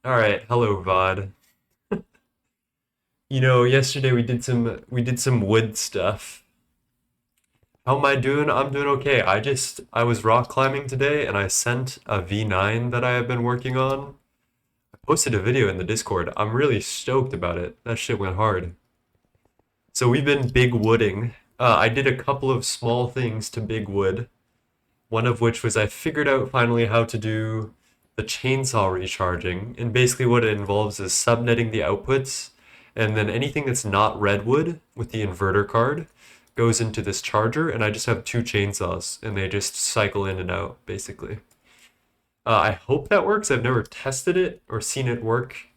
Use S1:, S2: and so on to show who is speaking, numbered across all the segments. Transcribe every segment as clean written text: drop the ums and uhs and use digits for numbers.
S1: All right, hello VOD. Yesterday we did some wood stuff. How am I doing? I'm doing okay. I was rock climbing today and I sent a V9 that I have been working on. I posted a video in the Discord. I'm really stoked about it. That shit went hard. So we've been big wooding. I did a couple of small things to big wood. One of which was I figured out finally how to do the chainsaw recharging. And basically what it involves is subnetting the outputs, and then anything that's not redwood with the inverter card goes into this charger, and I just have two chainsaws, and they just cycle in and out, basically. I hope that works. I've never tested it or seen it work.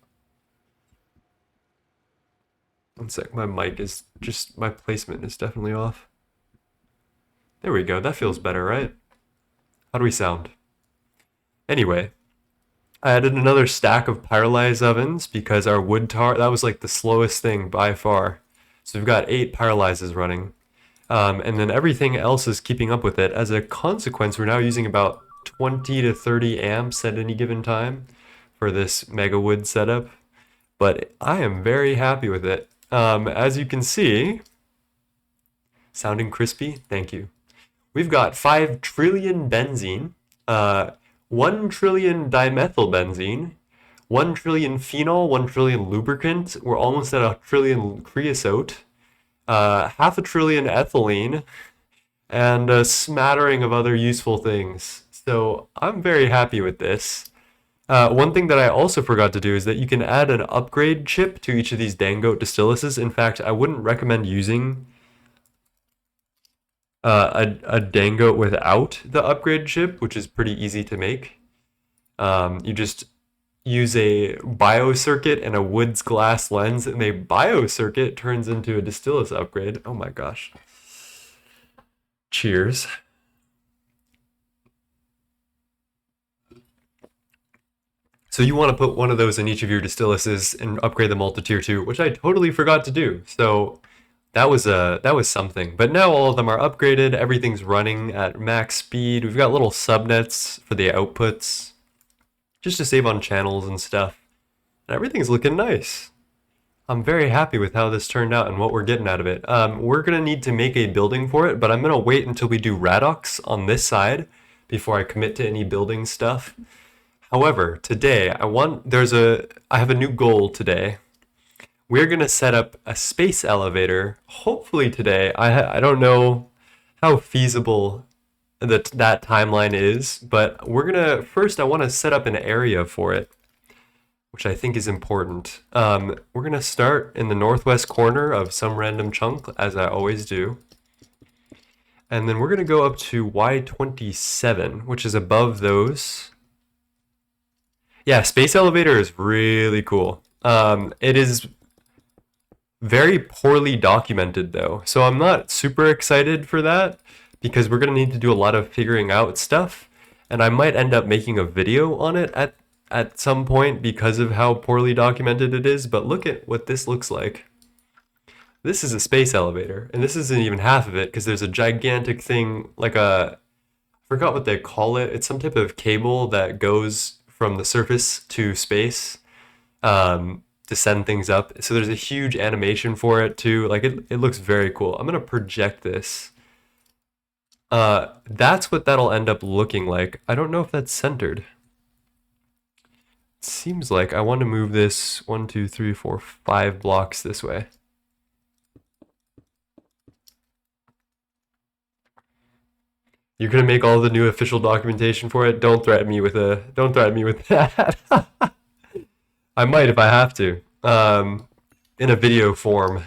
S1: One sec, my placement is definitely off. There we go, that feels better, right? How do we sound? Anyway, I added another stack of pyrolyzed ovens because our wood tar, that was like the slowest thing by far. So we've got 8 pyrolyzes running. And then everything else is keeping up with it. As a consequence, we're now using about 20 to 30 amps at any given time for this mega wood setup. But I am very happy with it. As you can see, sounding crispy, thank you. We've got 5 trillion benzene, 1 trillion dimethylbenzene, 1 trillion phenol, 1 trillion lubricant. We're almost at a trillion creosote, half a trillion ethylene, and a smattering of other useful things. So I'm very happy with this. One thing that I also forgot to do is that you can add an upgrade chip to each of these Dangote distillases. In fact, I wouldn't recommend using a Dangote without the upgrade chip, which is pretty easy to make. You just use a biocircuit and a Woods glass lens, and a biocircuit turns into a distillus upgrade. Oh my gosh. Cheers. So you want to put one of those in each of your distillases and upgrade them all to tier 2, which I totally forgot to do. So that was something. But now all of them are upgraded. Everything's running at max speed. We've got little subnets for the outputs, just to save on channels and stuff. And everything's looking nice. I'm very happy with how this turned out and what we're getting out of it. We're gonna need to make a building for it, but I'm gonna wait until we do Radox on this side before I commit to any building stuff. However, today I have a new goal today. We're gonna set up a space elevator. Hopefully today. I don't know how feasible that timeline is, but we're gonna first. I want to set up an area for it, which I think is important. We're gonna start in the northwest corner of some random chunk, as I always do, and then we're gonna go up to Y27, which is above those. Yeah, space elevator is really cool. It is very poorly documented though, so I'm not super excited for that because we're gonna need to do a lot of figuring out stuff, and I might end up making a video on it at some point because of how poorly documented it is. But look at what this looks like. This is a space elevator, and this isn't even half of it because there's a gigantic thing like I forgot what they call it. It's some type of cable that goes from the surface to space. To send things up. So there's a huge animation for it too. Like it looks very cool. I'm gonna project this. That's what that'll end up looking like. I don't know if that's centered. It seems like I want to move this 1, 2, 3, 4, 5 blocks this way. You're gonna make all the new official documentation for it. Don't threaten me with that. I might if I have to. In a video form.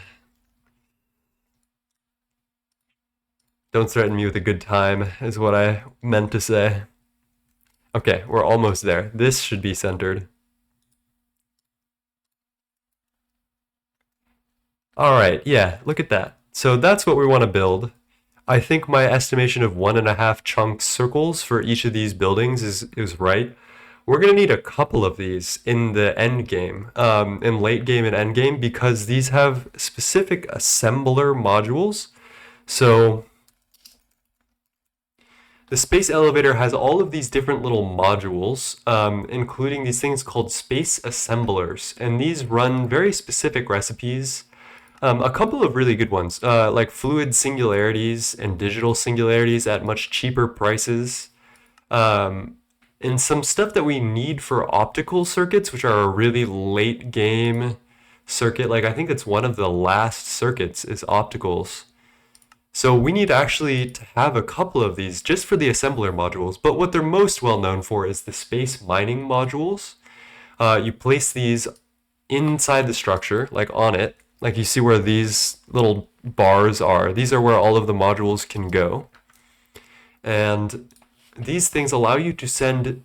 S1: Don't threaten me with a good time, is what I meant to say. Okay, we're almost there. This should be centered. Alright, yeah, look at that. So that's what we want to build. I think my estimation of 1.5 chunk circles for each of these buildings is right. We're going to need a couple of these in the end game, in late game and end game, because these have specific assembler modules. So The space elevator has all of these different little modules, including these things called space assemblers, and these run very specific recipes. A couple of really good ones, like fluid singularities and digital singularities at much cheaper prices. Um, and some stuff that we need for optical circuits, which are a really late game circuit. Like I think it's one of the last circuits is opticals. So we need actually to have a couple of these just for the assembler modules. But what they're most well known for is the space mining modules. You place these inside the structure, like on it. Like you see where these little bars are. These are where all of the modules can go. And these things allow you to send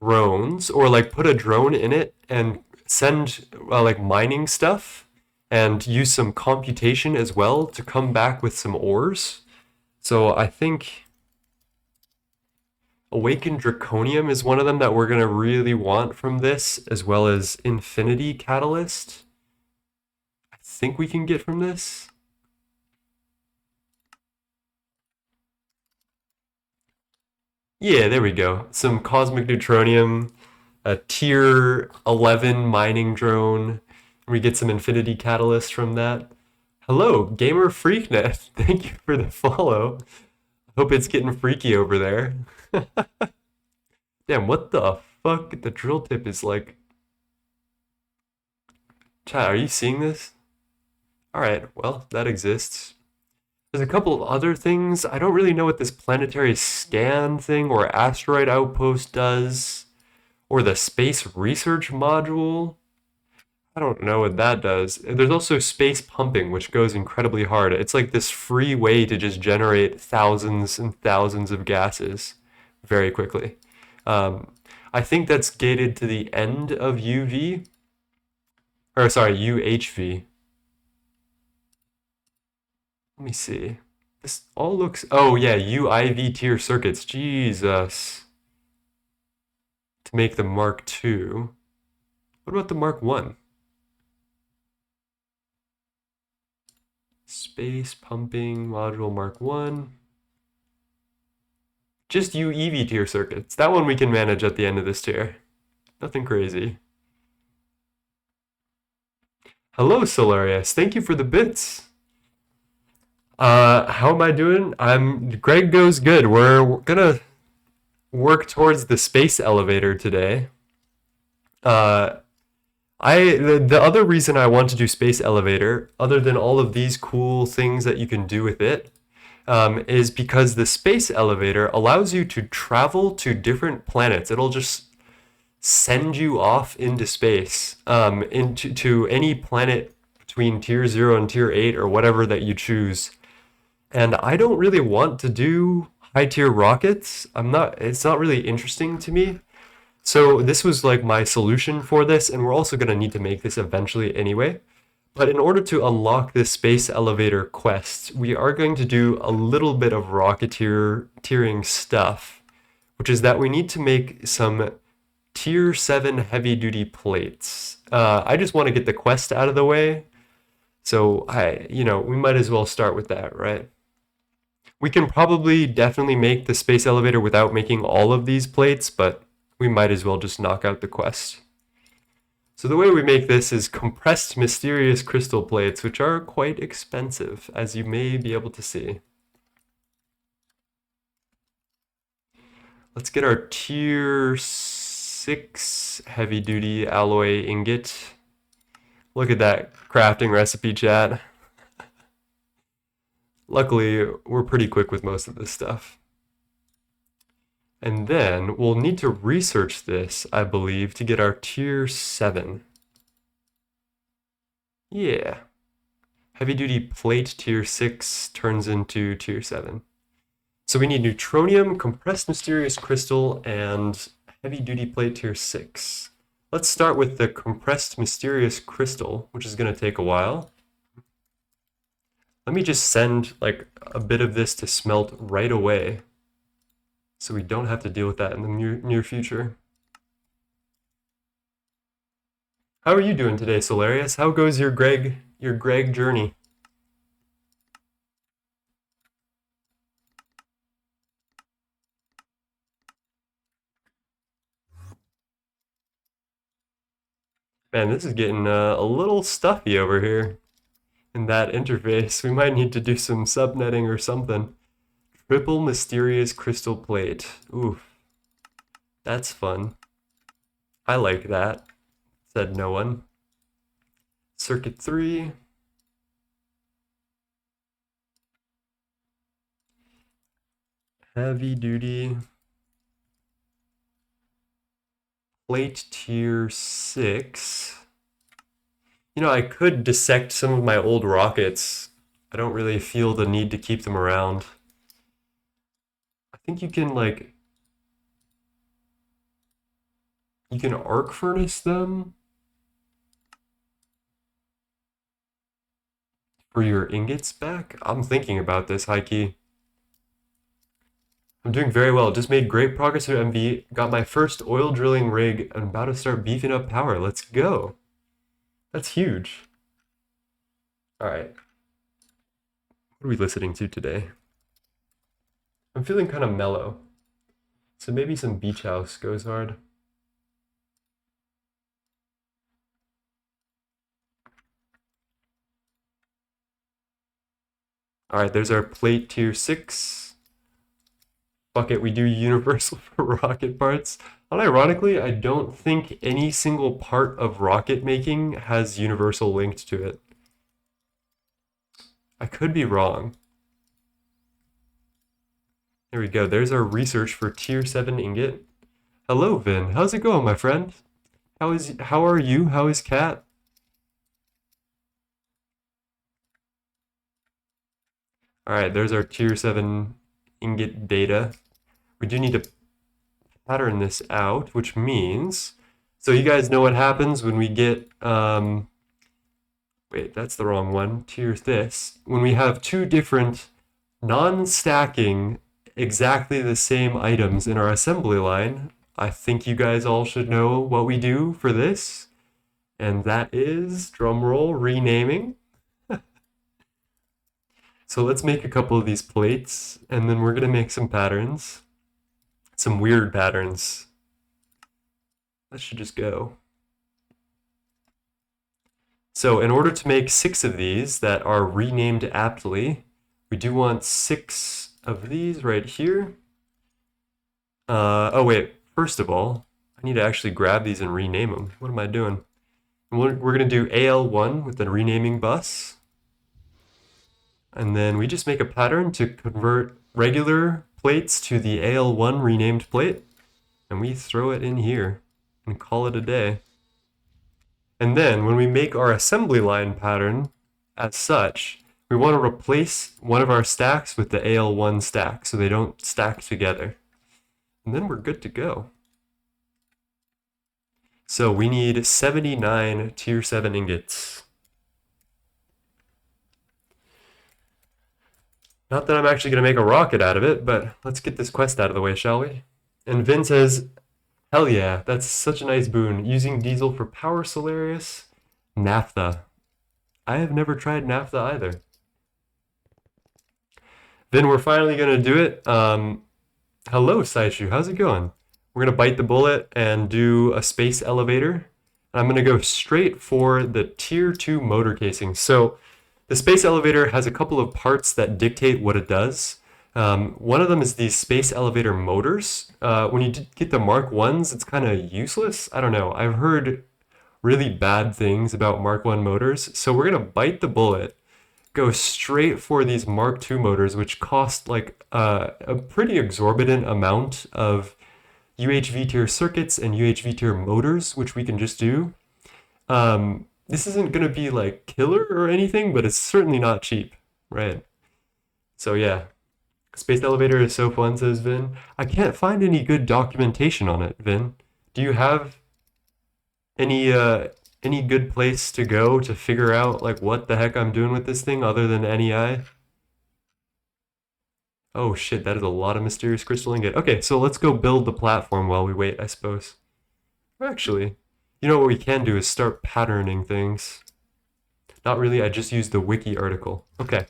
S1: drones or like put a drone in it and send like mining stuff and use some computation as well to come back with some ores. So I think Awakened Draconium is one of them that we're going to really want from this, as well as Infinity Catalyst. I think we can get from this. Yeah, there we go. Some Cosmic Neutronium, a tier 11 mining drone. We get some Infinity Catalyst from that. Hello, Gamer Freaknet. Thank you for the follow. Hope it's getting freaky over there. Damn, what the fuck? The drill tip is like... Chat, are you seeing this? Alright, well, that exists. There's a couple of other things. I don't really know what this planetary scan thing or asteroid outpost does. Or the space research module. I don't know what that does. There's also space pumping, which goes incredibly hard. It's like this free way to just generate thousands and thousands of gases very quickly. I think that's gated to the end of UV. Or sorry, UHV. Let me see. This all looks... Oh yeah, UIV tier circuits. Jesus. To make the Mark II. What about the Mark I? Space pumping module Mark I. Just UEV tier circuits. That one we can manage at the end of this tier. Nothing crazy. Hello, Solarius. Thank you for the bits. How am I doing? Greg goes good. We're gonna work towards the space elevator today. The other reason I want to do space elevator, other than all of these cool things that you can do with it, is because the space elevator allows you to travel to different planets. It'll just send you off into space, into any planet between tier 0 and tier 8 or whatever that you choose. And I don't really want to do high tier rockets. It's not really interesting to me. So this was like my solution for this, and we're also going to need to make this eventually anyway. But in order to unlock this space elevator quest, we are going to do a little bit of rocketeering stuff, which is that we need to make some tier 7 heavy duty plates. I just want to get the quest out of the way. So we might as well start with that, right? We can probably definitely make the space elevator without making all of these plates, but we might as well just knock out the quest. So the way we make this is compressed mysterious crystal plates, which are quite expensive, as you may be able to see. Let's get our tier 6 heavy duty alloy ingot. Look at that crafting recipe, chat. Luckily, we're pretty quick with most of this stuff. And then we'll need to research this, I believe, to get our tier 7. Yeah. Heavy duty plate tier 6 turns into tier 7. So we need neutronium, compressed mysterious crystal, and heavy duty plate tier 6. Let's start with the compressed mysterious crystal, which is going to take a while. Let me just send like a bit of this to smelt right away, so we don't have to deal with that in the near future. How are you doing today, Solarius? How goes your Greg journey? Man, this is getting a little stuffy over here in that interface. We might need to do some subnetting or something. Triple mysterious crystal plate. Ooh, that's fun. I like that, said no one. Circuit 3. Heavy duty. Plate tier 6. You know, I could dissect some of my old rockets. I don't really feel the need to keep them around. I think you can, like, you can arc furnace them for your ingots back. I'm thinking about this, high key. I'm doing very well. Just made great progress with MV. Got my first oil drilling rig. I'm about to start beefing up power. Let's go. That's huge. All right. What are we listening to today? I'm feeling kind of mellow. So maybe some Beach House goes hard. All right, there's our plate tier 6. Fuck it, we do universal for rocket parts. Unironically, I don't think any single part of rocket making has universal linked to it. I could be wrong. There we go. There's our research for tier 7 ingot. Hello, Vin. How's it going, my friend? How are you? How is Cat? All right, there's our tier 7 ingot data. We do need to pattern this out, which means, so you guys know what happens when we get, wait, that's the wrong one, tier this. When we have two different non-stacking, exactly the same items in our assembly line, I think you guys all should know what we do for this. And that is, drumroll, renaming. So let's make a couple of these plates, and then we're gonna make some patterns. Some weird patterns. That should just go. So in order to make 6 of these that are renamed aptly, we do want 6 of these right here. Oh wait, first of all, I need to actually grab these and rename them. What am I doing? We're gonna do AL1 with the renaming bus. And then we just make a pattern to convert regular plates to the AL1 renamed plate. And we throw it in here and call it a day. And then when we make our assembly line pattern as such, we want to replace one of our stacks with the AL1 stack so they don't stack together. And then we're good to go. So we need 79 tier 7 ingots. Not that I'm actually going to make a rocket out of it, but let's get this quest out of the way, shall we? And Vin says, hell yeah, that's such a nice boon. Using diesel for power, Solarius. Naphtha. I have never tried naphtha either. Vin, we're finally going to do it. Hello, Saishu, how's it going? We're going to bite the bullet and do a space elevator. I'm going to go straight for the tier 2 motor casing. So the space elevator has a couple of parts that dictate what it does. One of them is these space elevator motors. When you get the Mark 1s, it's kind of useless. I don't know. I've heard really bad things about Mark 1 motors. So we're going to bite the bullet, go straight for these Mark 2 motors, which cost like a pretty exorbitant amount of UHV tier circuits and UHV tier motors, which we can just do. This isn't going to be like killer or anything, but it's certainly not cheap, right? So yeah, space elevator is so fun, says Vin. I can't find any good documentation on it, Vin. Do you have any good place to go to figure out like what the heck I'm doing with this thing other than NEI? Oh shit, that is a lot of mysterious crystal ingot. Okay, so let's go build the platform while we wait, I suppose. Actually, you know what we can do is start patterning things. Not really, I just used the wiki article. Okay.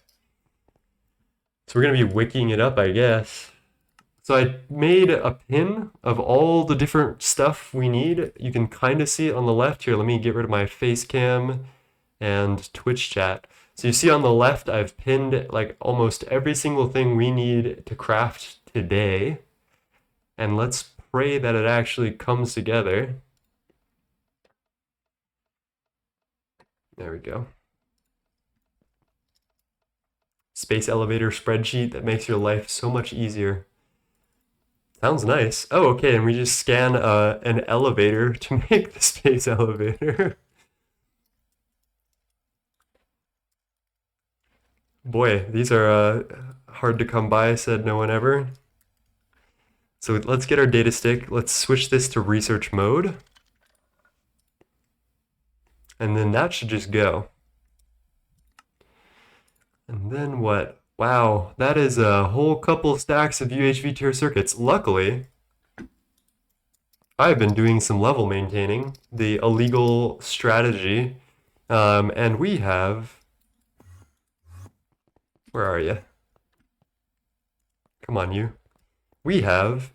S1: So we're going to be wikiing it up, I guess. So I made a pin of all the different stuff we need. You can kind of see it on the left here. Let me get rid of my face cam and Twitch chat. So you see on the left, I've pinned like almost every single thing we need to craft today. And let's pray that it actually comes together. There we go. Space elevator spreadsheet that makes your life so much easier. Sounds nice. Oh, okay, and we just scan an elevator to make the space elevator. Boy, these are hard to come by, said no one ever. So let's get our data stick. Let's switch this to research mode. And then that should just go. And then what? Wow, that is a whole couple stacks of UHV tier circuits. Luckily, I've been doing some level maintaining, the illegal strategy, and we have... Where are you? Come on, you. We have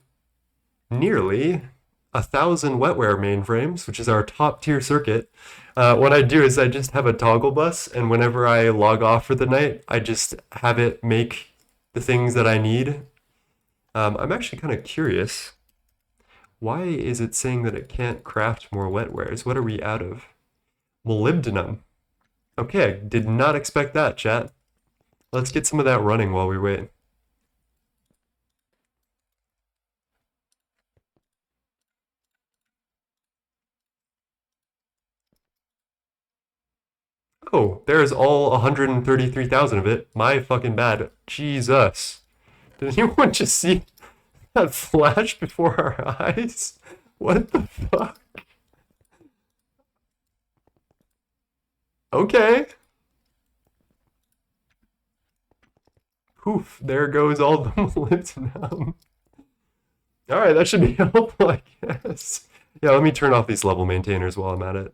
S1: nearly 1,000 wetware mainframes, which is our top tier circuit. What I do is I just have a toggle bus, and whenever I log off for the night, I just have it make the things that I need. I'm actually kind of curious. Why is it saying that it can't craft more wetwares? What are we out of? Molybdenum. Okay, did not expect that, chat. Let's get some of that running while we wait. Oh, there's all 133,000 of it. My fucking bad. Jesus. Did anyone just see that flash before our eyes? What the fuck? Okay. Poof, there goes all the molybdenum. Alright, that should be helpful, I guess. Yeah, let me turn off these level maintainers while I'm at it.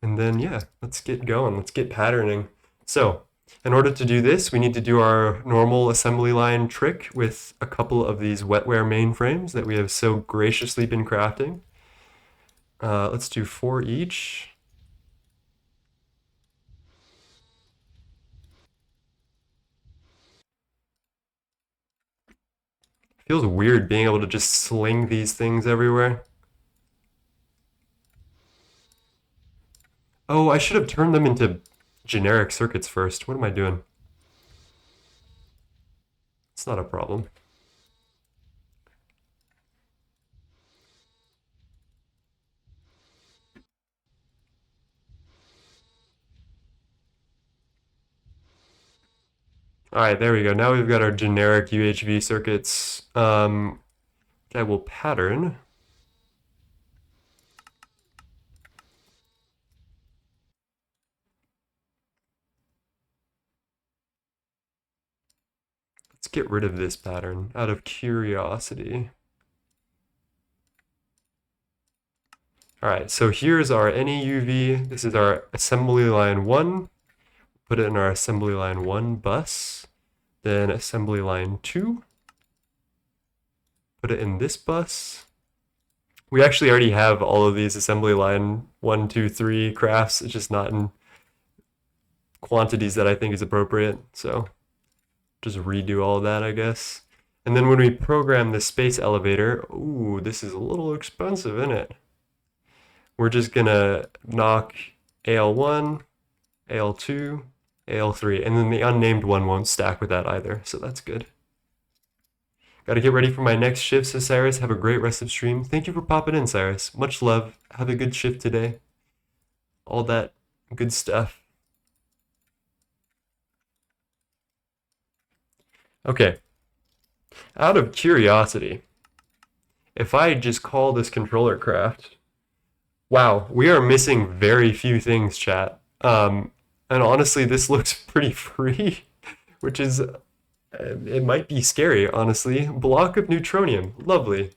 S1: And then, yeah, let's get going. Let's get patterning. So, in order to do this, we need to do our normal assembly line trick with a couple of these wetware mainframes that we have so graciously been crafting. Let's do 4 each. Feels weird being able to just sling these things everywhere. Oh, I should have turned them into generic circuits first. What am I doing? It's not a problem. All right, there we go. Now we've got our generic UHV circuits. I will pattern. Let's get rid of this pattern out of curiosity. All right, so here's our NEUV. This is our assembly line 1. Put it in our assembly line 1 bus. Then assembly line 2. Put it in this bus. We actually already have all of these assembly line 1, 2, 3 crafts. It's just not in quantities that I think is appropriate. So just redo all of that, I guess. And then when we program the space elevator, ooh, this is a little expensive, isn't it? We're just gonna knock AL1, AL2, AL3, and then the unnamed one won't stack with that either, so that's good. Gotta get ready for my next shift, so Cyrus, have a great rest of stream. Thank you for popping in, Cyrus. Much love. Have a good shift today. All that good stuff. Okay. Out of curiosity, if I just call this controller craft, wow, we are missing very few things, chat. And honestly, this looks pretty free, which is, it might be scary, honestly. Block of neutronium, lovely.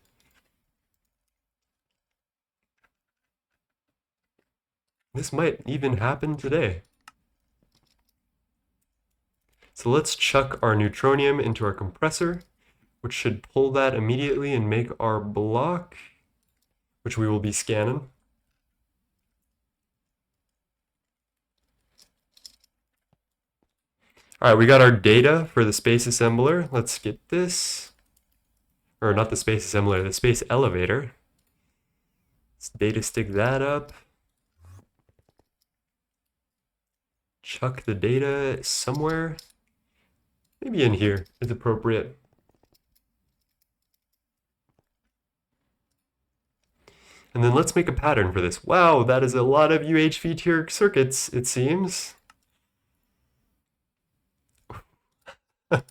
S1: This might even happen today. So let's chuck our neutronium into our compressor. which should pull that immediately and make our block, which we will be scanning. All right, we got our data for the space assembler. Let's get this, or not the space assembler, the space elevator. Let's data stick that up. Chuck the data somewhere. Maybe in here is appropriate. And then let's make a pattern for this. Wow, that is a lot of UHV tier circuits, it seems. This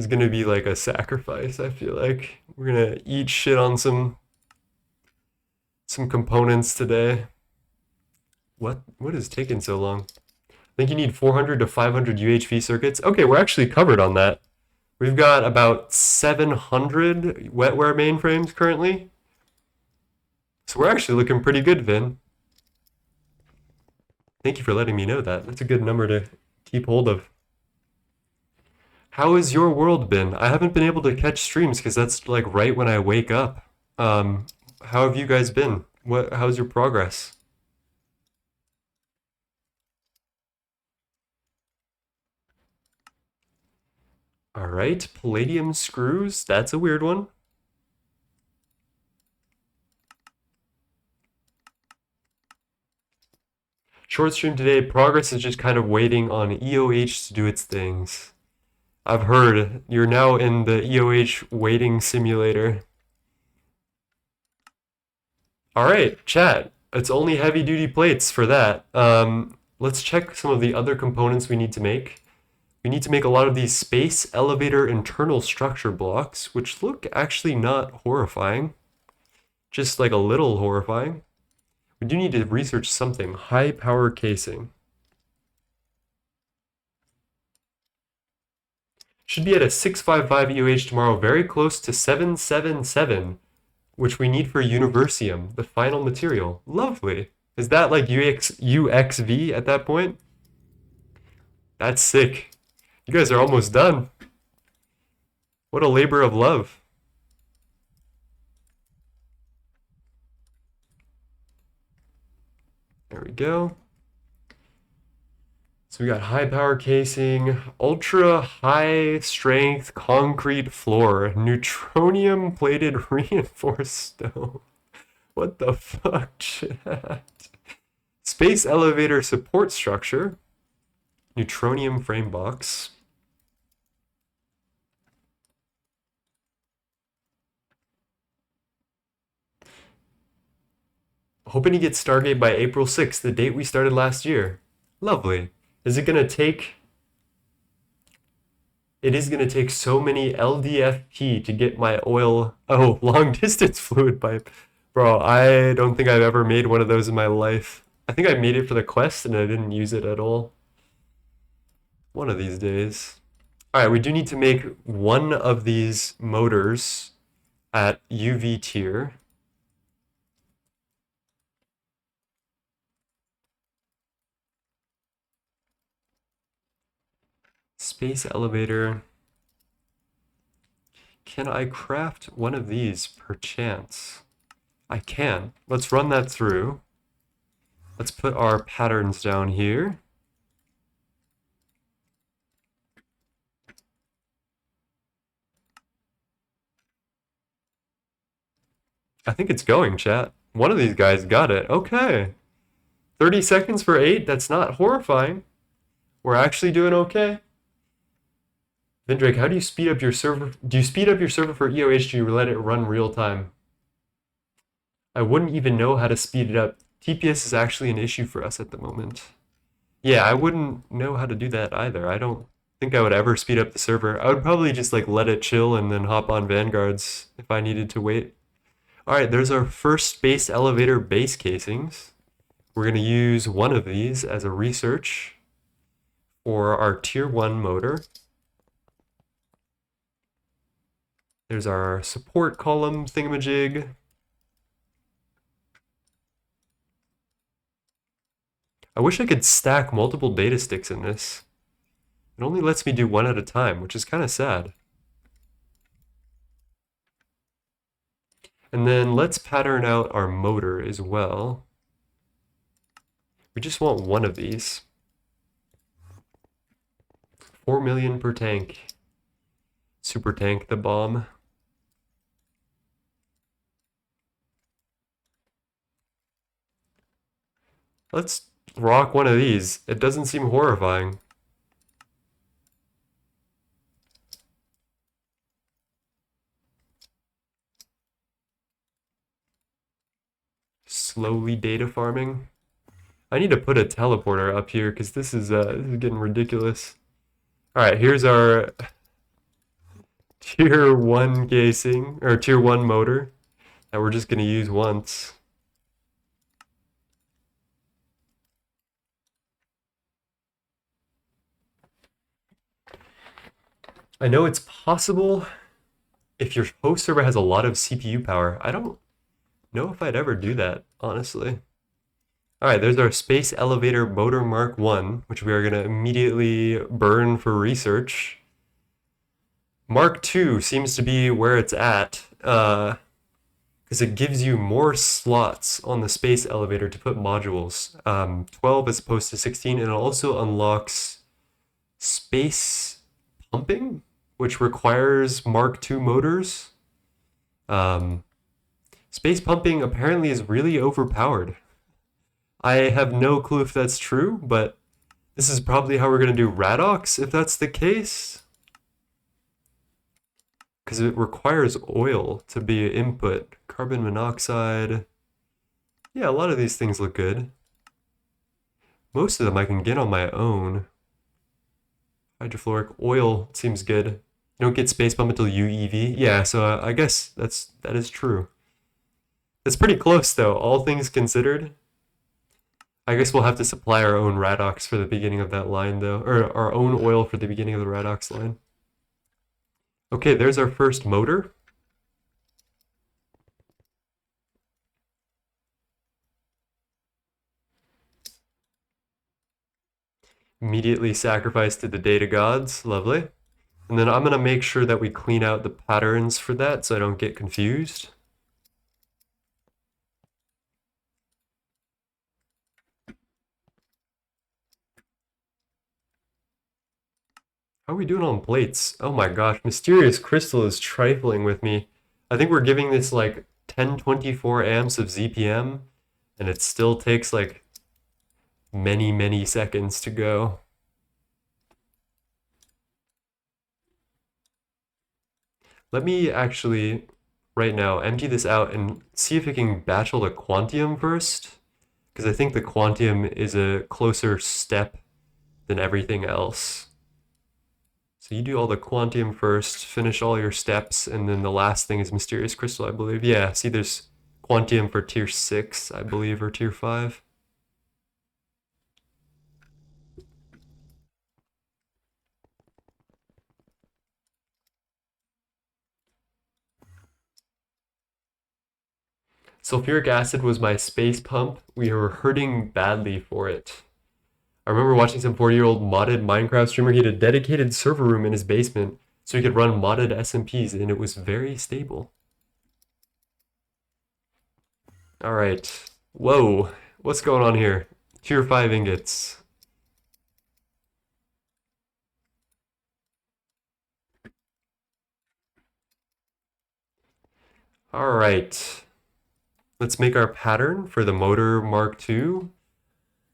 S1: is gonna be like a sacrifice, I feel like. We're gonna eat shit on some components today. What is taking so long? I think you need 400 to 500 UHV circuits. Okay, we're actually covered on that. We've got about 700 wetware mainframes currently. So we're actually looking pretty good, Vin. Thank you for letting me know that. That's a good number to keep hold of. How has your world been? I haven't been able to catch streams because that's like right when I wake up. How have you guys been? How's your progress? All right, palladium screws. That's a weird one. Short stream today. Progress is just kind of waiting on EOH to do its things. I've heard you're now in the EOH waiting simulator. All right, chat. It's only heavy duty plates for that. Let's check some of the other components we need to make. We need to make a lot of these space elevator internal structure blocks, which look actually not horrifying. Just like a little horrifying. We do need to research something. High power casing. Should be at a 655 EOH tomorrow, very close to 777, which we need for Universium, the final material. Lovely. Is that like UXV at that point? That's sick. You guys are almost done. What a labor of love. There we go. So we got high power casing, ultra high strength concrete floor, neutronium plated reinforced stone. What the fuck, chat? Space elevator support structure, neutronium frame box. Hoping to get Stargate by April 6th, the date we started last year. Lovely. Is it gonna take... It is gonna take so many LDFP to get my oil... Oh, long distance fluid pipe. Bro, I don't think I've ever made one of those in my life. I think I made it for the quest and I didn't use it at all. One of these days. Alright, we do need to make one of these motors at UV tier. Space elevator. Can I craft one of these perchance? I can. Let's run that through. Let's put our patterns down here. I think it's going, chat. One of these guys got it. Okay. 30 seconds for 8. That's not horrifying. We're actually doing okay. Vindrake, how do you speed up your server? Do you speed up your server for EOH? Do you let it run real time? I wouldn't even know how to speed it up. TPS is actually an issue for us at the moment. Yeah, I wouldn't know how to do that either. I don't think I would ever speed up the server. I would probably just like let it chill and then hop on Vanguards if I needed to wait. All right, there's our first space elevator base casings. We're going to use one of these as a research for our tier 1 motor. There's our support column thingamajig. I wish I could stack multiple data sticks in this. It only lets me do one at a time, which is kind of sad. And then let's pattern out our motor as well. We just want one of these. 4 million per tank. Super tank the bomb. Let's rock one of these. It doesn't seem horrifying. Slowly data farming. I need to put a teleporter up here because this is getting ridiculous. All right, here's our tier 1 casing, or tier 1 motor that we're just going to use once. I know it's possible if your host server has a lot of CPU power. I don't know if I'd ever do that, honestly. All right, there's our space elevator motor Mark 1, which we are going to immediately burn for research. Mark 2 seems to be where it's at, because it gives you more slots on the space elevator to put modules. 12 as opposed to 16, and it also unlocks space pumping, which requires Mark 2 motors. Space pumping apparently is really overpowered. I have no clue if that's true, but this is probably how we're going to do Radox if that's the case. Because it requires oil to be input. Carbon monoxide. Yeah, a lot of these things look good. Most of them I can get on my own. Hydrofluoric oil seems good. You don't get space pump until UEV. Yeah, so I guess that is true. It's pretty close though, all things considered. I guess we'll have to supply our own Radox for the beginning of that line though, or our own oil for the beginning of the Radox line. Okay, there's our first motor. Immediately sacrificed to the data gods, lovely. And then I'm gonna make sure that we clean out the patterns for that so I don't get confused. How are we doing on plates? Oh my gosh, Mysterious Crystal is trifling with me. I think we're giving this like 1024 amps of ZPM, and it still takes like many seconds to go. Let me actually, right now, empty this out and see if it can battle the Quantium first, because I think the Quantium is a closer step than everything else. So you do all the Quantium first, finish all your steps, and then the last thing is Mysterious Crystal, I believe. Yeah, see there's Quantium for tier 6, I believe, or tier 5. Sulfuric acid was my space pump. We were hurting badly for it. I remember watching some 40-year-old modded Minecraft streamer. He had a dedicated server room in his basement so he could run modded SMPs, and it was very stable. All right. Whoa. What's going on here? Tier 5 ingots. All right. Let's make our pattern for the motor Mark II.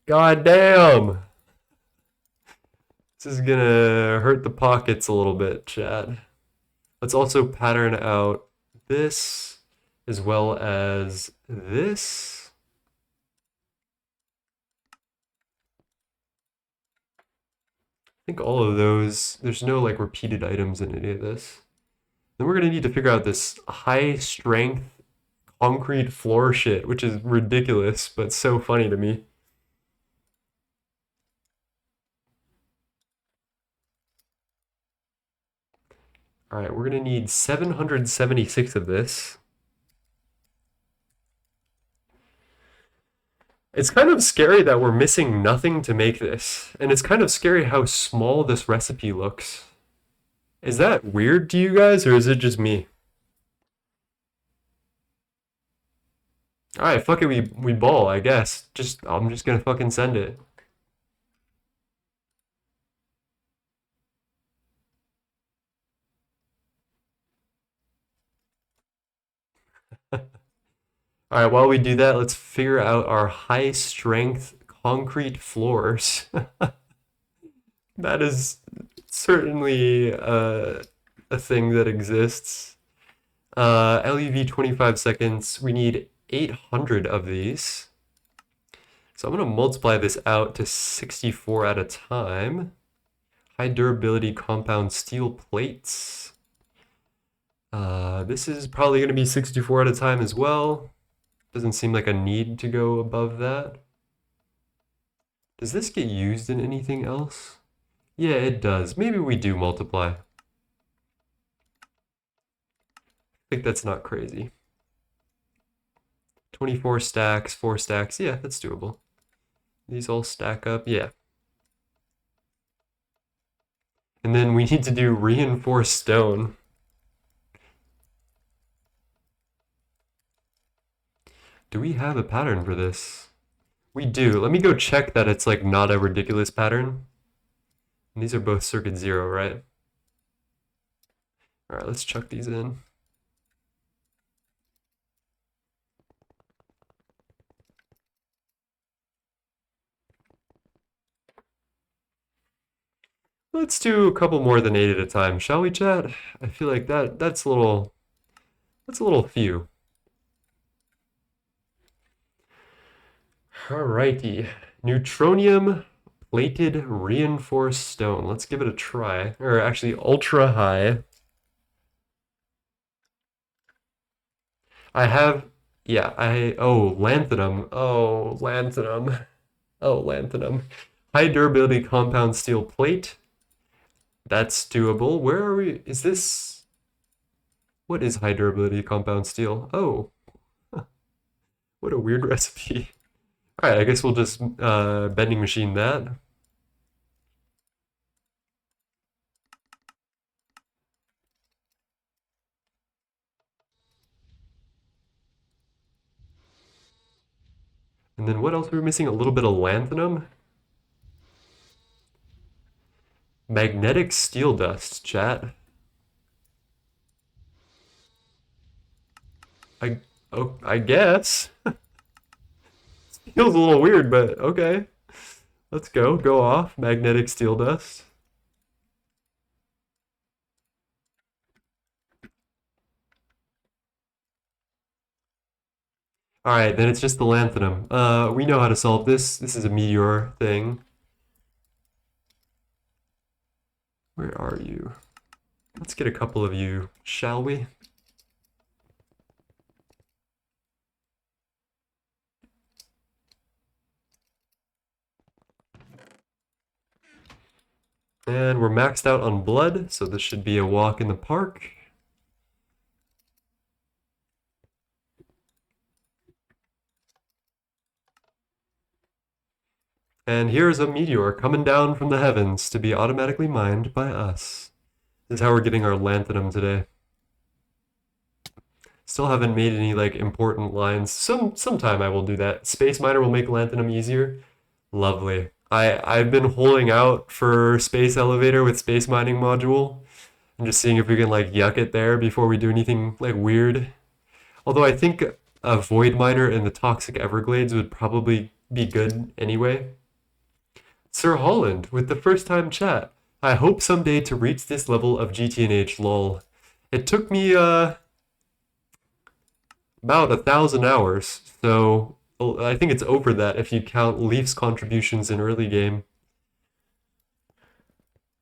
S1: God damn! This is gonna hurt the pockets a little bit, Chad. Let's also pattern out this as well as this. I think all of those, there's no like repeated items in any of this. Then we're gonna need to figure out this high strength concrete floor shit, which is ridiculous, but so funny to me. All right, we're gonna need 776 of this. It's kind of scary that we're missing nothing to make this, and it's kind of scary how small this recipe looks. Is that weird to you guys, or is it just me? All right, fuck it, we ball, I guess. I'm just gonna fucking send it. All right, while we do that, let's figure out our high strength concrete floors. That is certainly a thing that exists. LUV 25 seconds. We need 800 of these. So I'm going to multiply this out to 64 at a time. High durability compound steel plates. This is probably going to be 64 at a time as well. Doesn't seem like a need to go above that. Does this get used in anything else? Yeah, it does. Maybe we do multiply. I think that's not crazy. 24 stacks, 4 stacks. Yeah, that's doable. These all stack up. Yeah. And then we need to do reinforced stone. Do we have a pattern for this? We do. Let me go check that it's like not a ridiculous pattern. And these are both circuit 0, right? All right, let's chuck these in. Let's do a couple more than 8 at a time, shall we, chat? I feel like that's a little few. Alrighty. Neutronium plated reinforced stone. Let's give it a try. Or actually ultra high. I have lanthanum. Oh, lanthanum. Oh, lanthanum. High durability compound steel plate. That's doable. Where are we? Is this... What is high durability compound steel? Oh. What a weird recipe. Alright, I guess we'll just vending machine that. And then what else are we missing? A little bit of lanthanum? Magnetic steel dust, chat. I guess. Feels a little weird, but okay. Let's go off. Magnetic steel dust. Alright, then it's just the lanthanum. We know how to solve this. This is a meteor thing. Where are you? Let's get a couple of you, shall we? And we're maxed out on blood, so this should be a walk in the park. And here's a meteor coming down from the heavens to be automatically mined by us. This is how we're getting our lanthanum today. Still haven't made any like important lines. Sometime I will do that. Space Miner will make lanthanum easier. Lovely. I've been holding out for Space Elevator with Space Mining module. I'm just seeing if we can like yuck it there before we do anything like weird. Although I think a Void Miner in the Toxic Everglades would probably be good anyway. Sir Holland with the first time chat. I hope someday to reach this level of GTNH lol. It took me about 1,000 hours, so I think it's over that if you count Leaf's contributions in early game.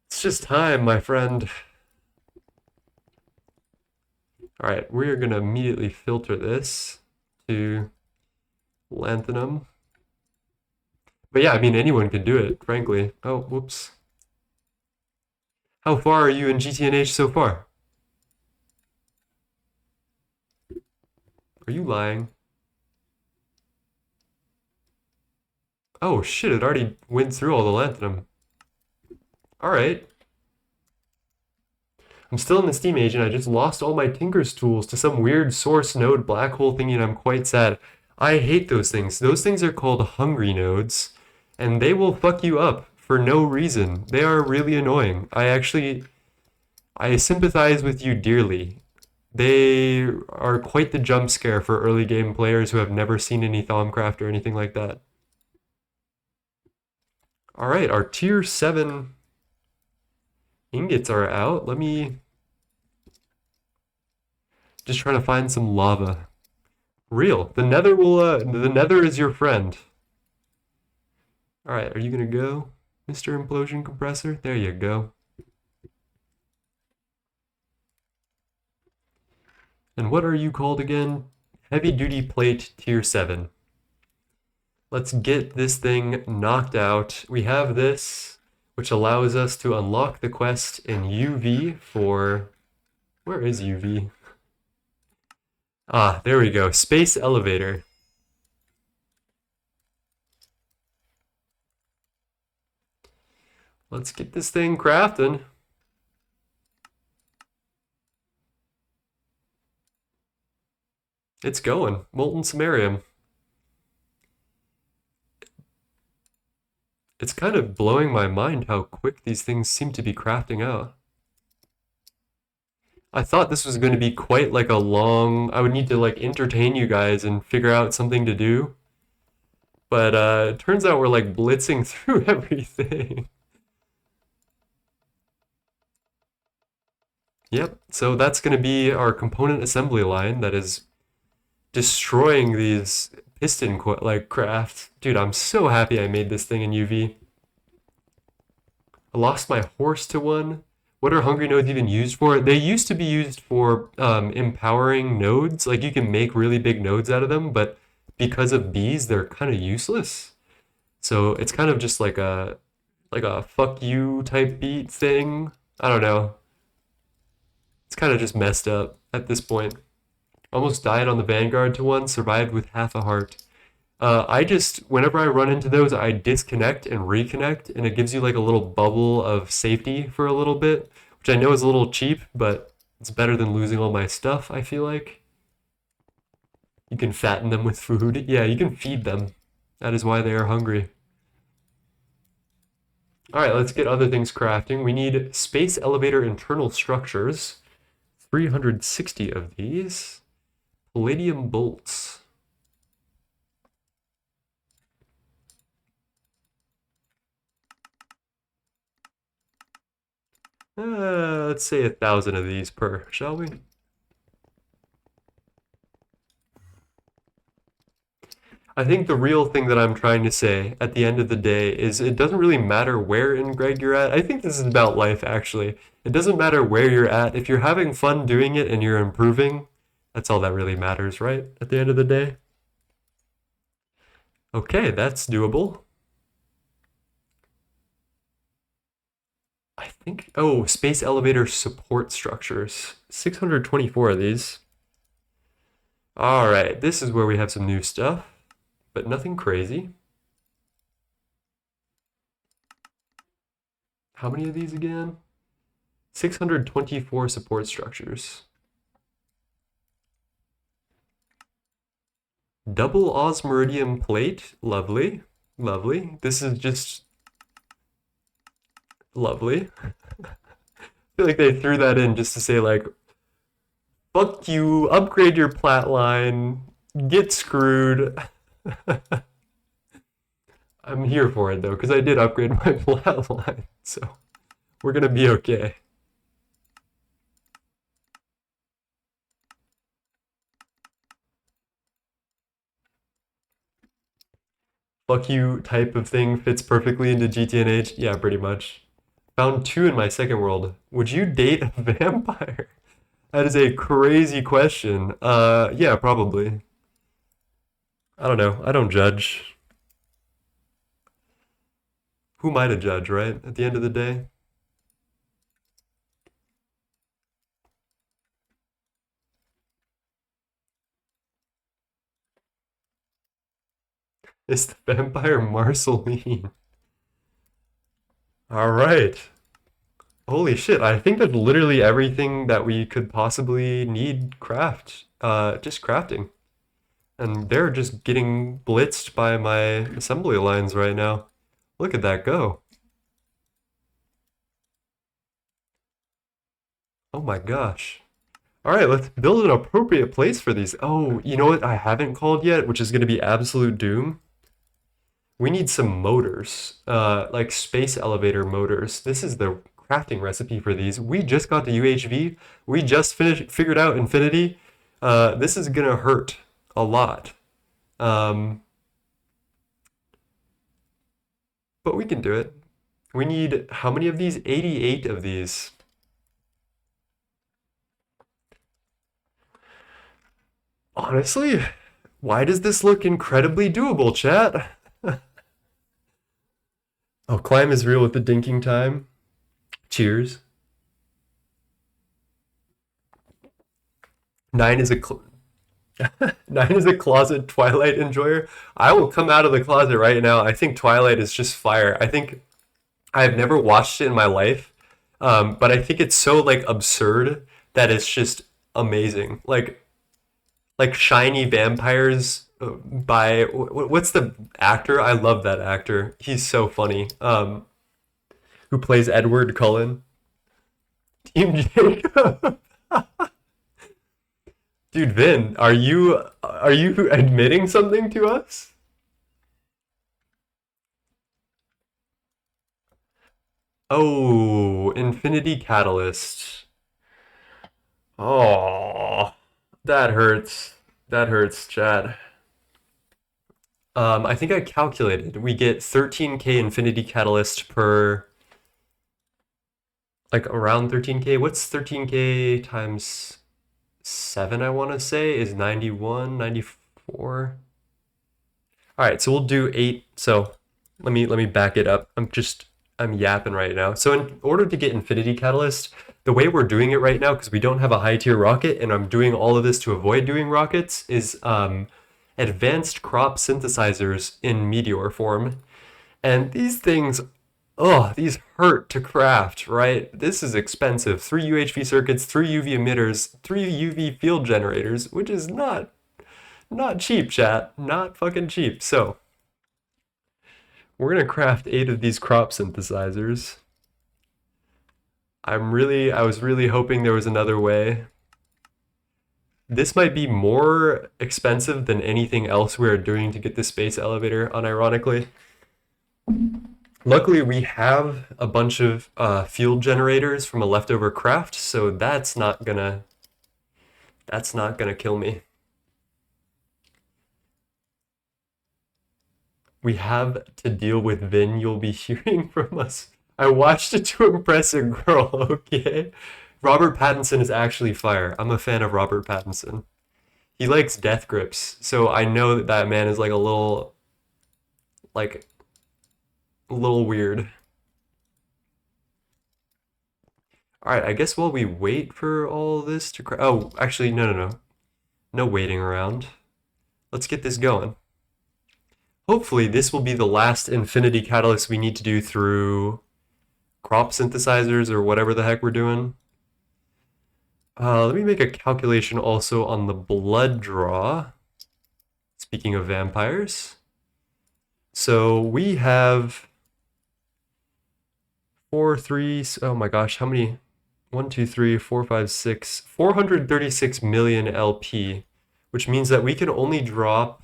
S1: It's just time, my friend. Alright, we're gonna immediately filter this to lanthanum. But yeah, I mean, anyone can do it, frankly. Oh, whoops. How far are you in GTNH so far? Are you lying? Oh shit, it already went through all the lanthanum. Alright. I'm still in the Steam agent. I just lost all my Tinker's tools to some weird source node black hole thingy and I'm quite sad. I hate those things. Those things are called hungry nodes, and they will fuck you up for no reason. They are really annoying. I sympathize with you dearly. They are quite the jump scare for early game players who have never seen any Thaumcraft or anything like that. All right, our tier 7 ingots are out. Let me just trying to find some lava. Real. The nether is your friend. All right, are you gonna go, Mr. Implosion Compressor? There you go. And what are you called again? Heavy Duty Plate Tier 7. Let's get this thing knocked out. We have this, which allows us to unlock the quest in UV for... Where is UV? Ah, there we go. Space Elevator. Let's get this thing crafting. It's going. Molten Samarium. It's kind of blowing my mind how quick these things seem to be crafting out. I thought this was going to be quite like a long... I would need to like entertain you guys and figure out something to do. But it turns out we're like blitzing through everything. Yep, so that's going to be our component assembly line that is destroying these piston like crafts. Dude, I'm so happy I made this thing in UV. I lost my horse to one. What are hungry nodes even used for? They used to be used for empowering nodes. Like you can make really big nodes out of them, but because of bees, they're kind of useless. So it's kind of just like a fuck you type beat thing. I don't know. It's kind of just messed up at this point. Almost died on the Vanguard to one, survived with half a heart. Whenever I run into those, I disconnect and reconnect, and it gives you like a little bubble of safety for a little bit, which I know is a little cheap, but it's better than losing all my stuff, I feel like. You can fatten them with food. Yeah, you can feed them. That is why they are hungry. All right, let's get other things crafting. We need space elevator internal structures. 360 of these. Palladium bolts. Let's say 1,000 of these per, shall we? I think the real thing that I'm trying to say at the end of the day is it doesn't really matter where in Greg you're at. I think this is about life, actually. It doesn't matter where you're at. If you're having fun doing it and you're improving, that's all that really matters, right? At the end of the day. Okay, that's doable. I think, oh, space elevator support structures. 624 of these. All right, this is where we have some new stuff, but nothing crazy. How many of these again? 624 support structures. Double osmiridium plate, lovely, lovely. This is just lovely. I feel like they threw that in just to say like, fuck you, upgrade your plat line, get screwed. I'm here for it though, because I did upgrade my plat line, so we're gonna be okay. Fuck you type of thing fits perfectly into GTNH? Yeah, pretty much. Found 2 in my second world. Would you date a vampire? That is a crazy question. Yeah, probably. I don't know. I don't judge. Who am I to judge, right? At the end of the day. It's the vampire Marceline. All right. Holy shit, I think that's literally everything that we could possibly need just crafting. And they're just getting blitzed by my assembly lines right now. Look at that go. Oh my gosh. All right, let's build an appropriate place for these. Oh, you know what I haven't called yet, which is going to be absolute doom? We need some motors, like space elevator motors. This is the crafting recipe for these. We just got the UHV. We just figured out infinity. This is gonna hurt a lot. Um, but we can do it. We need how many of these? 88 of these. Honestly, why does this look incredibly doable, chat? Oh, climb is real with the dinking time. Cheers. 9 is a 9 is a closet Twilight enjoyer. I will come out of the closet right now. I think Twilight is just fire. I think I've never watched it in my life, but I think it's so like absurd that it's just amazing. Like shiny vampires by what's the actor? I love that actor. He's so funny. Who plays Edward Cullen? Team Jacob. Dude, Vin, are you admitting something to us? Oh, Infinity Catalyst. Oh, that hurts. That hurts, Chad. I think I calculated. We get 13k Infinity Catalyst per, like around 13k. What's 13k times 7, I want to say, is 91, 94. All right, so we'll do 8. So let me back it up. I'm yapping right now. So in order to get Infinity Catalyst, the way we're doing it right now, because we don't have a high tier rocket, and I'm doing all of this to avoid doing rockets, is advanced crop synthesizers in meteor form. And these things, oh, these hurt to craft, right? This is expensive. 3 UHV circuits, 3 UV emitters, 3 UV field generators, which is not cheap, chat. Not fucking cheap. So we're gonna craft 8 of these crop synthesizers. I was really hoping there was another way. This might be more expensive than anything else we are doing to get the space elevator, unironically. Luckily, we have a bunch of field generators from a leftover craft, so that's not gonna kill me. We have to deal with Vin. You'll be hearing from us. I watched it to impress a girl, okay? Robert Pattinson is actually fire. I'm a fan of Robert Pattinson. He likes death grips, so I know that that man is like, a little weird. All right, I guess while we wait for all this to oh, actually, no. No waiting around. Let's get this going. Hopefully, this will be the last Infinity Catalyst we need to do through crop synthesizers or whatever the heck we're doing. Let me make a calculation also on the blood draw. Speaking of vampires. So we have oh my gosh, how many? 1, 2, 3, 4, 5, 6, 436 million LP, which means that we can only drop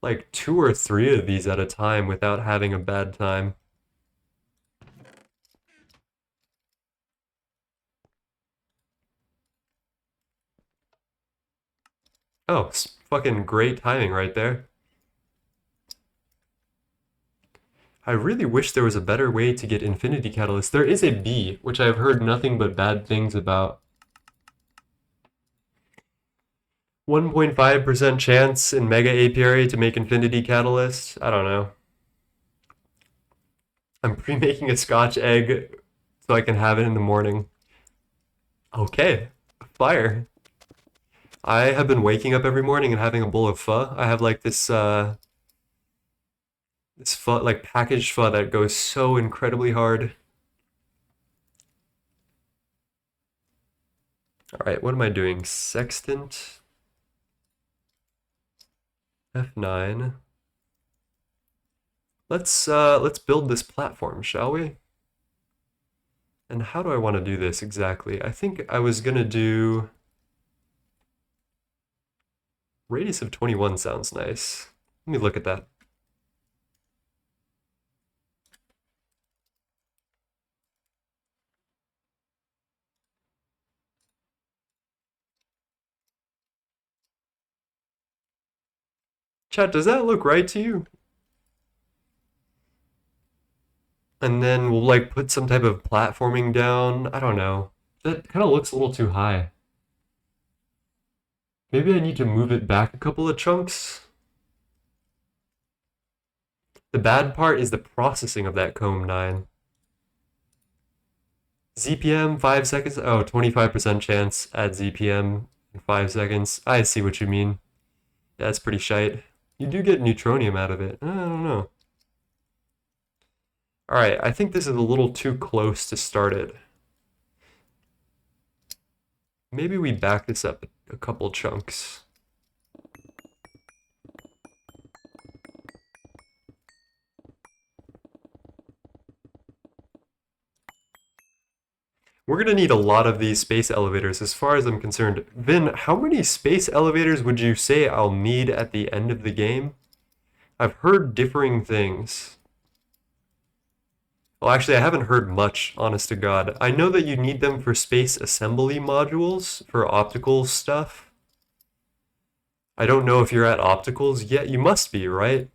S1: like 2 or 3 of these at a time without having a bad time. Oh, fucking great timing right there. I really wish there was a better way to get Infinity Catalyst. There is a B, which I've heard nothing but bad things about. 1.5% chance in Mega Apiary to make Infinity Catalyst? I don't know. I'm pre-making a Scotch egg so I can have it in the morning. Okay, fire. I have been waking up every morning and having a bowl of pho. I have like this pho, like packaged pho that goes so incredibly hard. All right, what am I doing? Sextant. F9. Let's build this platform, shall we? And how do I want to do this exactly? I think I was gonna do radius of 21 sounds nice. Let me look at that. Chat, does that look right to you? And then we'll like put some type of platforming down. I don't know. That kind of looks a little too high. Maybe I need to move it back a couple of chunks. The bad part is the processing of that comb 9. ZPM 5 seconds. Oh, 25% chance at ZPM in 5 seconds. I see what you mean. That's pretty shite. You do get neutronium out of it. I don't know. Alright, I think this is a little too close to start it. Maybe we back this up a couple chunks. We're going to need a lot of these space elevators as far as I'm concerned. Vin, how many space elevators would you say I'll need at the end of the game? I've heard differing things. Well, actually, I haven't heard much, honest to God. I know that you need them for space assembly modules, for optical stuff. I don't know if you're at opticals yet. You must be, right?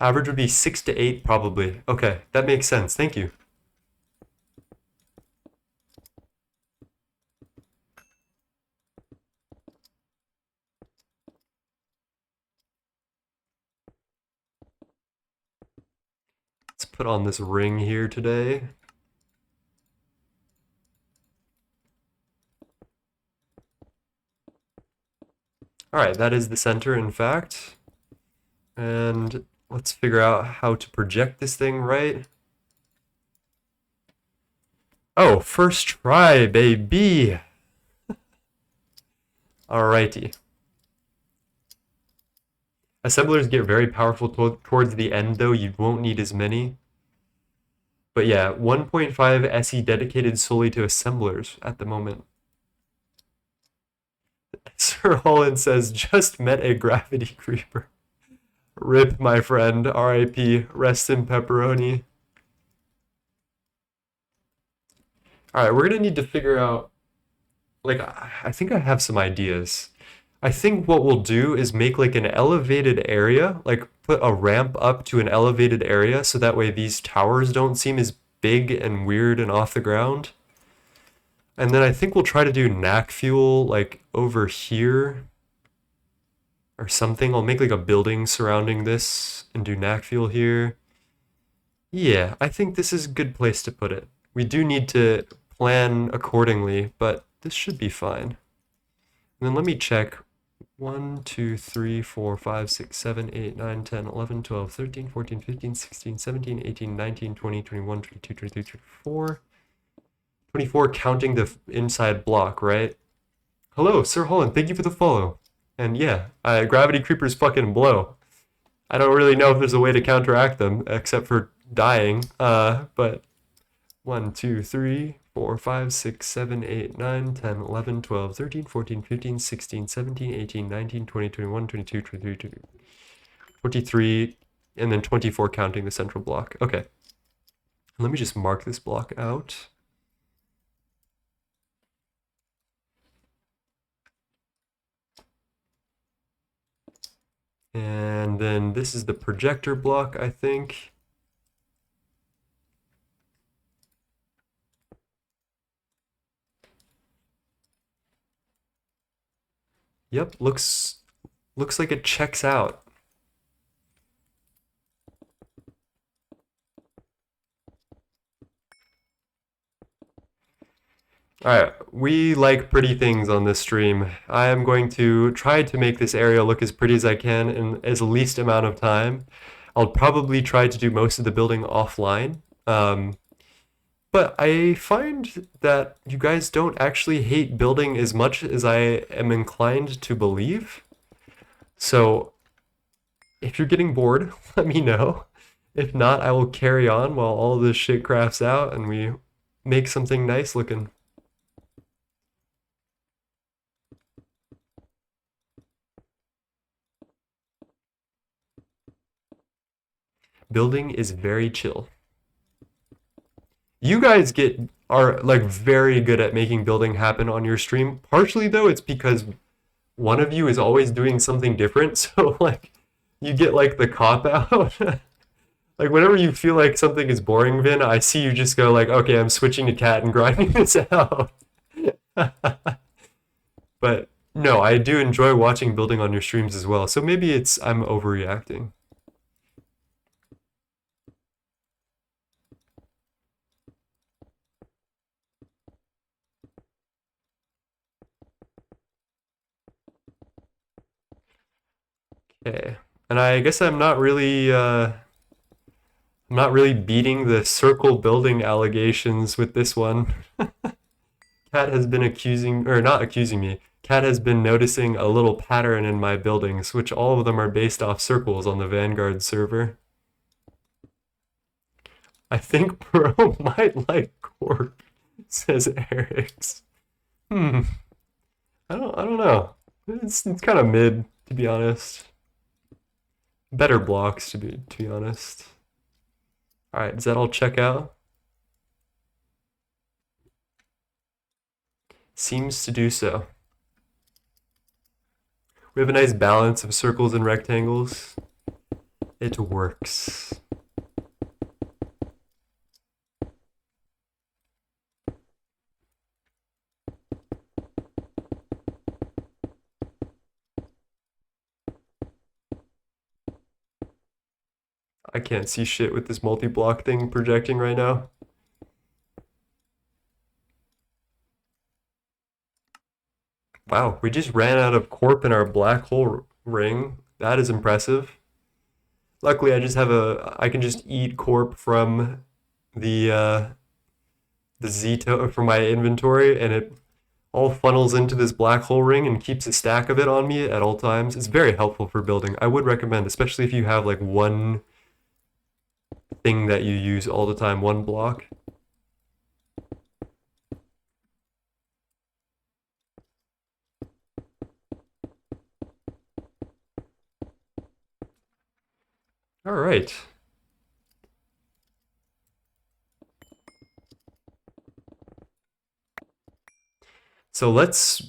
S1: Average would be 6 to 8, probably. Okay, that makes sense. Thank you. Let's put on this ring here today. Alright, that is the center, in fact. And let's figure out how to project this thing right. Oh, first try, baby! Alrighty. Assemblers get very powerful towards the end, though. You won't need as many. But yeah, 1.5 SE dedicated solely to assemblers at the moment. Sir Holland says, just met a gravity creeper. Rip, my friend. R.I.P. Rest in pepperoni. Alright, we're gonna need to figure out... Like, I think I have some ideas. I think what we'll do is make like an elevated area, like put a ramp up to an elevated area so that way these towers don't seem as big and weird and off the ground. And then I think we'll try to do knack fuel like over here or something. I'll make like a building surrounding this and do knack fuel here. Yeah, I think this is a good place to put it. We do need to plan accordingly, but this should be fine. And then let me check. 1, 2, 3, 4, 5, 6, 7, 8, 9, 10, 11, 12, 13, 14, 15, 16, 17, 18, 19, 20, 21, 22, 23, 24. 24 counting the inside block, right? Hello, Sir Holland, thank you for the follow. And yeah, gravity creepers fucking blow. I don't really know if there's a way to counteract them except for dying, but 1, 2, 3, 4, 5, 6, 7, 8, 9, 10, 11, 12, 13, 14, 15, 16, 17, 18, 19, 20, 21, 22, 23, 23, and then 24 counting the central block. Okay. Let me just mark this block out. And then this is the projector block, I think. Yep, looks like it checks out. Alright, we like pretty things on this stream. I am going to try to make this area look as pretty as I can in as least amount of time. I'll probably try to do most of the building offline. But But I find that you guys don't actually hate building as much as I am inclined to believe. So if you're getting bored, let me know. If not, I will carry on while all this shit crafts out and we make something nice looking. Building is very chill. You guys are like very good at making building happen on your stream. Partially though, it's because one of you is always doing something different. So like you get like the cop out. Like whenever you feel like something is boring, Vin, I see you just go like, okay, I'm switching to cat and grinding this out. But no, I do enjoy watching building on your streams as well. So maybe it's I'm overreacting. Okay. And I guess I'm not really beating the circle building allegations with this one. Kat has been accusing, or not accusing me, Kat has been noticing a little pattern in my buildings, which all of them are based off circles on the Vanguard server. I think Bro might like Corp, says Eric's. Hmm. I don't know. It's kind of mid, to be honest. Better blocks to be honest. All right, does that all check out? Seems to do so. We have a nice balance of circles and rectangles. It works. I can't see shit with this multi-block thing projecting right now. Wow, we just ran out of corp in our black hole ring. That is impressive. Luckily, I can just eat corp from the Z from my inventory, and it all funnels into this black hole ring and keeps a stack of it on me at all times. It's very helpful for building. I would recommend, especially if you have like one thing that you use all the time, one block. All right. So let's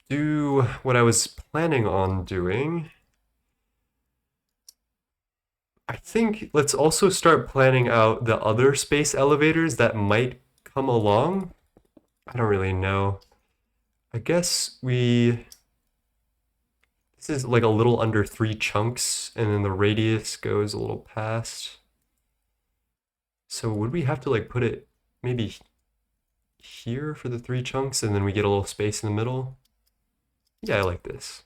S1: do what I was planning on doing. I think let's also start planning out the other space elevators that might come along. I don't really know. I guess this is like a little under 3 chunks, and then the radius goes a little past. So would we have to like put it maybe here for the 3 chunks, and then we get a little space in the middle? Yeah, I like this.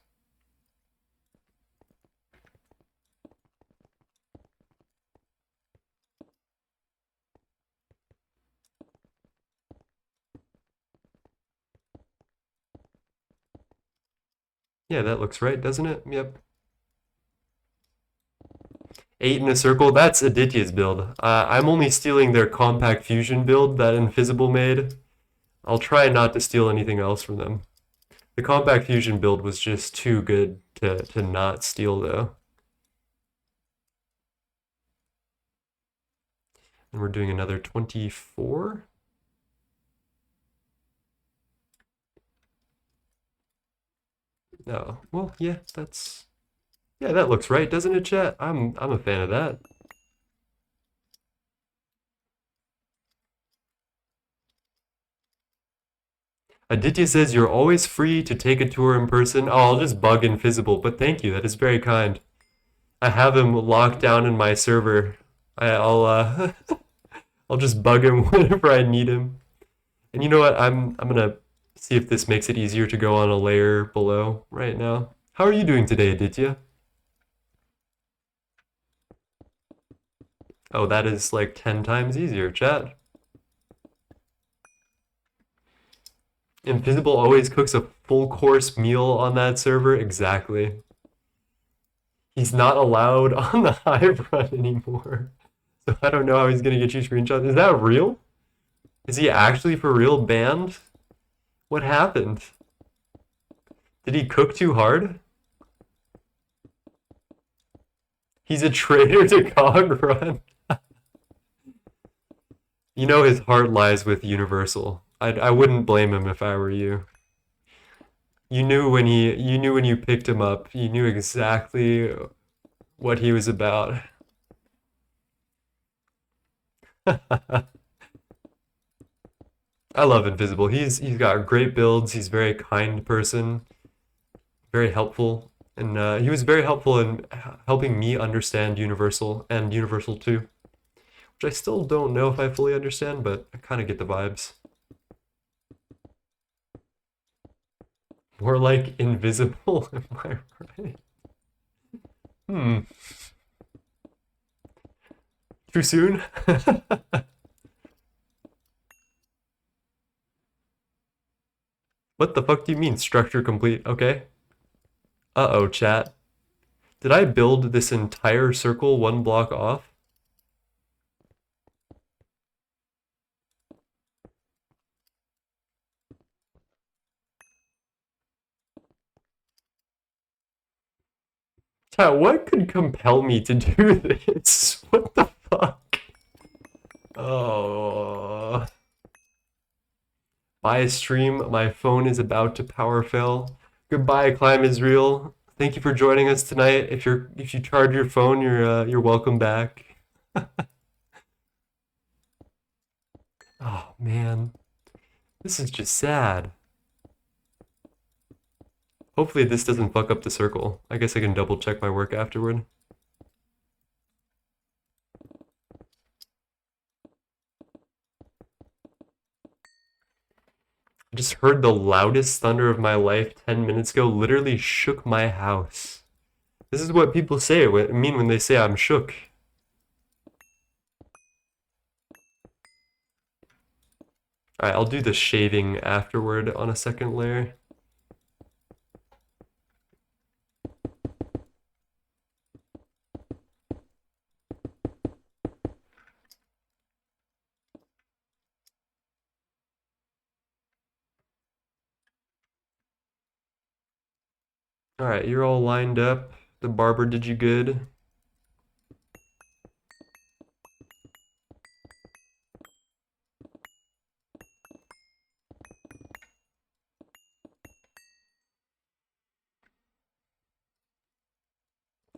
S1: Yeah, that looks right, doesn't it? Yep. 8 in a circle, that's Aditya's build. I'm only stealing their compact fusion build that Invisible made. I'll try not to steal anything else from them. The compact fusion build was just too good to not steal though. And we're doing another 24. Oh, well, yeah, that looks right, doesn't it, chat? I'm a fan of that. Aditya says you're always free to take a tour in person. Oh, I'll just bug Invisible, but thank you. That is very kind. I have him locked down in my server. I'll I'll just bug him whenever I need him. And you know what? I'm gonna see if this makes it easier to go on a layer below right now. How are you doing today, Aditya? Oh, that is like 10 times easier, chat. Invisible always cooks a full course meal on that server. Exactly. He's not allowed on the hive run anymore. So I don't know how he's gonna get you screenshots. Is that real? Is he actually for real banned? What happened? Did he cook too hard? He's a traitor to Cog Run. You know his heart lies with Universal. I wouldn't blame him if I were you. You knew when you picked him up. You knew exactly what he was about. I love Invisible. He's got great builds. He's a very kind person, very helpful, and he was very helpful in helping me understand Universal and Universal 2, which I still don't know if I fully understand, but I kind of get the vibes. More like invisible, am I right? Hmm. Too soon? What the fuck do you mean, structure complete? Okay. Uh-oh, chat. Did I build this entire circle one block off? Chat, what could compel me to do this? What the fuck? Oh. Buy a stream. My phone is about to power fail. Goodbye, Climb is real. Thank you for joining us tonight. If you charge your phone, you're welcome back. Oh man, this is just sad. Hopefully this doesn't fuck up the circle. I guess I can double check my work afterward. I just heard the loudest thunder of my life 10 minutes ago, literally shook my house. This is what people mean when they say I'm shook. Alright, I'll do the shading afterward on a second layer. Alright, you're all lined up. The barber did you good.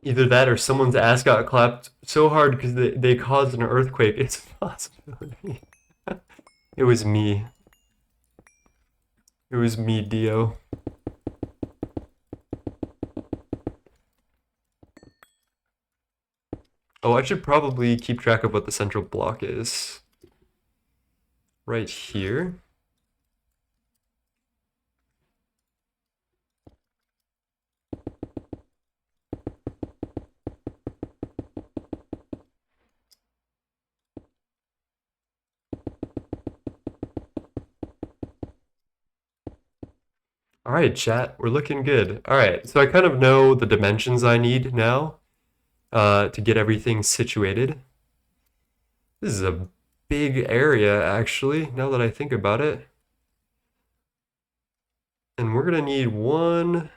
S1: Either that or someone's ass got clapped so hard because they caused an earthquake. It's a possibility. It was me. It was me, Dio. Oh, I should probably keep track of what the central block is. Right here. All right, chat, we're looking good. All right, so I kind of know the dimensions I need now to get everything situated. This is a big area, actually, now that I think about it. And we're gonna need 1,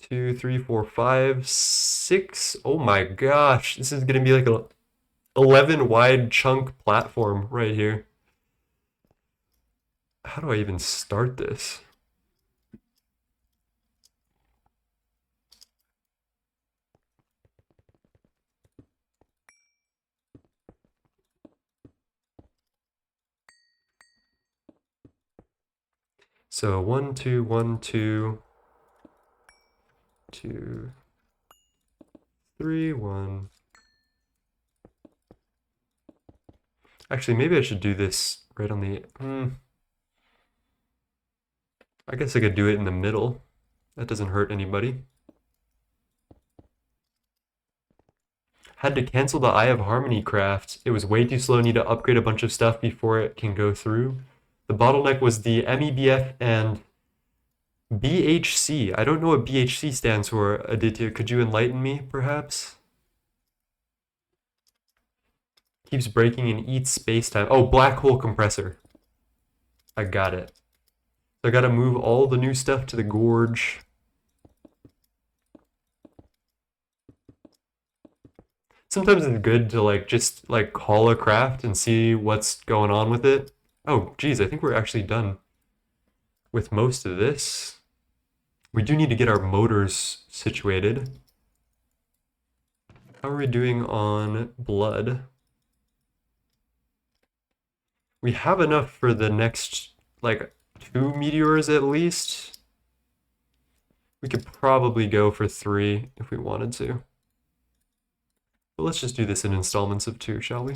S1: 2, 3, 4, 5, 6. Oh my gosh, this is gonna be like a 11 wide chunk platform right here. How do I even start this? So 1, 2, 1, 2, 2, 3, 1. Actually, maybe I should do this right on the... I guess I could do it in the middle. That doesn't hurt anybody. Had to cancel the Eye of Harmony craft. It was way too slow. Need to upgrade a bunch of stuff before it can go through. The bottleneck was the MEBF and BHC. I don't know what BHC stands for, Aditya. Could you enlighten me, perhaps? Keeps breaking and eats space-time. Oh, black hole compressor. I got it. So I gotta move all the new stuff to the gorge. Sometimes it's good to like just like call a craft and see what's going on with it. Oh, geez, I think we're actually done with most of this. We do need to get our motors situated. How are we doing on blood? We have enough for the next, like, 2 meteors at least. We could probably go for 3 if we wanted to. But let's just do this in installments of 2, shall we?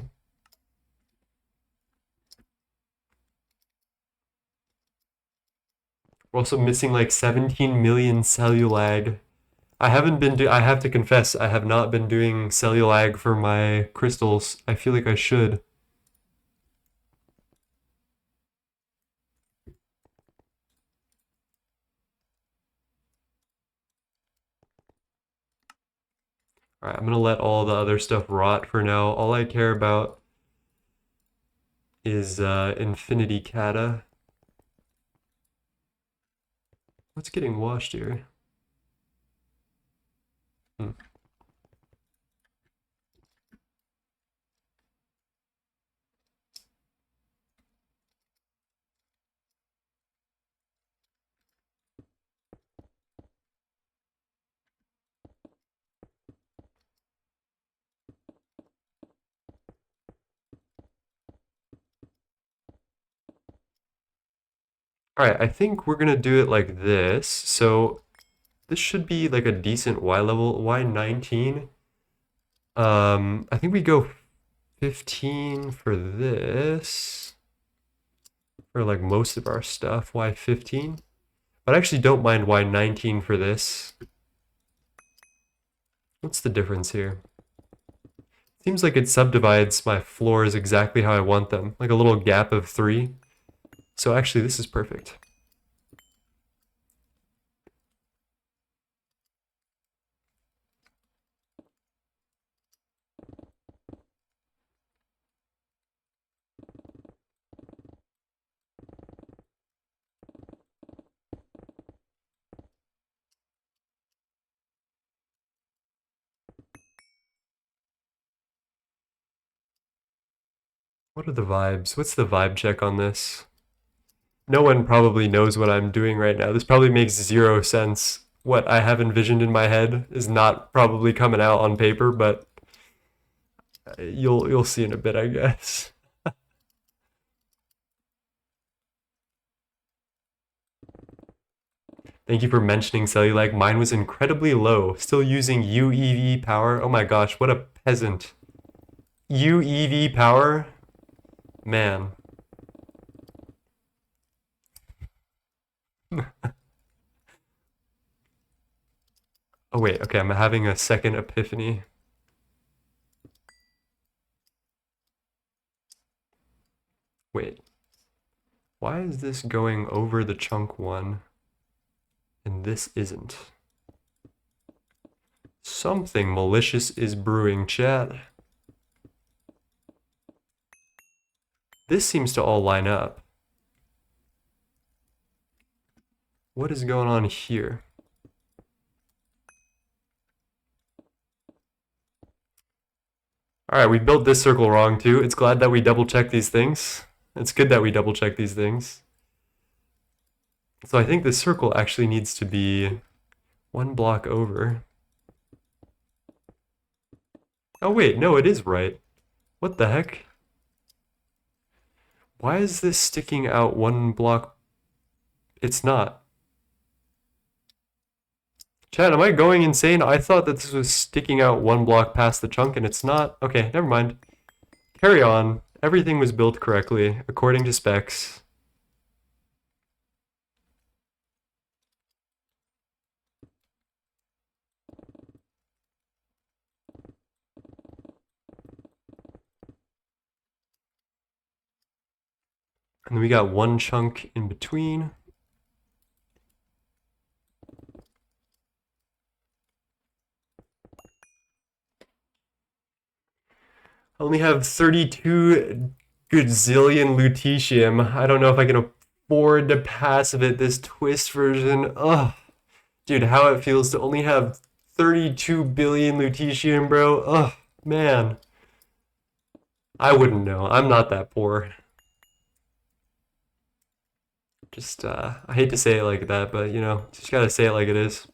S1: We're also missing like 17 million cellulag. I haven't been I have to confess, I have not been doing cellulag for my crystals. I feel like I should. Alright, I'm gonna let all the other stuff rot for now. All I care about is Infinity Cata. What's getting washed here? Hmm. Alright, I think we're gonna do it like this. So this should be like a decent Y level, Y19. I think we go 15 for this. For like most of our stuff, Y15. But I actually don't mind Y19 for this. What's the difference here? Seems like it subdivides my floors exactly how I want them. Like a little gap of 3. So actually this is perfect. What are the vibes? What's the vibe check on this? No one probably knows what I'm doing right now. This probably makes 0 sense. What I have envisioned in my head is not probably coming out on paper, but you'll see in a bit, I guess. Thank you for mentioning Cellulag. Mine was incredibly low. Still using UEV power. Oh my gosh, what a peasant. UEV power? Man. Oh wait, okay, I'm having a second epiphany. Wait. Why is this going over the chunk one and this isn't? Something malicious is brewing, chat. This seems to all line up. What is going on here? Alright, we built this circle wrong too. It's glad that we double check these things. It's good that we double check these things. So I think this circle actually needs to be 1 block over. Oh wait, no, it is right. What the heck? Why is this sticking out 1 block? It's not. Chad, am I going insane? I thought that this was sticking out 1 block past the chunk and it's not. Okay, never mind. Carry on. Everything was built correctly, according to specs. And then we got 1 chunk in between. I only have 32 gazillion lutetium. I don't know if I can afford to passive it this twist version. Ugh. Dude, how it feels to only have 32 billion lutetium, bro. Ugh, man. I wouldn't know. I'm not that poor. Just, I hate to say it like that, but, you know, just gotta say it like it is.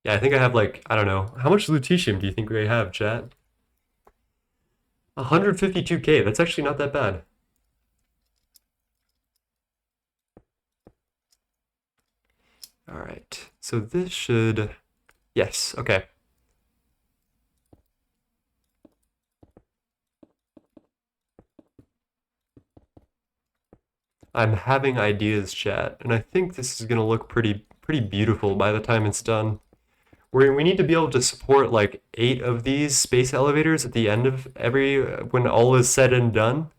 S1: Yeah, I think I have like, I don't know. How much lutetium do you think we have, chat? 152K. That's actually not that bad. All right. So this should, yes, okay. I'm having ideas, chat, and I think this is gonna look pretty beautiful by the time it's done. We need to be able to support like 8 of these space elevators at the end of when all is said and done.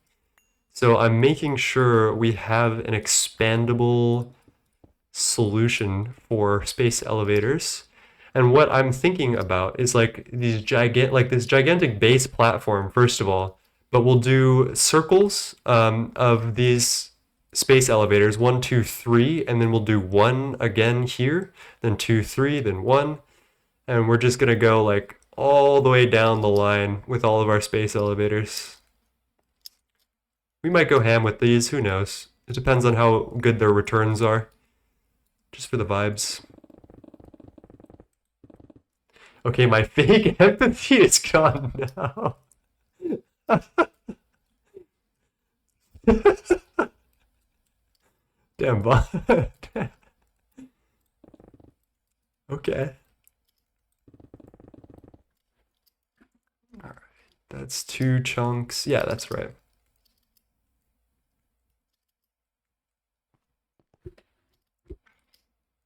S1: So I'm making sure we have an expandable solution for space elevators. And what I'm thinking about is like this gigantic base platform, first of all, but we'll do circles of these space elevators, 1, 2, 3, and then we'll do 1 again here, then 2, 3, then 1, and we're just gonna go like all the way down the line with all of our space elevators. We might go ham with these, who knows? It depends on how good their returns are. Just for the vibes. Okay, my fake empathy is gone now. Damn, okay. Alright, that's 2 chunks. Yeah, that's right.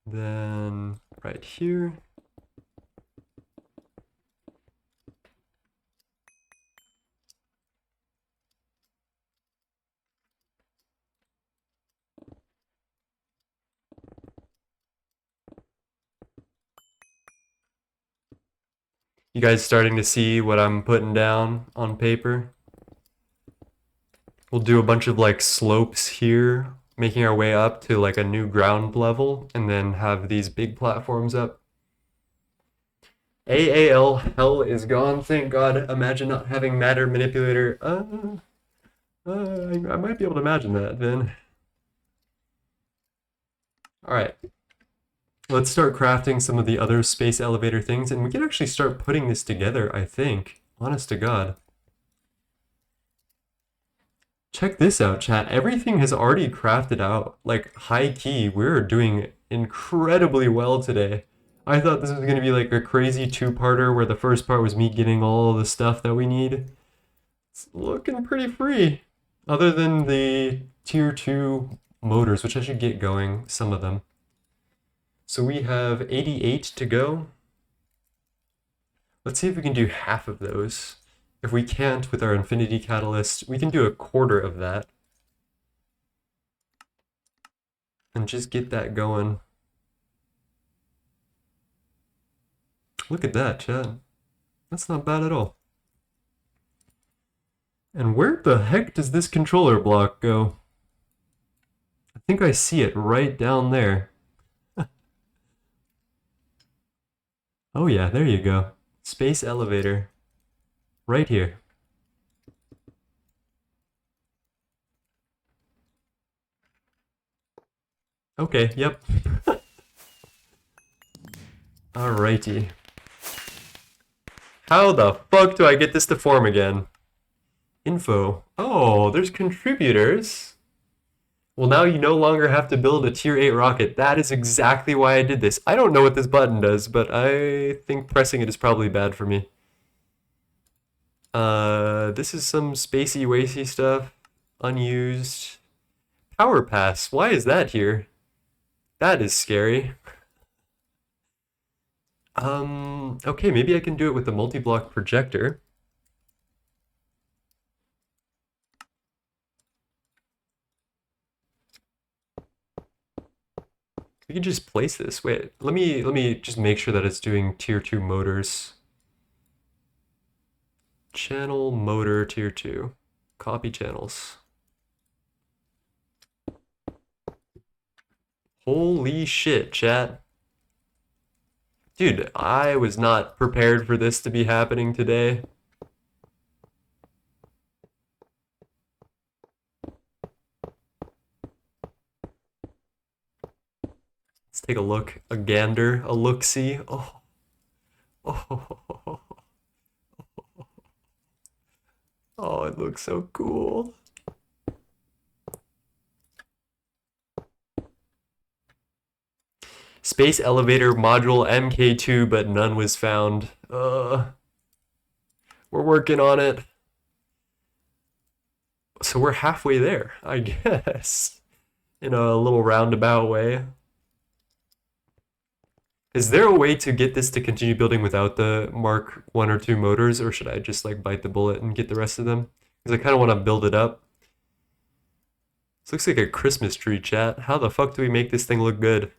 S1: Then right here. You guys starting to see what I'm putting down on paper? We'll do a bunch of like slopes here, making our way up to like a new ground level, and then have these big platforms up. AAL hell is gone, thank God. Imagine not having matter manipulator. I might be able to imagine that, then. Alright. Let's start crafting some of the other space elevator things, and we can actually start putting this together, I think. Honest to God. Check this out, chat. Everything has already crafted out. Like, high key, we're doing incredibly well today. I thought this was going to be like a crazy 2-parter where the first part was me getting all the stuff that we need. It's looking pretty free. Other than the tier 2 motors, which I should get going, some of them. So we have 88 to go. Let's see if we can do half of those. If we can't with our infinity catalyst, we can do a quarter of that. And just get that going. Look at that, Chad. That's not bad at all. And where the heck does this controller block go? I think I see it right down there. Oh yeah, there you go. Space elevator. Right here. Okay, yep. Alrighty. How the fuck do I get this to form again? Info. Oh, there's contributors. Well, now you no longer have to build a tier 8 rocket. That is exactly why I did this. I don't know what this button does, but I think pressing it is probably bad for me. This is some spacey wacy stuff. Unused. Power pass. Why is that here? That is scary. Okay, maybe I can do it with the multi-block projector. We can just place this. Wait, let me just make sure that it's doing tier 2 motors. Channel motor tier 2. Copy channels. Holy shit, chat. Dude, I was not prepared for this to be happening today. Let's take a look, a gander, a look-see. Oh, oh, oh, it looks so cool. Space elevator module MK2, but none was found. We're working on it. So we're halfway there, I guess, in a little roundabout way. Is there a way to get this to continue building without the Mark 1 or 2 motors, or should I just like bite the bullet and get the rest of them? Because I kind of want to build it up. This looks like a Christmas tree, chat. How the fuck do we make this thing look good?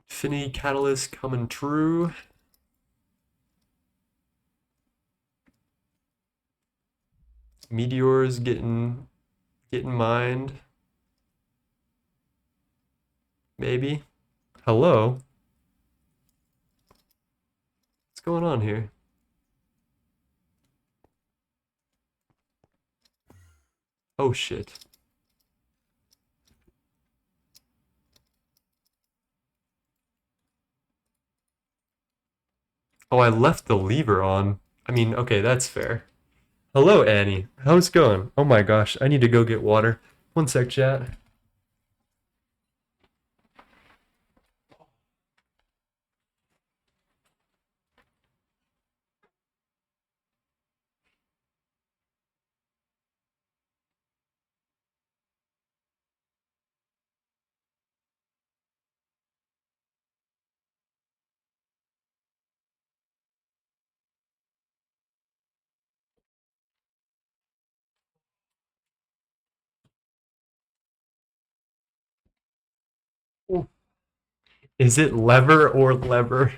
S1: Finny catalyst coming true. Meteors getting mined. Maybe. Hello? What's going on here? Oh shit. Oh, I left the lever on. I mean, okay, that's fair. Hello, Annie. How's it going? Oh my gosh, I need to go get water. One sec, chat. Is it lever or lever?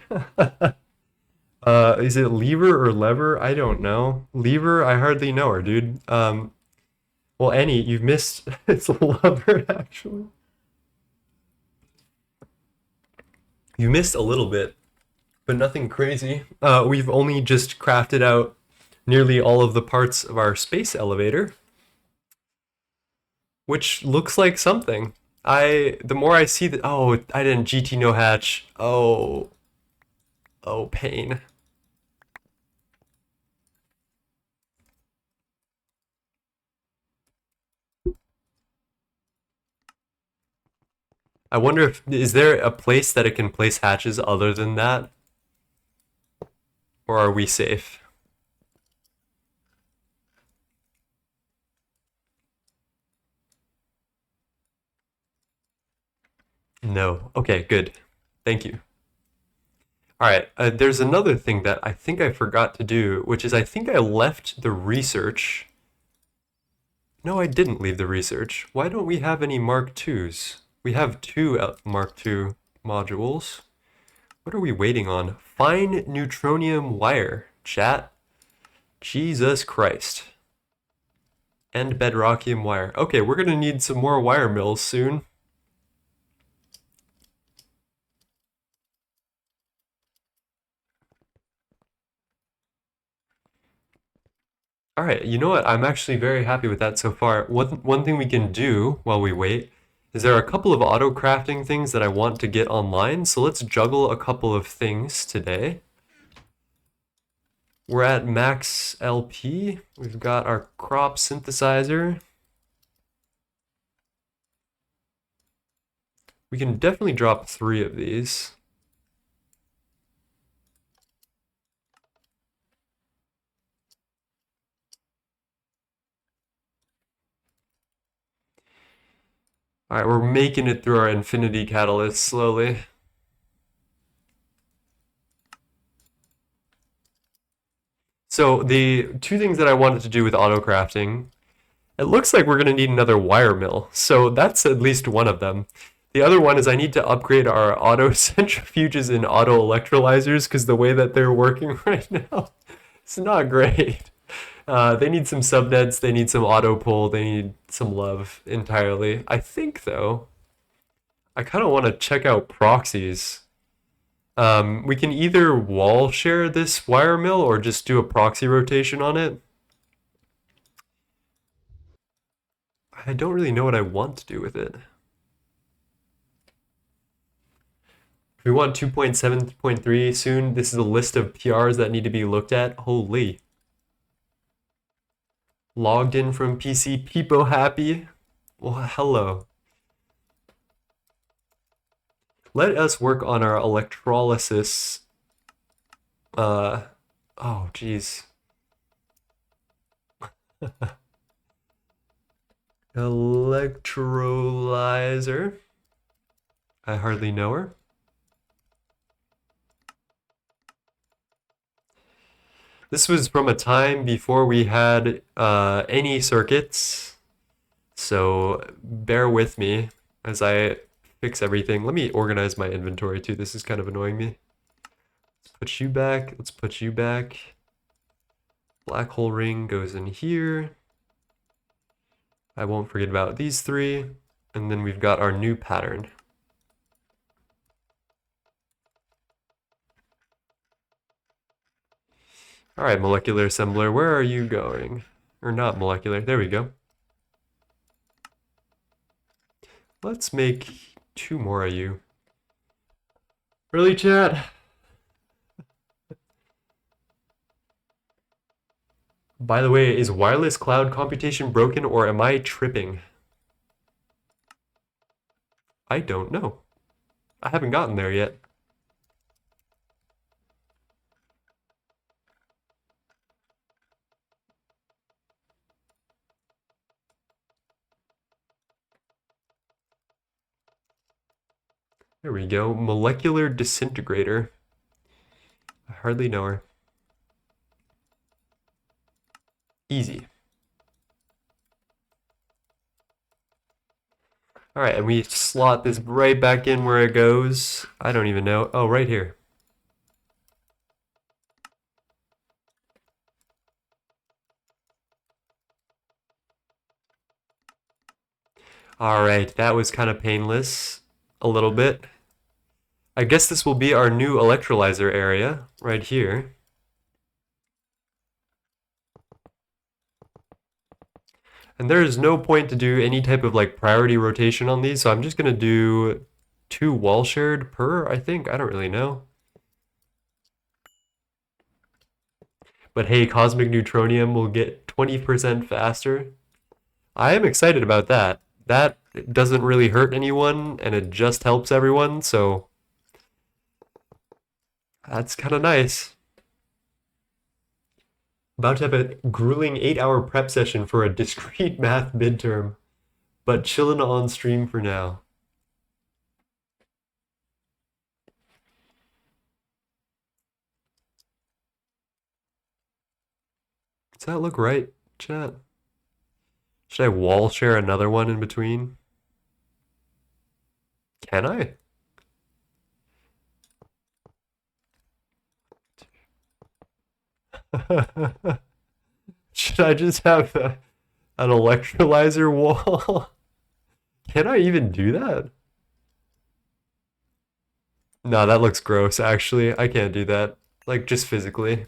S1: Is it lever or lever? I don't know. Lever, I hardly know her, dude. Well, Annie, you've missed. It's a lever, actually. You missed a little bit, but nothing crazy. We've only just crafted out nearly all of the parts of our space elevator, which looks like something. The more I see that, oh, I didn't GT no hatch. Oh, oh, pain. I wonder if is there a place that it can place hatches other than that, or are we safe? No. Okay, good. Thank you. All right. There's another thing that I think I forgot to do, which is I think I left the research. No, I didn't leave the research. Why don't we have any Mark IIs? We have two Mark II modules. What are we waiting on? Fine neutronium wire, chat. Jesus Christ. And bedrockium wire. Okay, we're gonna need some more wire mills soon. All right, you know what? I'm actually very happy with that so far. One thing we can do while we wait is there are a couple of auto crafting things that I want to get online, so let's juggle a couple of things today. We're at max LP. We've got our crop synthesizer. We can definitely drop 3 of these. All right, we're making it through our infinity catalyst slowly. So the two things that I wanted to do with auto crafting, it looks like we're going to need another wire mill. So that's at least one of them. The other one is I need to upgrade our auto centrifuges and auto electrolyzers because the way that they're working right now, it's not great. They need some subnets, they need some auto pull, they need some love entirely. I think though, I kind of want to check out proxies. We can either wall share this wire mill or just do a proxy rotation on it. I don't really know what I want to do with it. If we want 2.7.3 soon, this is a list of PRs that need to be looked at. Holy. Logged in from PC, Peepo happy. Well, hello. Let us work on our electrolysis. Oh, geez. Electrolyzer. I hardly know her. This was from a time before we had any circuits, so bear with me as I fix everything. Let me organize my inventory too. This is kind of annoying me. Let's put you back. Let's put you back. Black hole ring goes in here. I won't forget about these three. And then we've got our new pattern. All right, molecular assembler, where are you going? Or not molecular, there we go. Let's make 2 more of you. Really, chat? By the way, is wireless cloud computation broken or am I tripping? I don't know. I haven't gotten there yet. There we go. Molecular disintegrator. I hardly know her. Easy. All right, and we slot this right back in where it goes. I don't even know. Oh, right here. All right, that was kind of painless. A little bit. I guess this will be our new electrolyzer area right here. And there is no point to do any type of like priority rotation on these, so I'm just gonna do 2 wall shared per, I think. I don't really know. But hey, cosmic neutronium will get 20% faster. I am excited about that. That doesn't really hurt anyone, and it just helps everyone, so that's kind of nice. About to have a grueling 8-hour prep session for a discrete math midterm, but chilling on stream for now. Does that look right, chat? Should I wall share another one in between? Can I? Should I just have an electrolyzer wall? Can I even do that? No, that looks gross, actually. I can't do that. Like, just physically.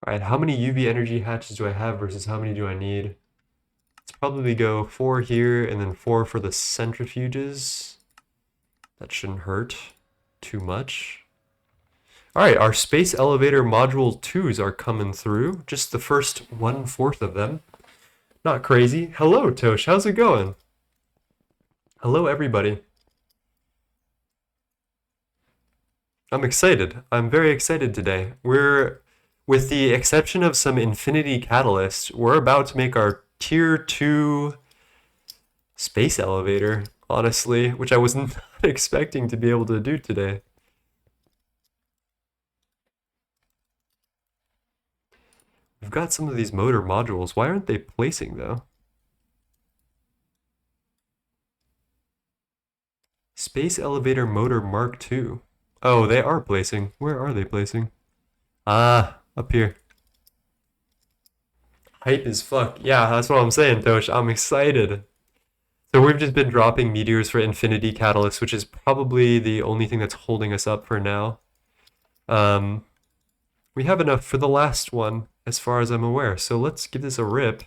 S1: All right, how many UV energy hatches do I have versus how many do I need? Let's probably go 4 here and then 4 for the centrifuges. That shouldn't hurt too much. All right, our space elevator module 2s are coming through. Just the first 1/4 of them. Not crazy. Hello, Tosh. How's it going? Hello, everybody. I'm excited. I'm very excited today. With the exception of some infinity catalysts, we're about to make our tier 2 space elevator, honestly, which I was not expecting to be able to do today. We've got some of these motor modules. Why aren't they placing, though? Space elevator motor Mark II. Oh, they are placing. Where are they placing? Ah, up here. Hype as fuck. Yeah, that's what I'm saying, Tosh. I'm excited. So we've just been dropping meteors for infinity catalysts, which is probably the only thing that's holding us up for now. We have enough for the last one, as far as I'm aware. So let's give this a rip.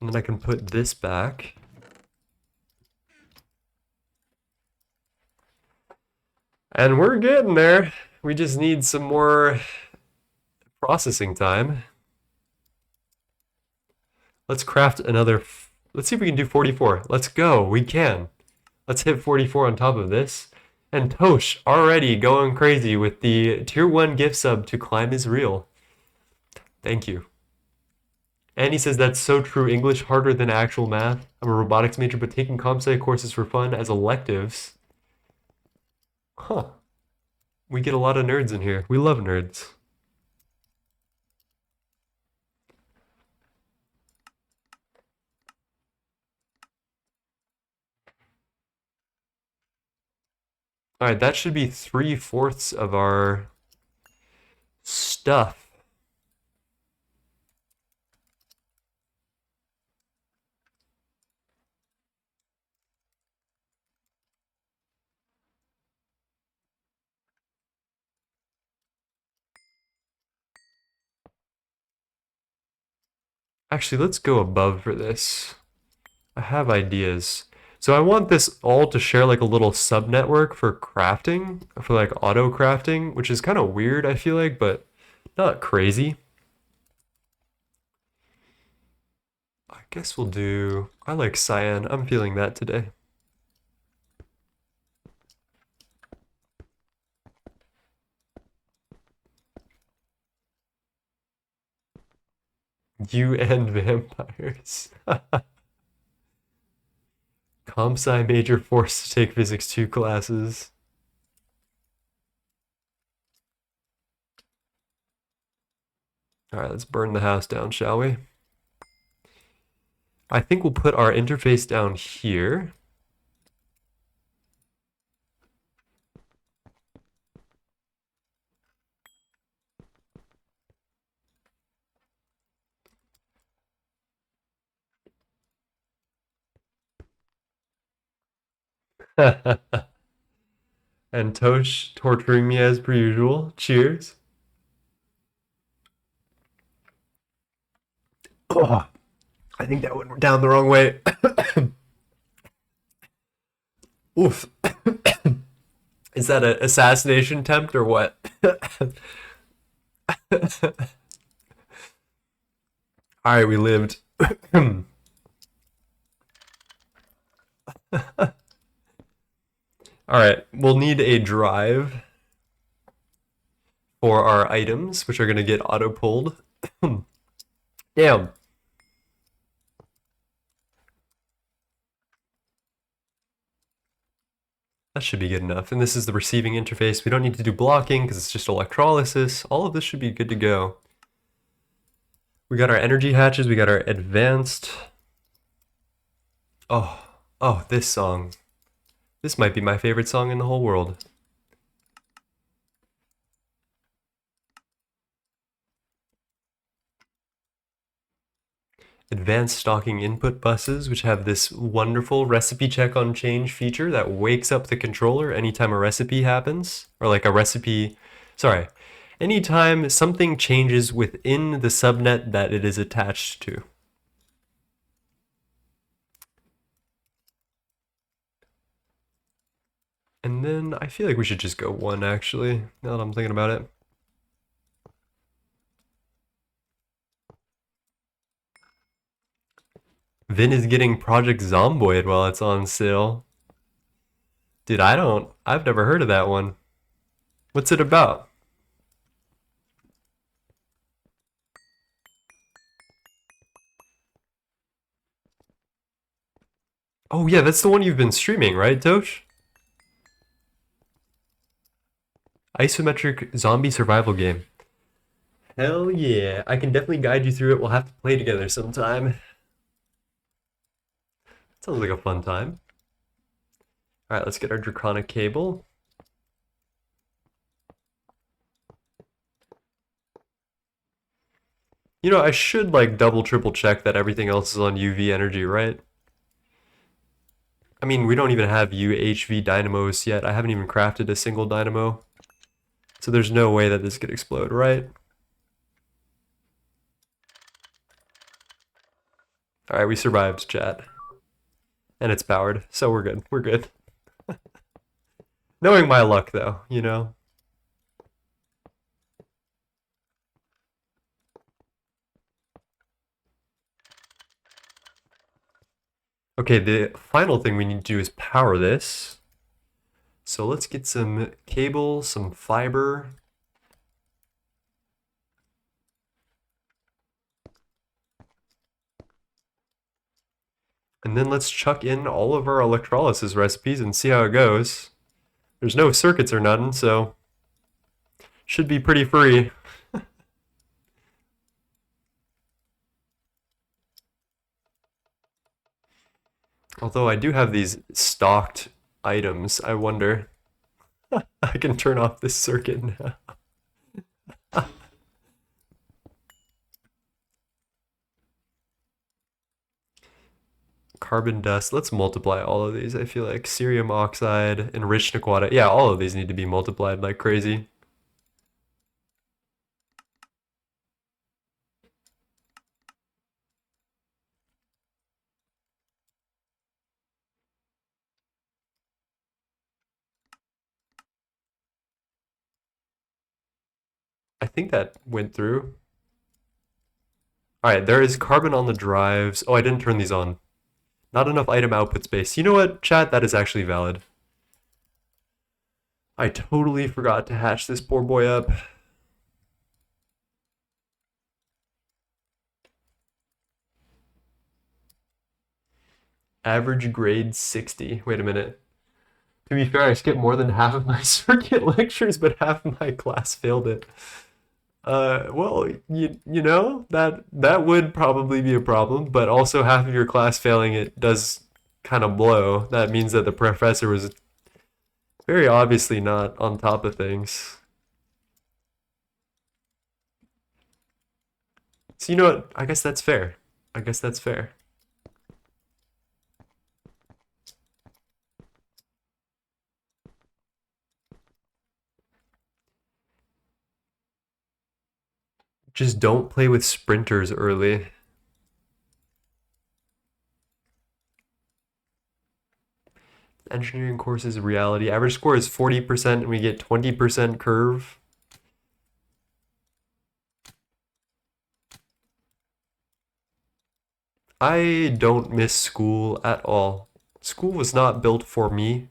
S1: And then I can put this back. And we're getting there. We just need some more processing time. Let's craft another. Let's see if we can do 44. Let's go. We can. Let's hit 44 on top of this. And Tosh already going crazy with the tier 1 gift sub to Climb is Real. Thank you. And he says that's so true. English harder than actual math. I'm a robotics major, but taking comp sci courses for fun as electives. Huh. We get a lot of nerds in here. We love nerds. All right, that should be 3/4 of our stuff. Actually, let's go above for this. I have ideas. So I want this all to share like a little sub-network for crafting, for like auto crafting, which is kind of weird, I feel like, but not crazy. I guess we'll do, I like cyan. I'm feeling that today. You and vampires. Comp sci major forced to take physics 2 classes. All right, let's burn the house down, shall we? I think we'll put our interface down here. And Tosh torturing me as per usual. Cheers. Oh, I think that went down the wrong way. Oof. Is that an assassination attempt or what? Alright, we lived. Alright, we'll need a drive for our items, which are going to get auto-pulled. Damn. That should be good enough. And this is the receiving interface. We don't need to do blocking because it's just electrolysis. All of this should be good to go. We got our energy hatches. We got our advanced. Oh, this song. This might be my favorite song in the whole world. Advanced stocking input buses, which have this wonderful recipe check on change feature that wakes up the controller anytime a recipe happens, or like a recipe, sorry, anytime something changes within the subnet that it is attached to. And then I feel like we should just go 1 actually, now that I'm thinking about it. Vin is getting Project Zomboid while it's on sale. Dude, I've never heard of that one. What's it about? Oh yeah, that's the one you've been streaming, right, Tosh? Isometric zombie survival game. Hell yeah, I can definitely guide you through it. We'll have to play together sometime. Sounds like a fun time. Alright, let's get our draconic cable. You know, I should like double triple check that everything else is on UV energy, right? I mean, we don't even have UHV dynamos yet. I haven't even crafted a single dynamo. So there's no way that this could explode, right? Alright, we survived, chat. And it's powered, so we're good. We're good. Knowing my luck, though, you know? Okay, the final thing we need to do is power this. So let's get some cable, some fiber. And then let's chuck in all of our electrolysis recipes and see how it goes. There's no circuits or nothing, so should be pretty free. Although I do have these stocked items, I wonder. I can turn off this circuit now. Carbon dust. Let's multiply all of these. I feel like cerium oxide, enriched aquata. Yeah, all of these need to be multiplied like crazy. I think that went through. Alright, there is carbon on the drives. Oh, I didn't turn these on. Not enough item output space. You know what, chat? That is actually valid. I totally forgot to hatch this poor boy up. Average grade 60. Wait a minute. To be fair, I skipped more than half of my circuit lectures, but half of my class failed it. Well, you know, that would probably be a problem, but also half of your class failing it does kind of blow. That means that the professor was very obviously not on top of things. So you know what? I guess that's fair. I guess that's fair. Just don't play with sprinters early. Engineering courses reality. Average score is 40% and we get 20% curve. I don't miss school at all. School was not built for me.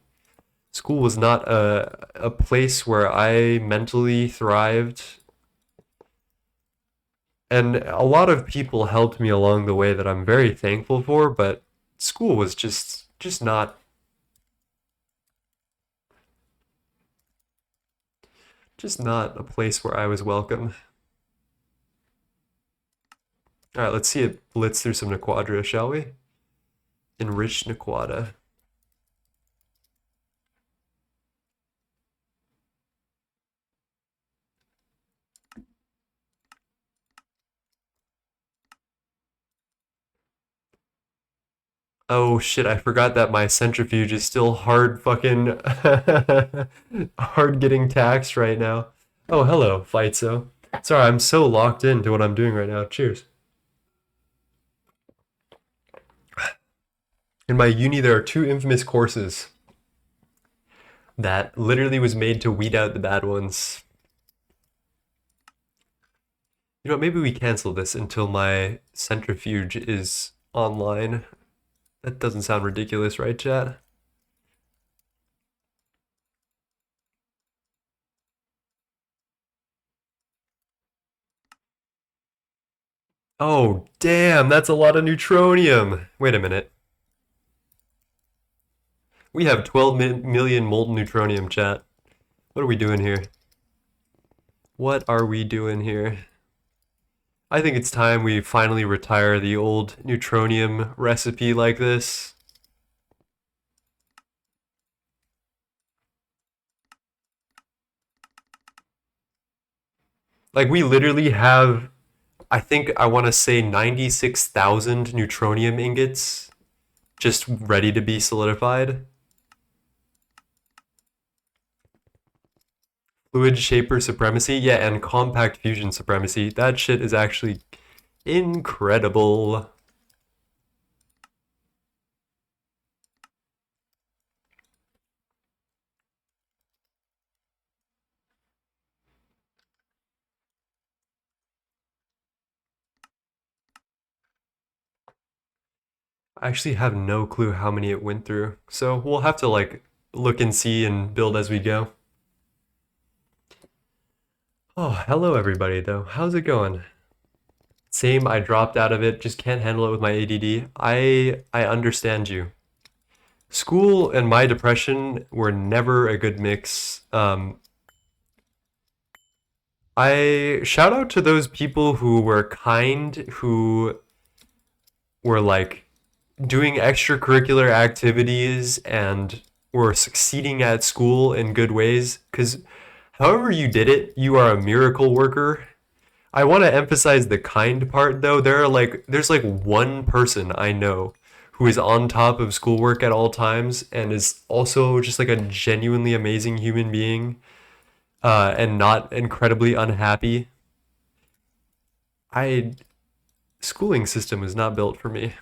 S1: School was not a place where I mentally thrived. And a lot of people helped me along the way that I'm very thankful for, but school was just not a place where I was welcome. Alright, let's see it blitz through some Nequadra, shall we? Enriched Nequada. Oh shit, I forgot that my centrifuge is still hard fucking hard getting taxed right now. Oh, hello, Fightso. Sorry, I'm so locked into what I'm doing right now. Cheers. In my uni, there are two infamous courses that literally was made to weed out the bad ones. You know what, maybe we cancel this until my centrifuge is online. That doesn't sound ridiculous, right, chat? Oh, damn, that's a lot of neutronium. Wait a minute. We have 12 million molten neutronium, chat. What are we doing here? What are we doing here? I think it's time we finally retire the old neutronium recipe like this. Like, we literally have, I think I want to say 96,000 neutronium ingots just ready to be solidified. Fluid shaper supremacy, yeah, and compact fusion supremacy. That shit is actually incredible. I actually have no clue how many it went through. So we'll have to like look and see and build as we go. Oh, hello everybody though. How's it going? Same, I dropped out of it, just can't handle it with my ADD. I understand you. School and my depression were never a good mix. I shout out to those people who were kind, who were like doing extracurricular activities and were succeeding at school in good ways. Because however you did it, you are a miracle worker. I want to emphasize the kind part though. There's like one person I know who is on top of schoolwork at all times and is also just like a genuinely amazing human being, and not incredibly unhappy. I Schooling system was not built for me.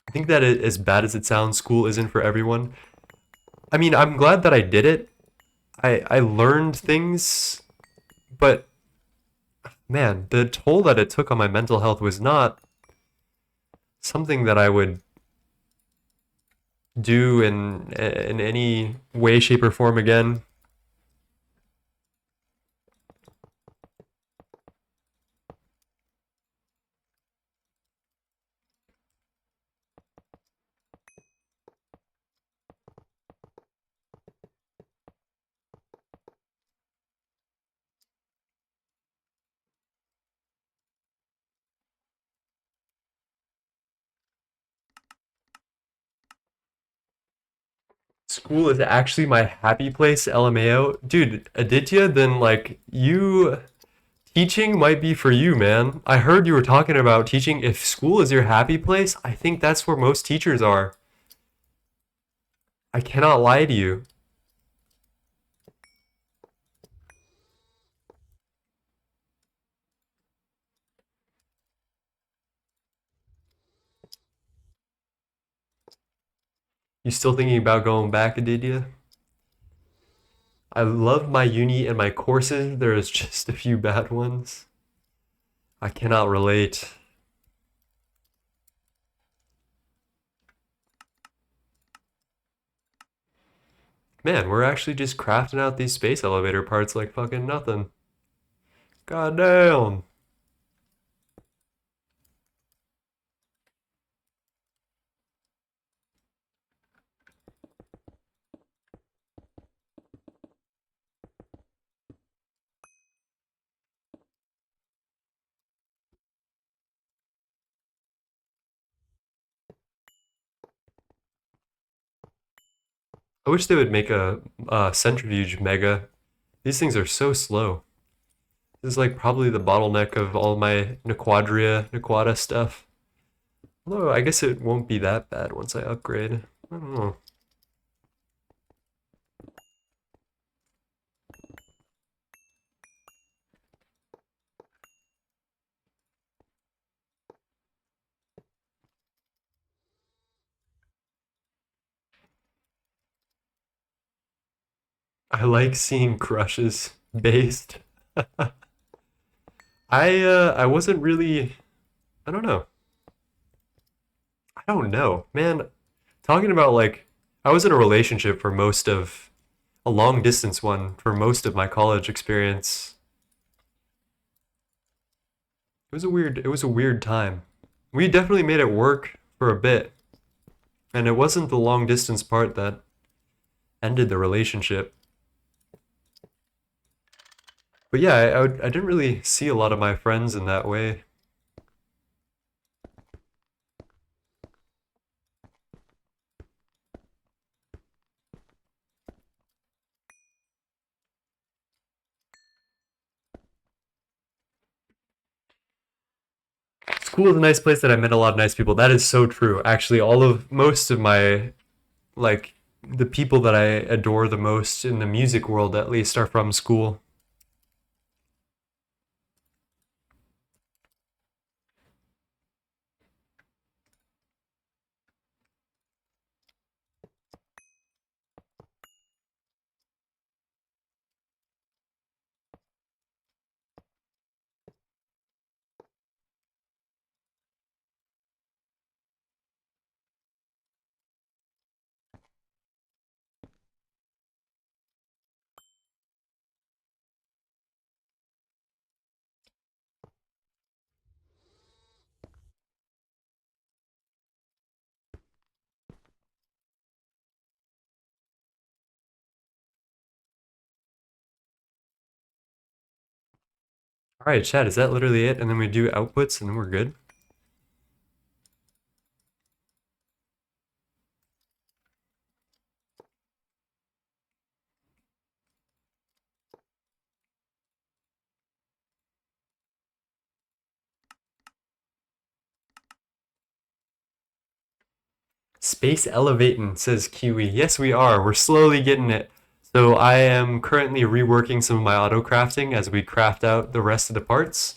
S1: I think that as bad as it sounds, school isn't for everyone. I mean, I'm glad that I did it. I learned things, but man, the toll that it took on my mental health was not something that I would do in any way, shape, or form again. School is actually my happy place, LMAO. Dude, Aditya, then like you teaching might be for you, man. I heard you were talking about teaching. If school is your happy place, I think that's where most teachers are. I cannot lie to you. You still thinking about going back, Aditya? I love my uni and my courses. There's just a few bad ones. I cannot relate. Man, we're actually just crafting out these space elevator parts like fucking nothing. God damn. I wish they would make a centrifuge mega. These things are so slow. This is like probably the bottleneck of all my Nequada stuff. Although I guess it won't be that bad once I upgrade. I don't know. I like seeing crushes based. I wasn't really, I don't know. I don't know. Man, talking about like I was in a relationship for most of a long distance one for most of my college experience. It was a weird time. We definitely made it work for a bit, and it wasn't the long distance part that ended the relationship. But yeah, I didn't really see a lot of my friends in that way. School is a nice place that I met a lot of nice people. That is so true. Actually, all of most of my like the people that I adore the most in the music world at least are from school. All right, Chad, is that literally it? And then we do outputs and then we're good? Space elevating, says Kiwi. Yes, we are. We're slowly getting it. So I am currently reworking some of my auto crafting as we craft out the rest of the parts.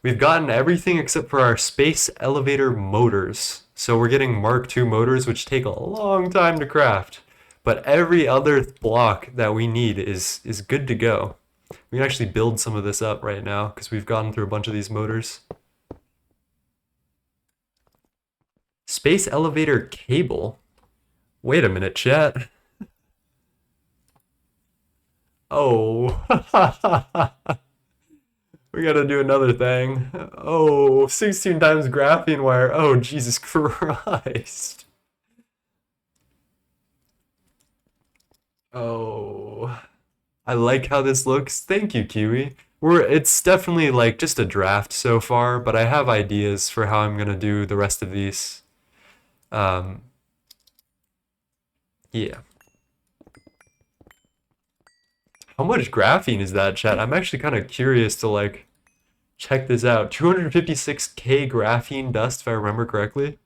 S1: We've gotten everything except for our space elevator motors. So we're getting Mark II motors, which take a long time to craft. But every other block that we need is good to go. We can actually build some of this up right now because we've gone through a bunch of these motors. Space elevator cable. Wait a minute, chat. Oh. We gotta do another thing. Oh, 16 times graphene wire. Oh, Jesus Christ. Oh. I like how this looks. Thank you, Kiwi. It's definitely like just a draft so far, but I have ideas for how I'm gonna do the rest of these. Um, yeah. How much graphene is that, chat? I'm actually kind of curious to like check this out. 256K graphene dust, if I remember correctly.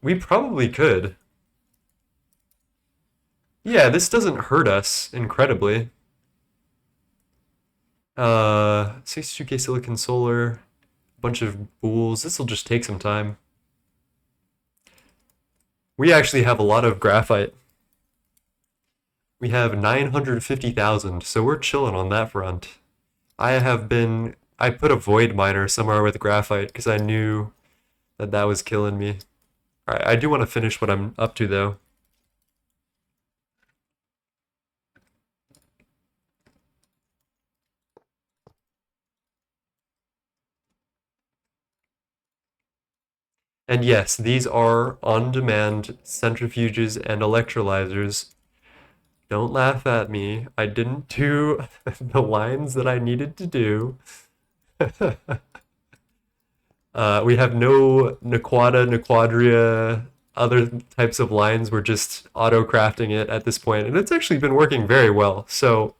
S1: We probably could. Yeah, this doesn't hurt us incredibly. 62K silicon solar, bunch of bools. This will just take some time. We actually have a lot of graphite. We have 950,000, so we're chilling on that front. I put a void miner somewhere with graphite because I knew that that was killing me. All right, I do want to finish what I'm up to though. And yes, these are on-demand centrifuges and electrolyzers. Don't laugh at me. I didn't do the lines that I needed to do. We have no Nequadria, other types of lines. We're just auto crafting it at this point, and it's actually been working very well. So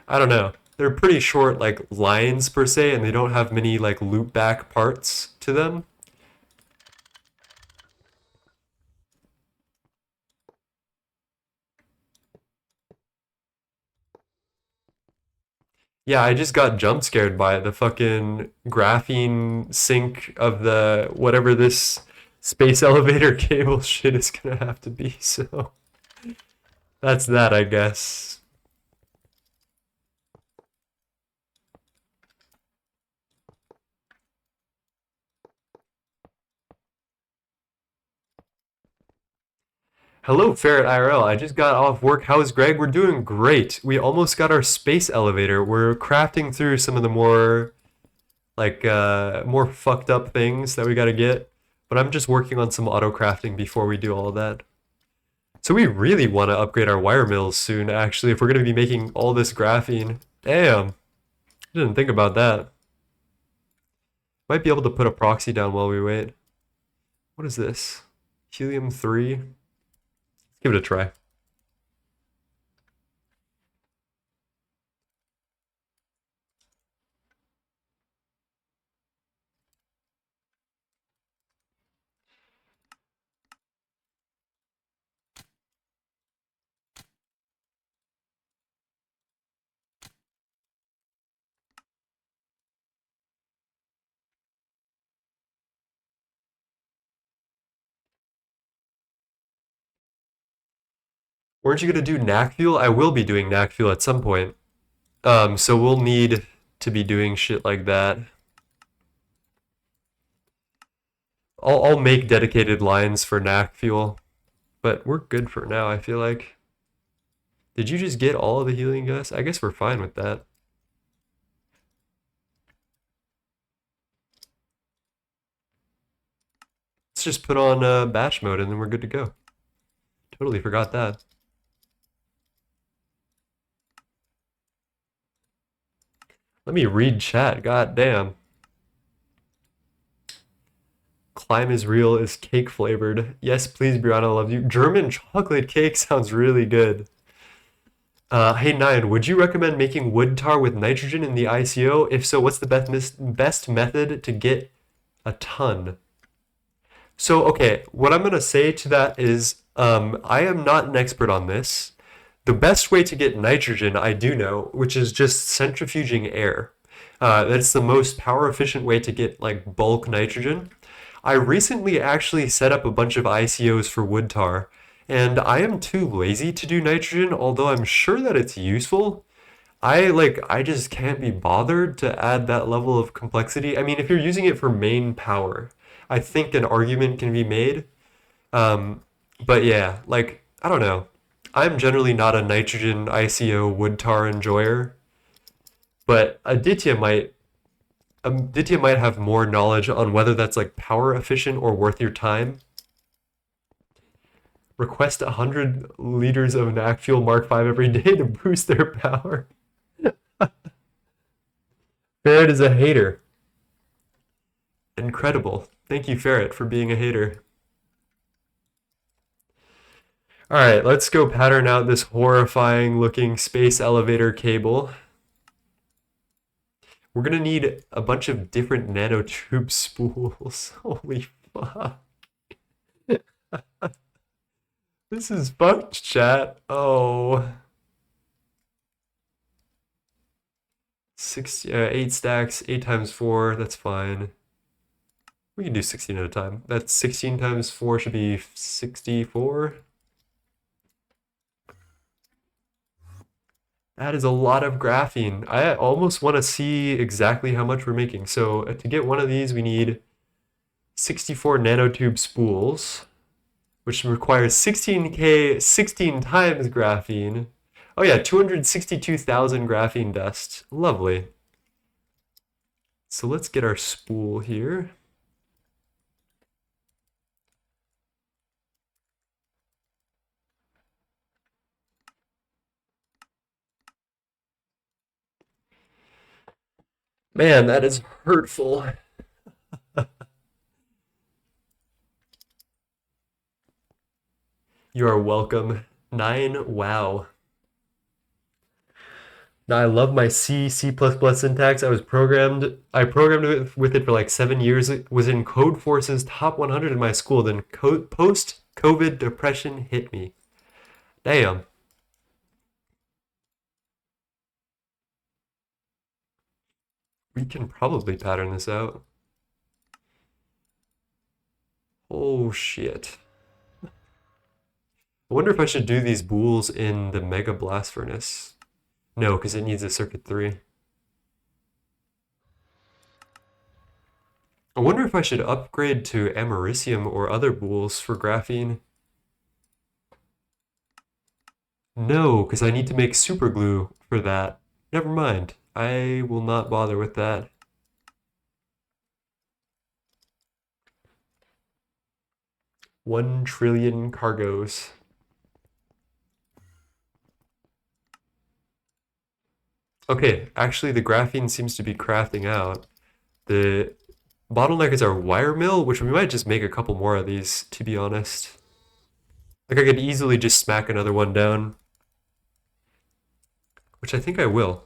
S1: I don't know. they're pretty short like lines per se, and they don't have many like loop back parts to them. Yeah, I just got jump scared by the fucking graphene sync of the whatever this space elevator cable shit is gonna have to be. So that's that, I guess. Hello, Ferret IRL. I just got off work. How is Greg? We're doing great. We almost got our space elevator. We're crafting through some of the more more fucked up things that we gotta get. But I'm just working on some auto crafting before we do all of that. So we really want to upgrade our wire mills soon, actually, if we're going to be making all this graphene. Damn, I didn't think about that. Might be able to put a proxy down while we wait. What is this? Helium-3? Let's give it a try. Weren't you going to do knack fuel? I will be doing knack fuel at some point. So we'll need to be doing shit like that. I'll make dedicated lines for knack fuel, but we're good for now, I feel like. Did you just get all of the helium gas? I guess we're fine with that. Let's just put on batch mode and then we're good to go. Totally forgot that. Let me read chat. God damn. Climb is real is cake flavored. Yes, please, Brianna, I love you. German chocolate cake sounds really good. Hey Nyan, would you recommend making wood tar with nitrogen in the ICO? If so, what's the best method to get a ton? So, okay, what I'm gonna say to that is, I am not an expert on this. The best way to get nitrogen, I do know, which is just centrifuging air. That's the most power efficient way to get like bulk nitrogen. I recently actually set up a bunch of ICOs for wood tar, and I am too lazy to do nitrogen, although I'm sure that it's useful. I just can't be bothered to add that level of complexity. I mean, if you're using it for main power, I think an argument can be made. Um, but yeah, like I don't know. I'm generally not a nitrogen ICO wood tar enjoyer, but Aditya might have more knowledge on whether that's like power efficient or worth your time. Request 100 liters of NAC Fuel Mark 5 every day to boost their power. Ferret is a hater. Incredible. Thank you, Ferret, for being a hater. All right, let's go pattern out this horrifying looking space elevator cable. We're gonna need a bunch of different nanotube spools. Holy fuck. This is fucked, chat. Oh. 8 stacks, 8 times 4, that's fine. We can do 16 at a time. That's 16 times 4 should be 64. That is a lot of graphene. I almost want to see exactly how much we're making. So to get one of these, we need 64 nanotube spools, which requires 16K 16 times graphene. Oh yeah, 262,000 graphene dust. Lovely. So let's get our spool here. Man, that is hurtful. You are welcome. 9, wow. Now I love my C syntax. I programmed it with it for like 7 years. It was in Code Force's top 100 in my school. Then post-COVID depression hit me. Damn. We can probably pattern this out. Oh shit. I wonder if I should do these bools in the Mega Blast Furnace. No, because it needs a circuit 3. I wonder if I should upgrade to americium or other bools for graphene. No, because I need to make super glue for that. Never mind. I will not bother with that. One trillion cargoes. Okay, actually the graphene seems to be crafting out. The bottleneck is our wire mill, which we might just make a couple more of these, to be honest. Like I could easily just smack another one down. Which I think I will.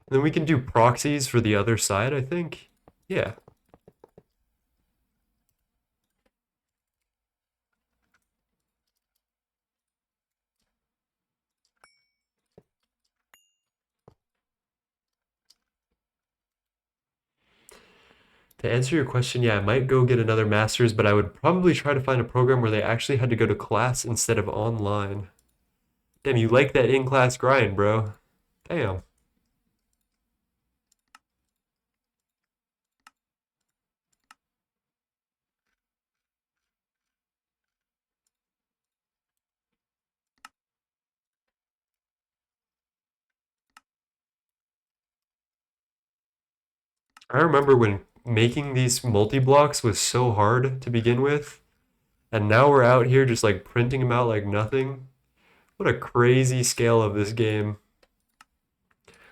S1: Then we can do proxies for the other side, I think. Yeah. To answer your question, yeah, I might go get another master's, but I would probably try to find a program where they actually had to go to class instead of online. Damn, you like that in-class grind, bro. Damn. I remember when making these multi-blocks was so hard to begin with, and now we're out here just like printing them out like nothing. What a crazy scale of this game.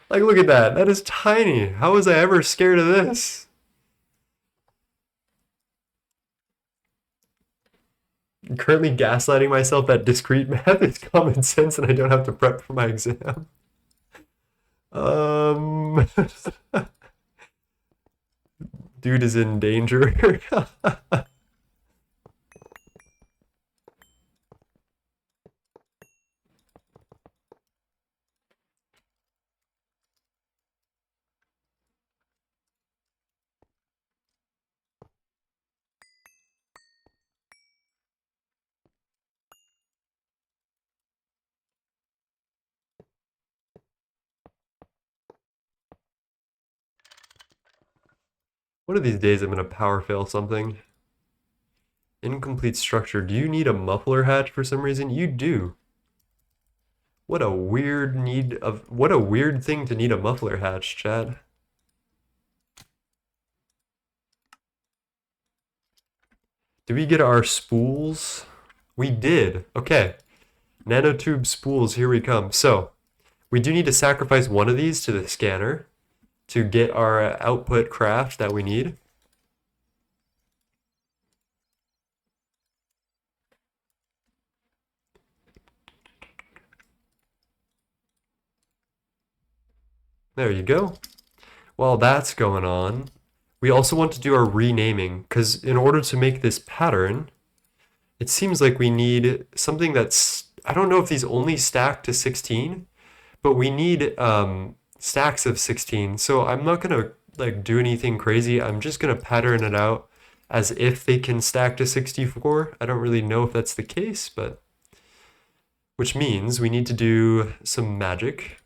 S1: Like, look at that. That is tiny. How was I ever scared of this? I'm currently gaslighting myself that discrete math is common sense and I don't have to prep for my exam. Dude is in danger. One of these days I'm gonna power fail something. Incomplete structure. Do you need a muffler hatch for some reason? You do. What a weird thing to need a muffler hatch, Chad. Did we get our spools? We did. Okay. Nanotube spools, here we come. So, we do need to sacrifice one of these to the scanner to get our output craft that we need. There you go. While that's going on, we also want to do our renaming, because in order to make this pattern, it seems like we need something that's, I don't know if these only stack to 16, but we need stacks of 16. So I'm not gonna like do anything crazy. I'm just gonna pattern it out as if they can stack to 64. I don't really know if that's the case, but which means we need to do some magic.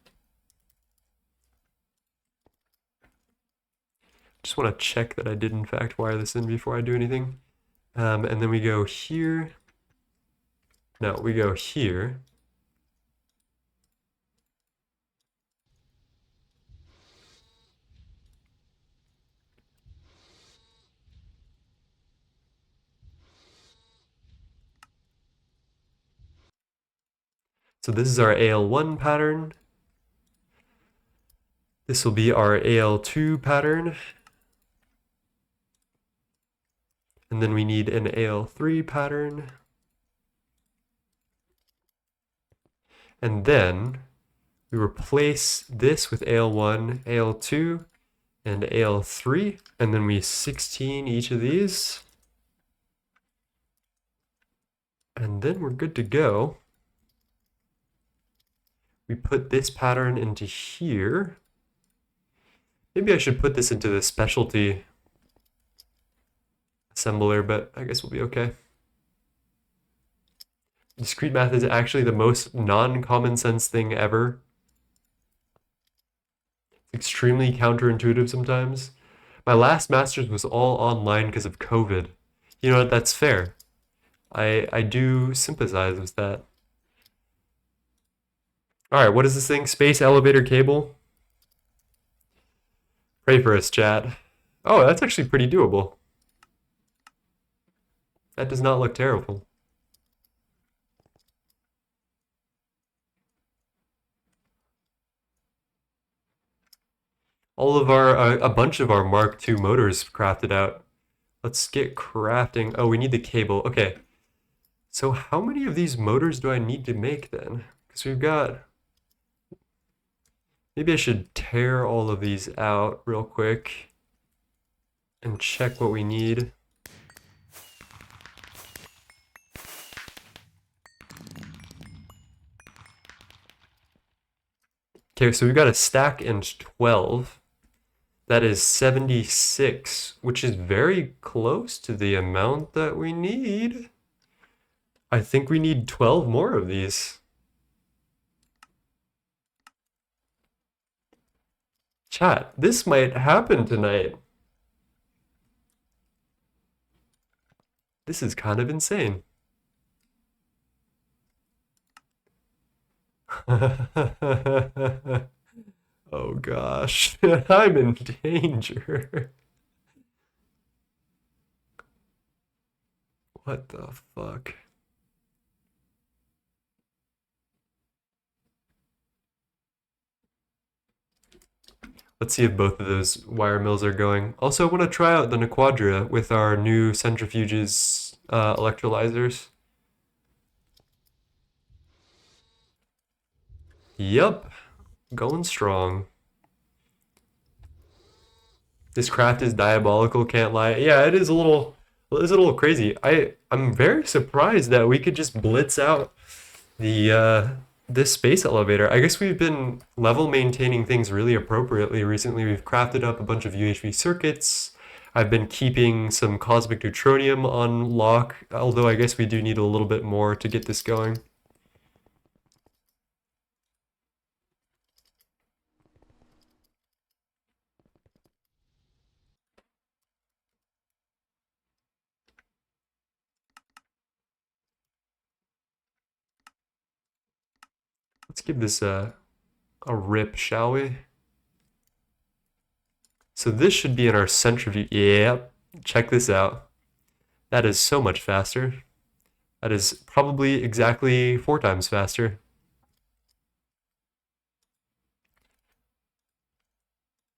S1: Just want to check that I did in fact wire this in before I do anything. And then we go here. No, we go here. So this is our AL1 pattern. This will be our AL2 pattern. And then we need an AL3 pattern. And then we replace this with AL1, AL2, and AL3. And then we 16 each of these. And then we're good to go. We put this pattern into here. Maybe I should put this into the specialty assembler, but I guess we'll be okay. Discrete math is actually the most non-common sense thing ever. It's extremely counterintuitive sometimes. My last master's was all online because of COVID. You know what? That's fair. I do sympathize with that. All right, what is this thing? Space elevator cable? Pray for us, chat. Oh, that's actually pretty doable. That does not look terrible. All of our, a bunch of our Mark II motors crafted out. Let's get crafting. Oh, we need the cable. Okay. So how many of these motors do I need to make then? Because we've got... Maybe I should tear all of these out real quick and check what we need. Okay, so we've got a stack and 12. That is 76, which is very close to the amount that we need. I think we need 12 more of these. Chat, this might happen tonight. This is kind of insane. Oh gosh, I'm in danger. What the fuck? Let's see if both of those wire mills are going. Also, I want to try out the Nequadria with our new centrifuges electrolyzers. Yup, going strong. This craft is diabolical, can't lie. Yeah, it is a little crazy. I'm very surprised that we could just blitz out the this space elevator. I guess we've been level maintaining things really appropriately recently. We've crafted up a bunch of UHV circuits. I've been keeping some cosmic neutronium on lock, although I guess we do need a little bit more to get this going. Let's give this a rip, shall we? So this should be in our centrifuge. Yep, check this out. That is so much faster. That is probably exactly 4 times faster.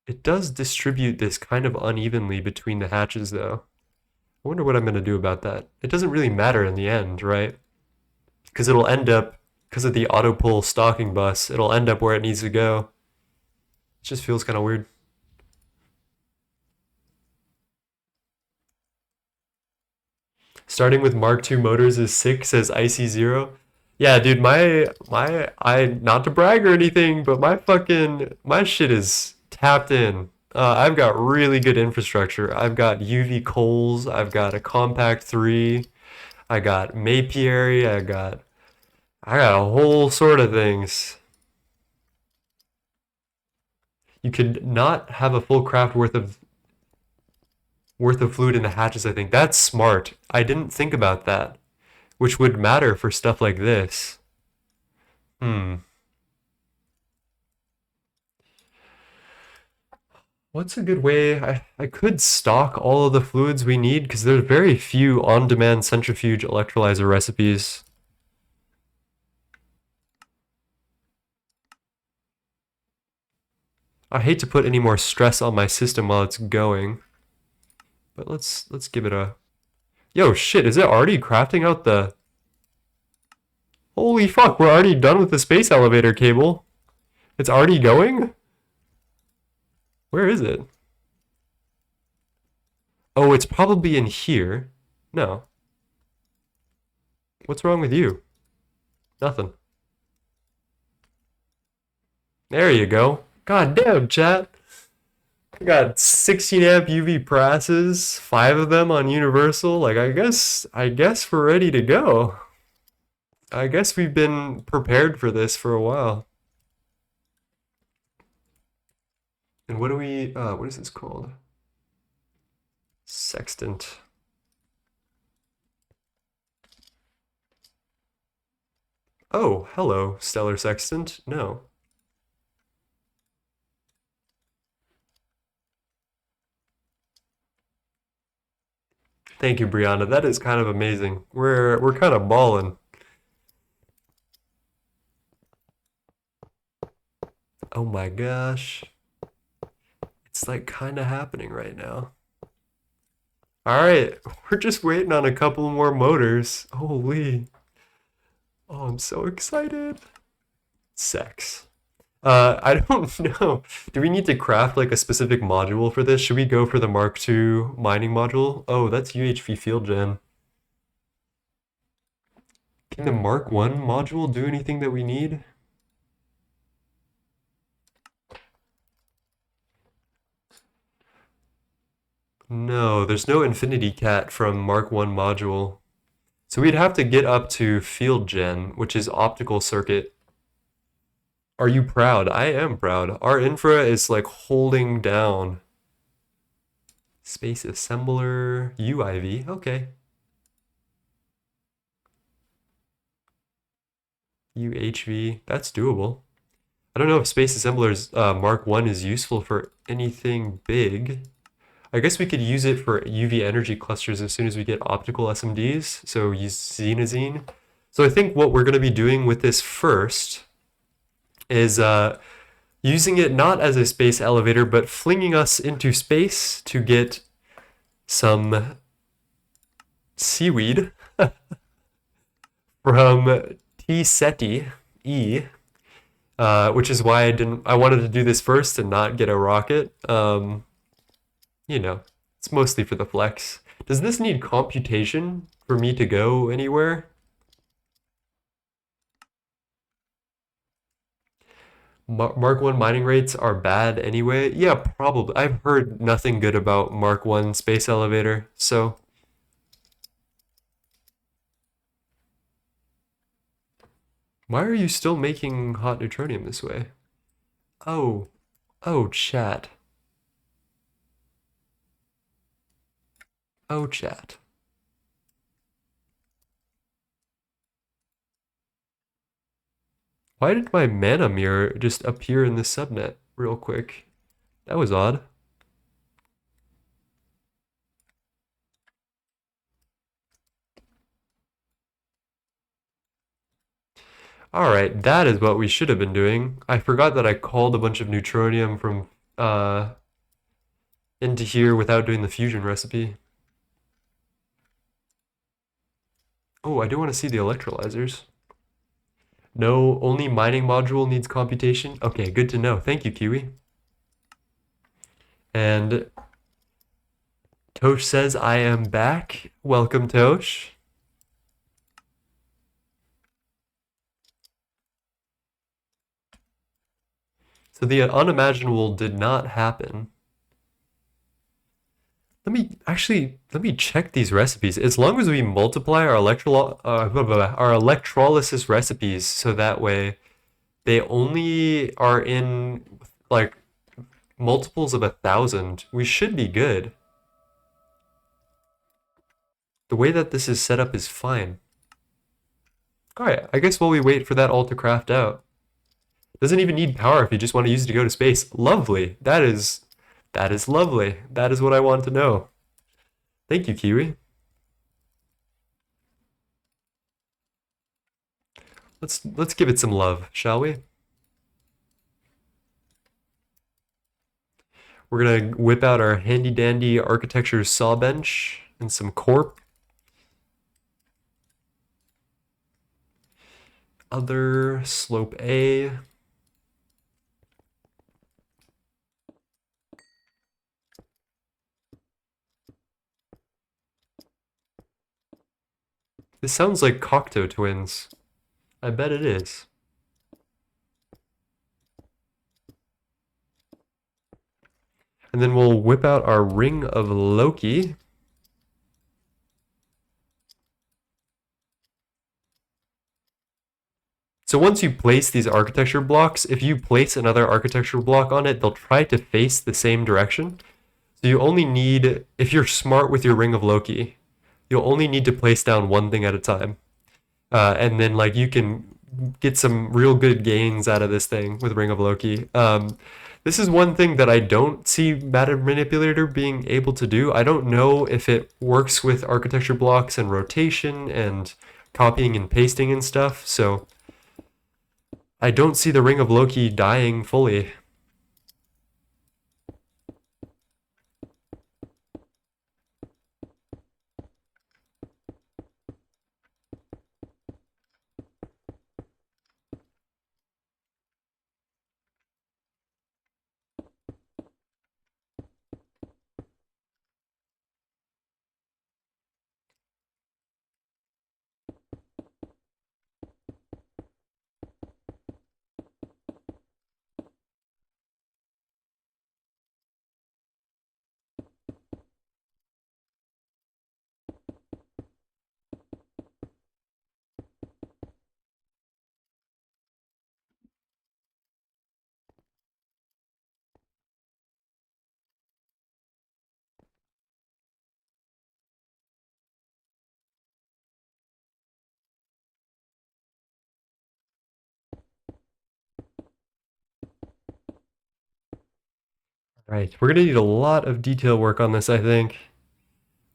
S1: It does distribute this kind of unevenly between the hatches, though. I wonder what I'm going to do about that. It doesn't really matter in the end, right? Because it'll end up, because of the auto pull stocking bus, it'll end up where it needs to go. It just feels kind of weird. Starting with Mark II motors is sick, says Icy Zero. Yeah, dude, I not to brag or anything, but my shit is tapped in. I've got really good infrastructure. I've got UV coals. I've got a compact 3. I got Mapiary. I got a whole sort of things. You could not have a full craft worth of fluid in the hatches, I think. That's smart. I didn't think about that, which would matter for stuff like this. What's a good way? I could stock all of the fluids we need because there's very few on-demand centrifuge electrolyzer recipes. I hate to put any more stress on my system while it's going, but let's give it a Yo, shit, is it already crafting out the... Holy fuck, we're already done with the space elevator cable. It's already going? Where is it? Oh, it's probably in here. No. What's wrong with you? Nothing. There you go. God damn, chat. I got 16 amp UV presses, 5 of them on universal. Like I guess we're ready to go. I guess we've been prepared for this for a while. And what do we what is this called? Sextant. Oh, hello, stellar sextant. No. Thank you, Brianna. That is kind of amazing. We're kind of balling. Oh my gosh. It's like kind of happening right now. All right, we're just waiting on a couple more motors. Holy. Oh, I'm so excited. Sex. I don't know. Do we need to craft like a specific module for this? Should we go for the Mark II mining module? Oh, that's UHV field gen. Can the Mark I module do anything that we need? No, there's no Infinity Cat from Mark I module. So we'd have to get up to field gen, which is optical circuit. Are you proud? I am proud. Our infra is like holding down. Space assembler, UIV, okay. UHV, that's doable. I don't know if space assemblers Mark I is useful for anything big. I guess we could use it for UV energy clusters as soon as we get optical SMDs, so use xenazine. So I think what we're going to be doing with this first is using it not as a space elevator, but flinging us into space to get some seaweed from T-cetiE, which is why I wanted to do this first and not get a rocket. You know, it's mostly for the flex. Does this need computation for me to go anywhere? Mark I mining rates are bad anyway. Yeah, probably. I've heard nothing good about Mark I space elevator, so... Why are you still making hot neutronium this way? Oh, oh, chat. Oh, chat. Why did my mana mirror just appear in the subnet real quick? That was odd. Alright, that is what we should have been doing. I forgot that I called a bunch of neutronium from into here without doing the fusion recipe. Oh, I do want to see the electrolyzers. No, only mining module needs computation. Okay, good to know. Thank you, Kiwi. And Tosh says I am back. Welcome, Tosh. So the unimaginable did not happen. Let me check these recipes. As long as we multiply our electrolysis recipes, so that way they only are in like multiples of 1,000, we should be good. The way that this is set up is fine. Alright, I guess while we wait for that all to craft out. Doesn't even need power if you just want to use it to go to space. Lovely. That is lovely. That is what I want to know. Thank you, Kiwi. Let's give it some love, shall we? We're gonna whip out our handy dandy architecture saw bench and some corp. other slope A. This sounds like Cocteau twins. I bet it is. And then we'll whip out our Ring of Loki. So once you place these architecture blocks, if you place another architecture block on it, they'll try to face the same direction. So you only need, if you're smart with your Ring of Loki, you'll only need to place down one thing at a time. And then like you can get some real good gains out of this thing with Ring of Loki. This is one thing that I don't see Matter Manipulator being able to do. I don't know if it works with architecture blocks and rotation and copying and pasting and stuff. So I don't see the Ring of Loki dying fully. Right, we're gonna need a lot of detail work on this, I think,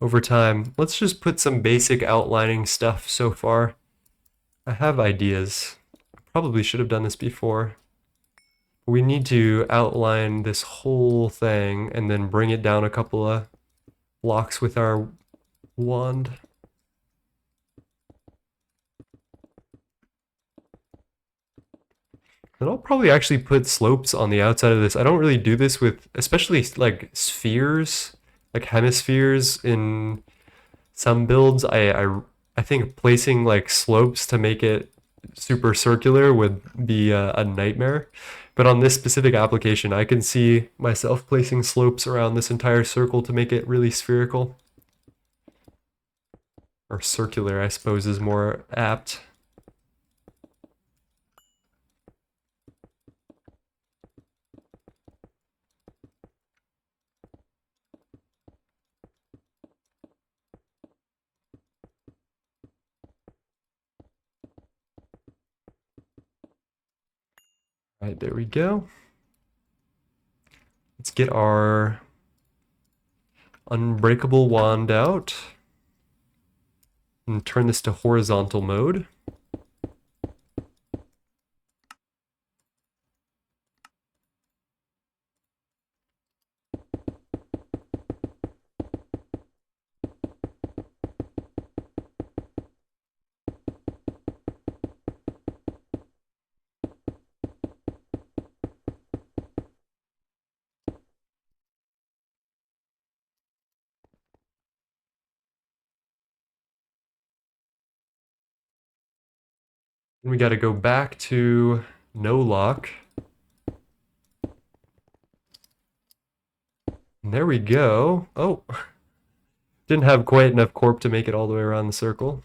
S1: over time. Let's just put some basic outlining stuff so far. I have ideas. I probably should have done this before. We need to outline this whole thing and then bring it down a couple of blocks with our wand. And I'll probably actually put slopes on the outside of this. I don't really do this with, especially like spheres, like hemispheres in some builds. I think placing like slopes to make it super circular would be a nightmare. But on this specific application, I can see myself placing slopes around this entire circle to make it really spherical. Or circular, I suppose, is more apt. All right, there we go. Let's get our unbreakable wand out and turn this to horizontal mode. And we got to go back to no lock. And there we go. Oh, didn't have quite enough corp to make it all the way around the circle.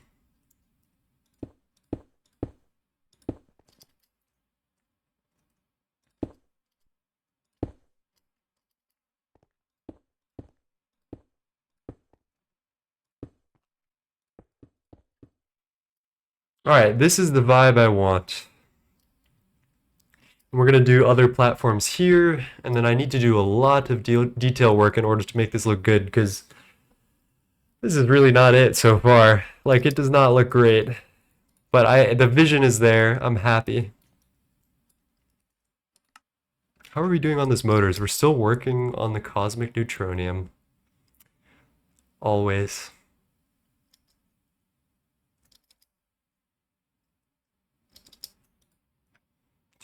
S1: All right, this is the vibe I want. We're going to do other platforms here, and then I need to do a lot of detail work in order to make this look good, because this is really not it so far. Like, it does not look great. But the vision is there. I'm happy. How are we doing on this motors? We're still working on the cosmic neutronium. Always.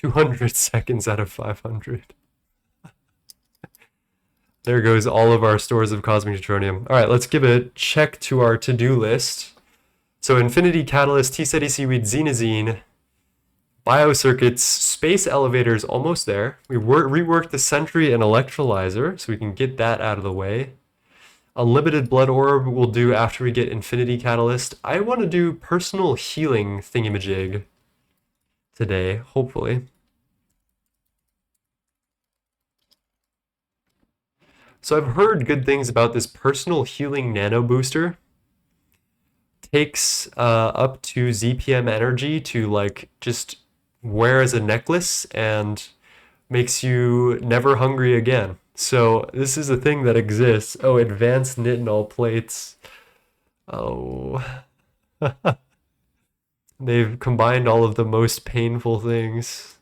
S1: 200 seconds out of 500. There goes all of our stores of cosmic neutronium. All right, let's give a check to our to-do list. So Infinity Catalyst, T-cetiE, seaweed, xenazine, biocircuits, space elevators, almost there. We reworked the sentry and electrolyzer, so we can get that out of the way. Unlimited blood orb we'll do after we get Infinity Catalyst. I want to do personal healing thingamajig today, hopefully. So I've heard good things about this personal healing nano booster. Takes up to ZPM energy to like just wear as a necklace and makes you never hungry again. So this is a thing that exists. Oh, advanced nitinol plates. Oh. They've combined all of the most painful things.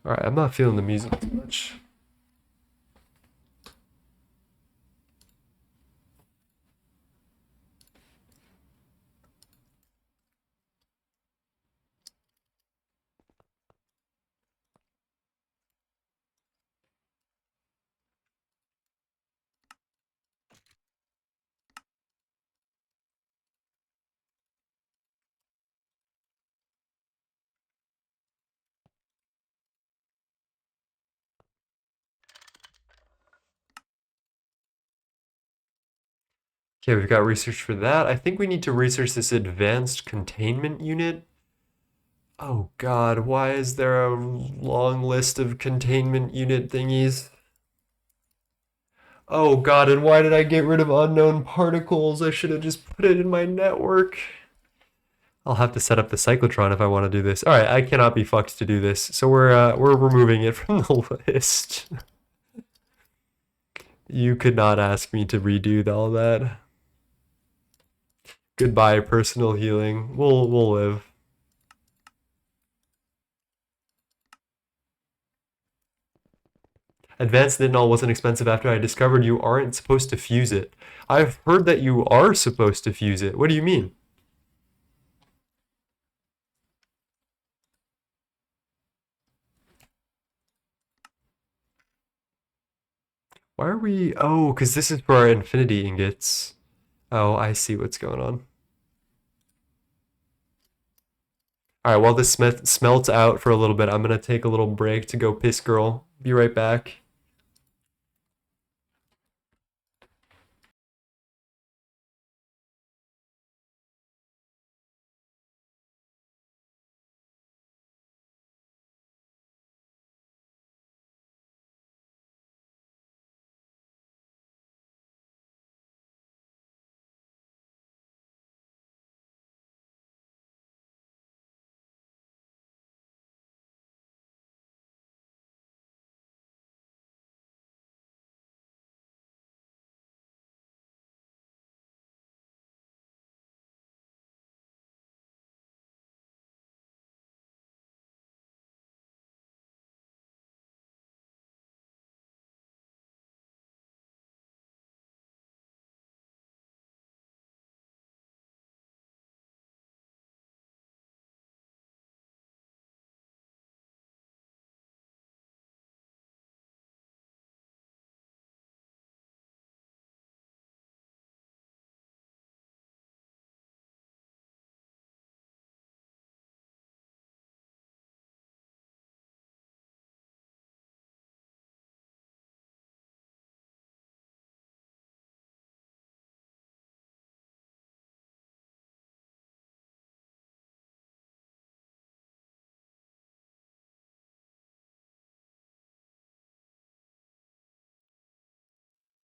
S1: Alright, I'm not feeling the music too much. Okay, we've got research for that. I think we need to research this advanced containment unit. Oh god, why is there a long list of containment unit thingies? Oh god, and why did I get rid of unknown particles? I should have just put it in my network. I'll have to set up the cyclotron if I want to do this. Alright, I cannot be fucked to do this, so we're removing it from the list. You could not ask me to redo all that. Goodbye, personal healing. We'll live. Advanced nitinol wasn't expensive after I discovered you aren't supposed to fuse it. I've heard that you are supposed to fuse it. What do you mean? Why are we... Oh, because this is for our infinity ingots. Oh, I see what's going on. Alright, while this smelts out for a little bit, I'm going to take a little break to go piss girl. Be right back.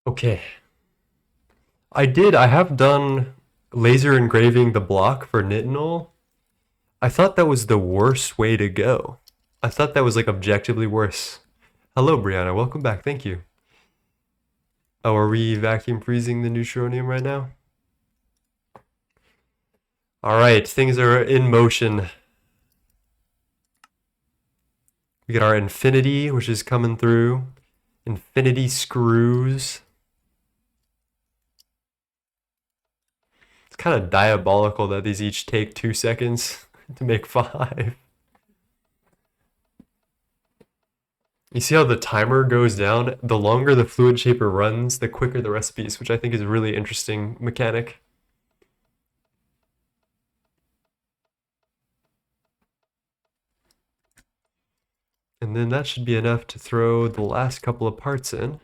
S1: Okay. I have done laser engraving the block for nitinol. I thought that was the worst way to go. I thought that was like objectively worse. Hello, Brianna. Welcome back. Thank you. Oh, are we vacuum freezing the neutronium right now? All right, things are in motion. We get our infinity, which is coming through. Infinity screws. kind of diabolical that these each take 2 seconds to make 5. You see how the timer goes down? The longer the fluid shaper runs, the quicker the recipes, which I think is a really interesting mechanic. And then that should be enough to throw the last couple of parts in.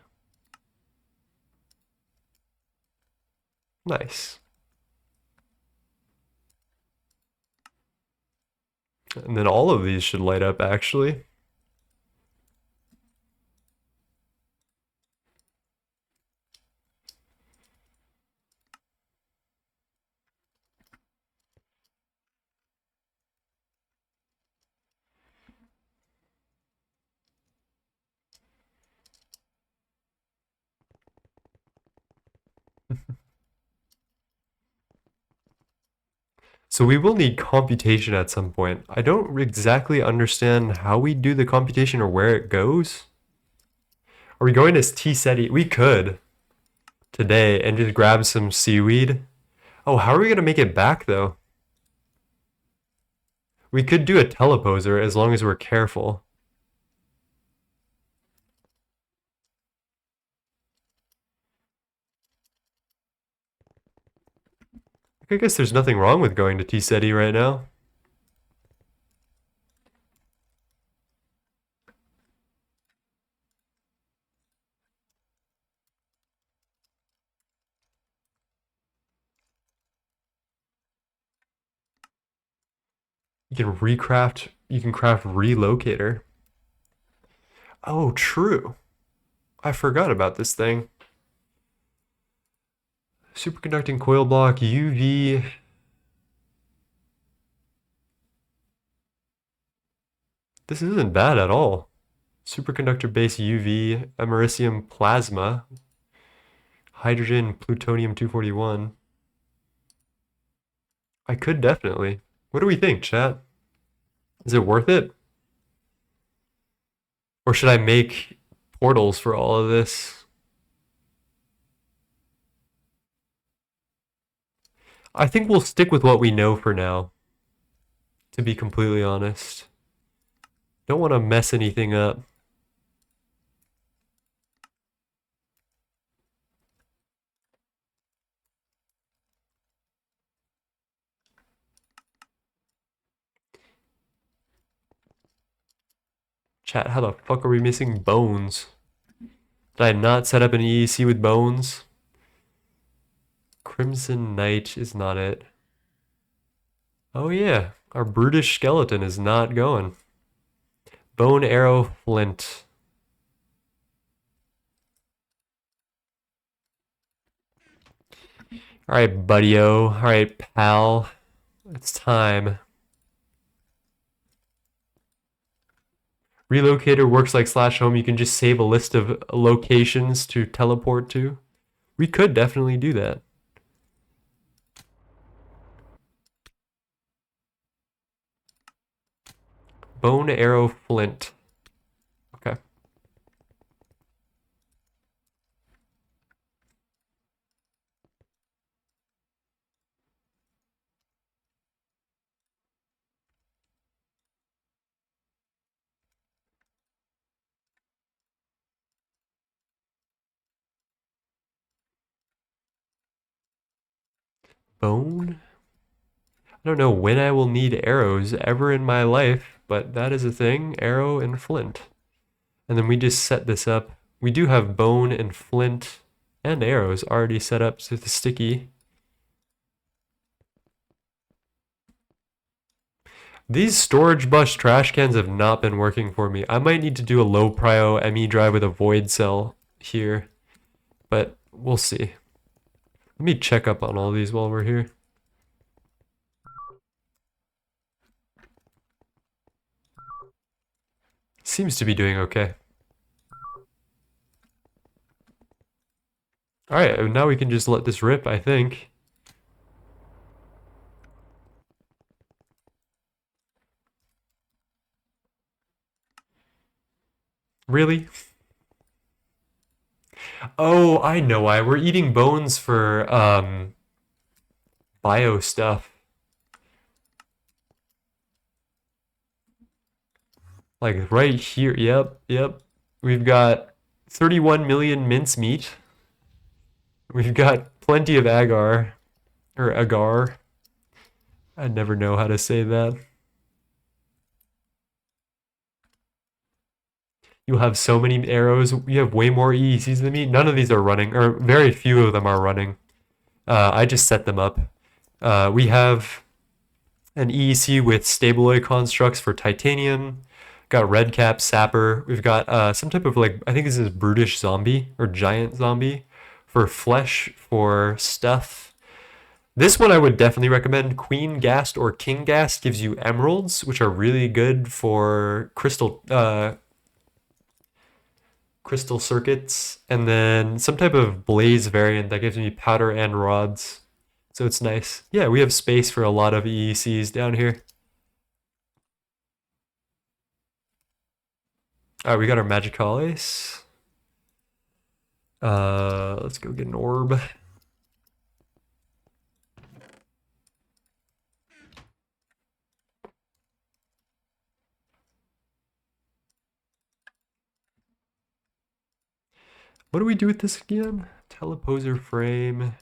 S1: Nice. And then all of these should light up, actually. So we will need computation at some point. I don't exactly understand how we do the computation or where it goes. Are we going as T-cetiE? We could today and just grab some seaweed. Oh, how are we going to make it back though? We could do a teleposer as long as we're careful. I guess there's nothing wrong with going to T-cetiE right now. You can craft relocator. Oh, true. I forgot about this thing. Superconducting coil block, UV. This isn't bad at all. Superconductor base UV, americium plasma, hydrogen, plutonium 241. I could definitely. What do we think, chat? Is it worth it? Or should I make portals for all of this? I think we'll stick with what we know for now, to be completely honest. Don't want to mess anything up. Chat, how the fuck are we missing bones? Did I not set up an EEC with bones? Crimson Knight is not it. Oh yeah, our brutish skeleton is not going. Bone arrow flint. Alright, buddy-o. Alright, pal. It's time. Relocator works like slash home. You can just save a list of locations to teleport to. We could definitely do that. Bone arrow flint. Okay. Bone? I don't know when I will need arrows ever in my life, but that is a thing. Arrow and flint. And then we just set this up. We do have bone and flint and arrows already set up to the sticky. These storage bus trash cans have not been working for me. I might need to do a low prio ME drive with a void cell here, but we'll see. Let me check up on all these while we're here. Seems to be doing okay. Alright, now we can just let this rip, I think. Really? Oh, I know why. We're eating bones for bio stuff. Like right here. Yep. We've got 31 million mincemeat. We've got plenty of agar. Or agar. I never know how to say that. You have so many arrows. You have way more EECs than me. None of these are running, or very few of them are running. I just set them up. We have an EEC with stabloid constructs for titanium. Got red cap sapper. We've got some type of like, I think this is brutish zombie or giant zombie for flesh for stuff. This one I would definitely recommend. Queen Ghast or King Ghast gives you emeralds, which are really good for crystal circuits, and then some type of blaze variant that gives me powder and rods. So it's nice. Yeah, we have space for a lot of EECs down here. All right, we got our Magicales. Let's go get an orb. What do we do with this again? Teleposer frame.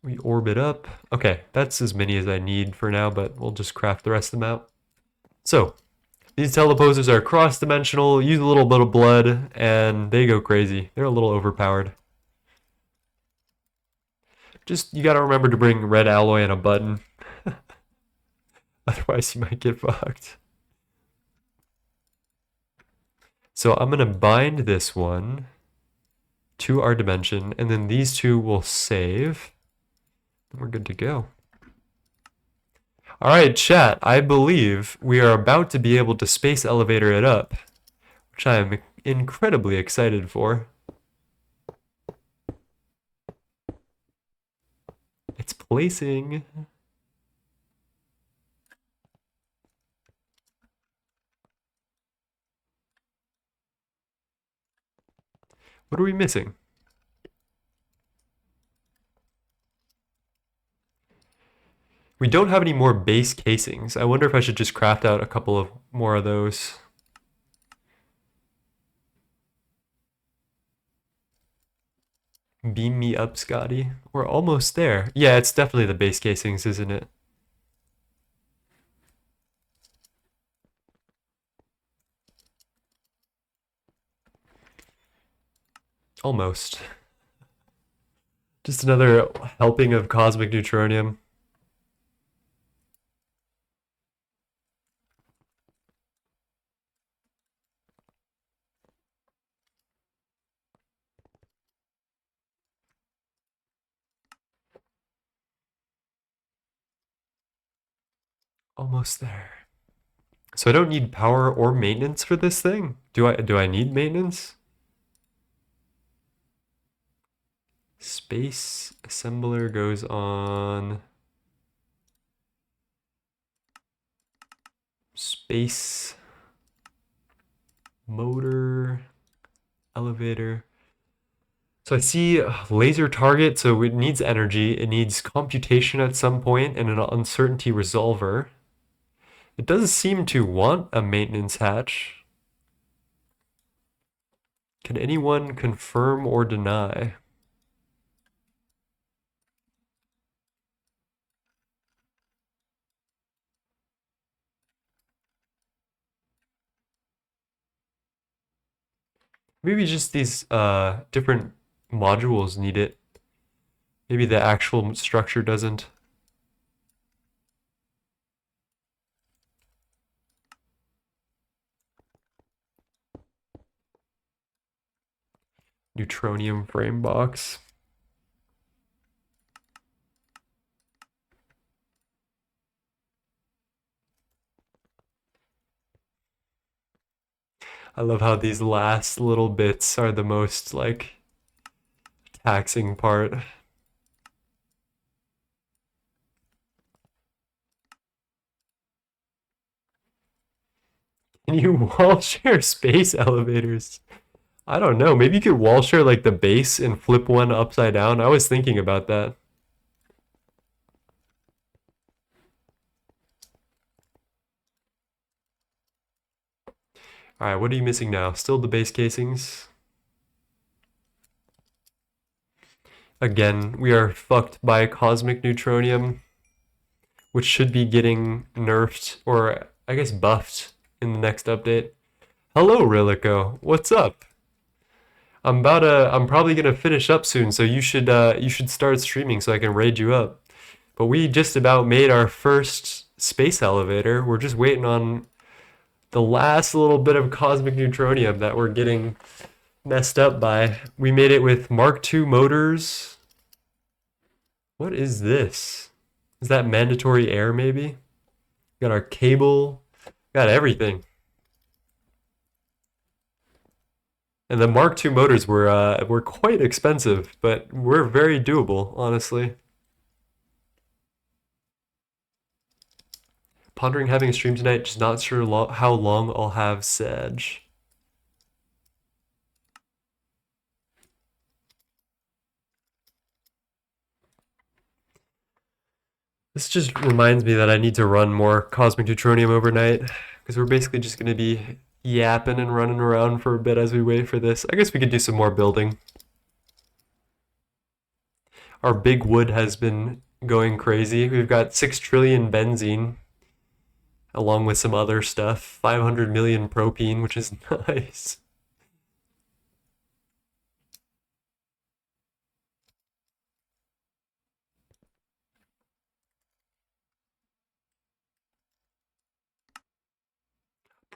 S1: We orb it up. Okay, that's as many as I need for now, but we'll just craft the rest of them out. So, these teleposers are cross-dimensional, use a little bit of blood, and they go crazy. They're a little overpowered. Just, you gotta remember to bring red alloy and a button. Otherwise, you might get fucked. So I'm gonna bind this one to our dimension, and then these two will save. And we're good to go. All right, chat, I believe we are about to be able to space elevator it up, which I am incredibly excited for. It's placing. What are we missing? We don't have any more base casings. I wonder if I should just craft out a couple of more of those. Beam me up, Scotty. We're almost there. Yeah, it's definitely the base casings, isn't it? Almost. Just another helping of cosmic neutronium. Almost there. So I don't need power or maintenance for this thing? Do I need maintenance? Space assembler goes on. Space motor elevator. So I see laser target, so it needs energy, it needs computation at some point, and an uncertainty resolver. It does seem to want a maintenance hatch. Can anyone confirm or deny? Maybe just these different modules need it. Maybe the actual structure doesn't. Neutronium frame box. I love how these last little bits are the most like taxing part. Can you wall share space elevators? I don't know. Maybe you could wall share like the base and flip one upside down. I was thinking about that. All right, what are you missing now? Still the base casings. Again, we are fucked by cosmic neutronium, which should be getting nerfed or I guess buffed in the next update. Hello, Rilico. What's up? I'm probably gonna finish up soon, so you should start streaming so I can raid you up. But we just about made our first space elevator. We're just waiting on the last little bit of cosmic neutronium that we're getting messed up by. We made it with Mark II motors. What is this? Is that mandatory air maybe? Got our cable, got everything. And the Mark II motors were quite expensive, but were very doable, honestly. Pondering having a stream tonight, just not sure how long I'll have Sag. This just reminds me that I need to run more Cosmic Neutronium overnight, because we're basically just going to be yapping and running around for a bit as we wait for this. I guess we could do some more building. Our big wood has been going crazy. We've got 6 trillion benzene, along with some other stuff. 500 million propene, which is nice.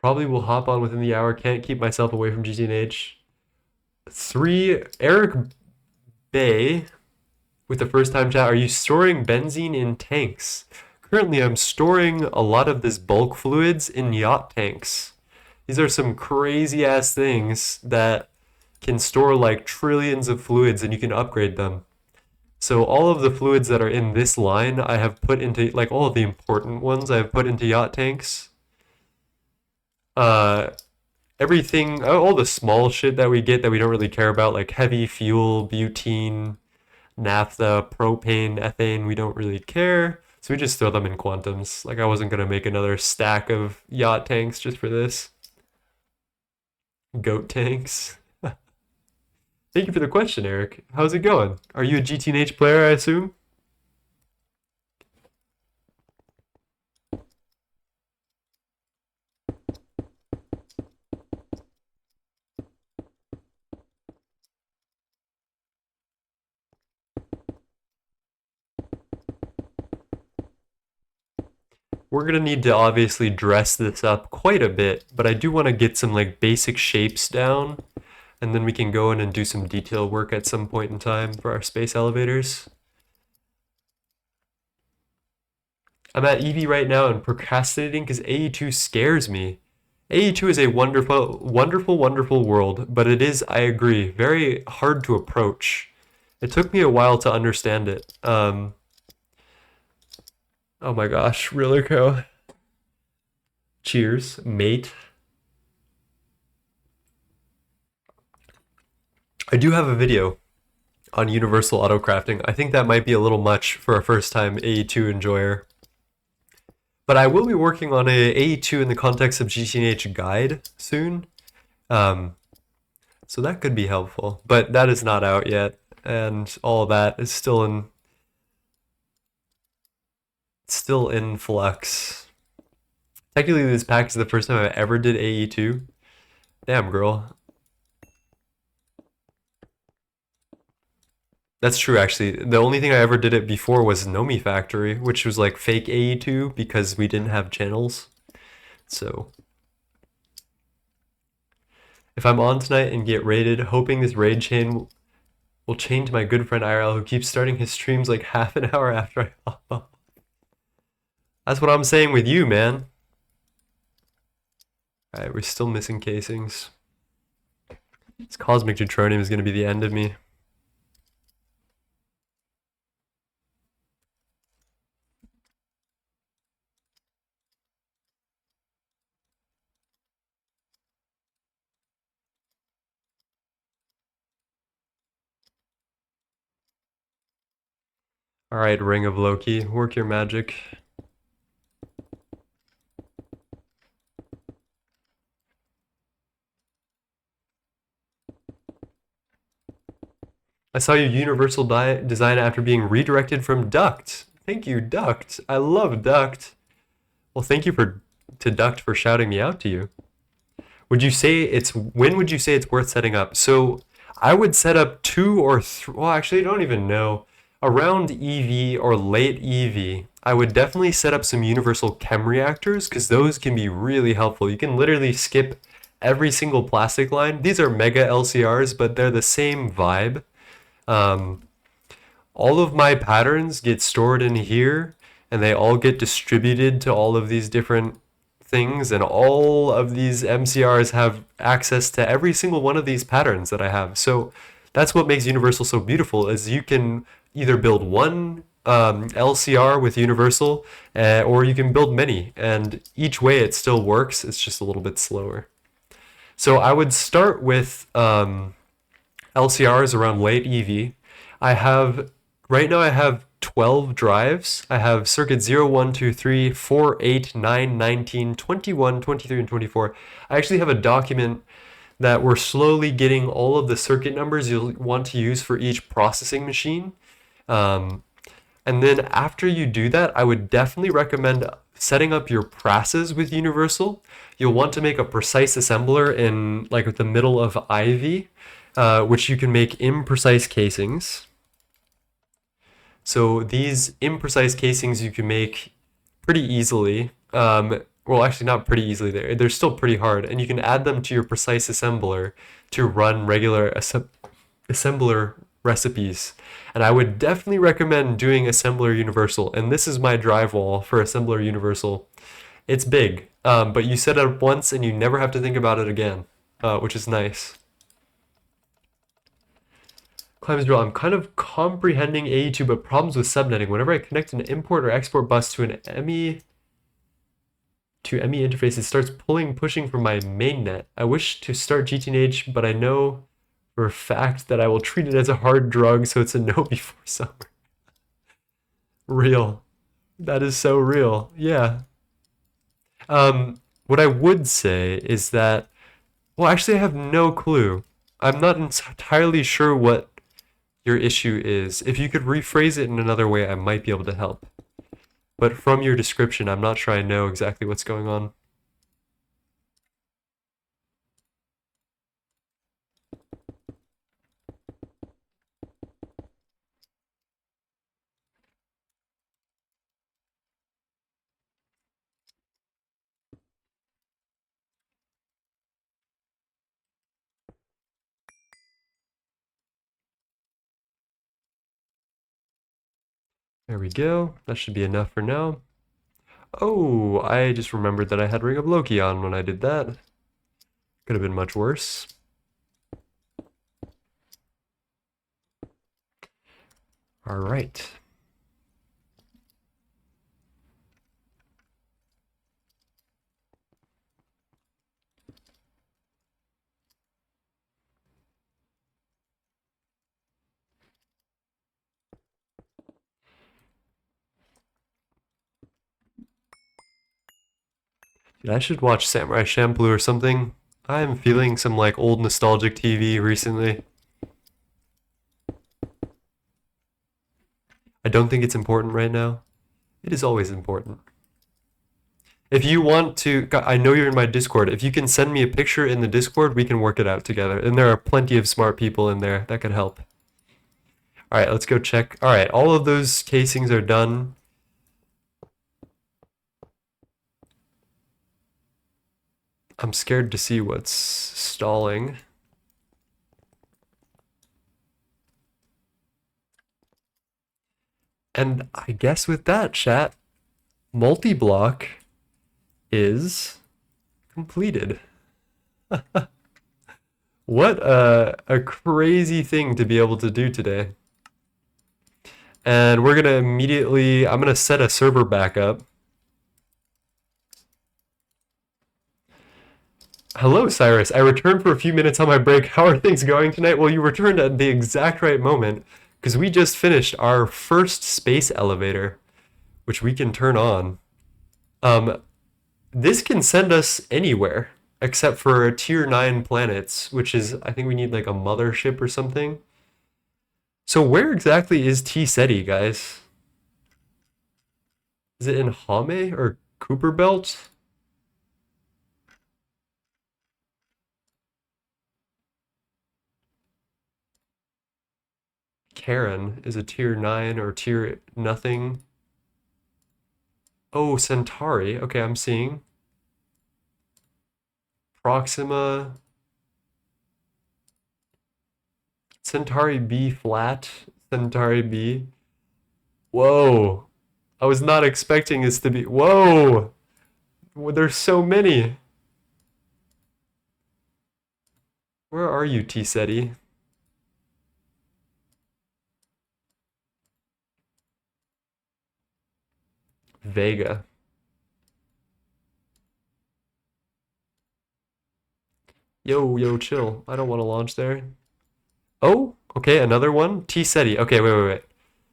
S1: Probably will hop on within the hour. Can't keep myself away from GTNH. 3, Eric Bay with the first time chat. Are you storing benzene in tanks? Currently, I'm storing a lot of this bulk fluids in yacht tanks. These are some crazy ass things that can store like trillions of fluids and you can upgrade them. So all of the fluids that are in this line, I have put into, like all of the important ones, I have put into yacht tanks. Uh, Everything, all the small shit that we get that we don't really care about, like heavy fuel, butene, naphtha, propane, ethane, we don't really care. So we just throw them in quantums. Like I wasn't gonna make another stack of yacht tanks just for this. Goat tanks. Thank you for the question, Eric. How's it going? Are you a GTNH player, I assume? We're gonna need to obviously dress this up quite a bit, but I do want to get some like basic shapes down, and then we can go in and do some detail work at some point in time for our space elevators. I'm at EV right now and procrastinating because AE2 scares me. AE2 is a wonderful, wonderful, wonderful world, but it is, I agree, very hard to approach. It took me a while to understand it. Oh my gosh, Rillico. Cheers, mate. I do have a video on universal auto crafting. I think that might be a little much for a first time AE2 enjoyer. But I will be working on a AE2 in the context of GTNH guide soon. So that could be helpful. But that is not out yet. And all of that is still in flux. Technically this pack is the first time I ever did AE2. Damn girl. That's true, actually. The only thing I ever did it before was Nomi Factory, which was like fake AE2 because we didn't have channels. So, if I'm on tonight and get raided, hoping this raid chain will change my good friend IRL who keeps starting his streams like half an hour after I hop on. That's what I'm saying with you, man. Alright, we're still missing casings. This cosmic neutronium is going to be the end of me. All right, Ring of Loki, work your magic. I saw your universal design after being redirected from Duct. Thank you, Duct. I love Duct. Well, thank you to Duct for shouting me out to you. Would you say when would you say it's worth setting up? So I would set up 2 or 3. Well, actually, I don't even know. Around EV or late EV, I would definitely set up some universal chem reactors because those can be really helpful. You can literally skip every single plastic line. These are mega LCRs, but they're the same vibe. Um, all of my patterns get stored in here, and they all get distributed to all of these different things, and all of these MCRs have access to every single one of these patterns that I have. So that's what makes Universal so beautiful, is you can either build one LCR with Universal, or you can build many, and each way it still works. It's just a little bit slower. So I would start with LCRs around late EV. Right now I have 12 drives. I have circuit 0, 1, 2, 3, 4, 8, 9, 19, 21, 23, and 24. I actually have a document that we're slowly getting all of the circuit numbers you'll want to use for each processing machine. And then after you do that, I would definitely recommend setting up your presses with Universal. You'll want to make a precise assembler in like the middle of Ivy, which you can make imprecise casings. So these imprecise casings you can make pretty easily. Well, actually not pretty easily. They're still pretty hard, and you can add them to your precise assembler to run regular assembler recipes. And I would definitely recommend doing assembler universal. And this is my drywall for assembler universal. It's big, but you set it up once and you never have to think about it again, which is nice. Climbs drill. I'm kind of comprehending AE2, but problems with subnetting. Whenever I connect an import or export bus to an ME interface, it starts pushing from my mainnet. I wish to start GTNH, but I know for a fact that I will treat it as a hard drug, so it's a no before summer. Real. That is so real. Yeah. What I would say is that, well, actually, I have no clue. I'm not entirely sure what your issue is. If you could rephrase it in another way, I might be able to help. But from your description, I'm not sure I know exactly what's going on. There we go. That should be enough for now. Oh, I just remembered that I had Ring of Loki on when I did that. Could have been much worse. All right. Dude, I should watch Samurai Champloo or something. I'm feeling some like old nostalgic TV recently. I don't think it's important right now. It is always important. If you want to, I know you're in my Discord. If you can send me a picture in the Discord, we can work it out together. And there are plenty of smart people in there that could help. All right, let's go check. All right, all of those casings are done. I'm scared to see what's stalling. And I guess with that, chat, multi-block is completed. What a crazy thing to be able to do today. And we're gonna immediately, I'm gonna set a server backup. Hello, Cyrus. I returned for a few minutes on my break. How are things going tonight? Well, you returned at the exact right moment, because we just finished our first space elevator, which we can turn on. Um, this can send us anywhere except for tier 9 planets, which is, I think we need like a mothership or something. So where exactly is T-cetiE, guys? Is it in Hame or Cooper Belt? Karen is a tier 9 or tier nothing. Oh, Centauri. Okay, I'm seeing. Proxima. Centauri B flat. Centauri B. Whoa. I was not expecting this to be. Whoa. Well, there's so many. Where are you, T-cetiE? Vega. Yo, chill. I don't want to launch there. Oh, okay, another one. T-cetiE. Okay, wait.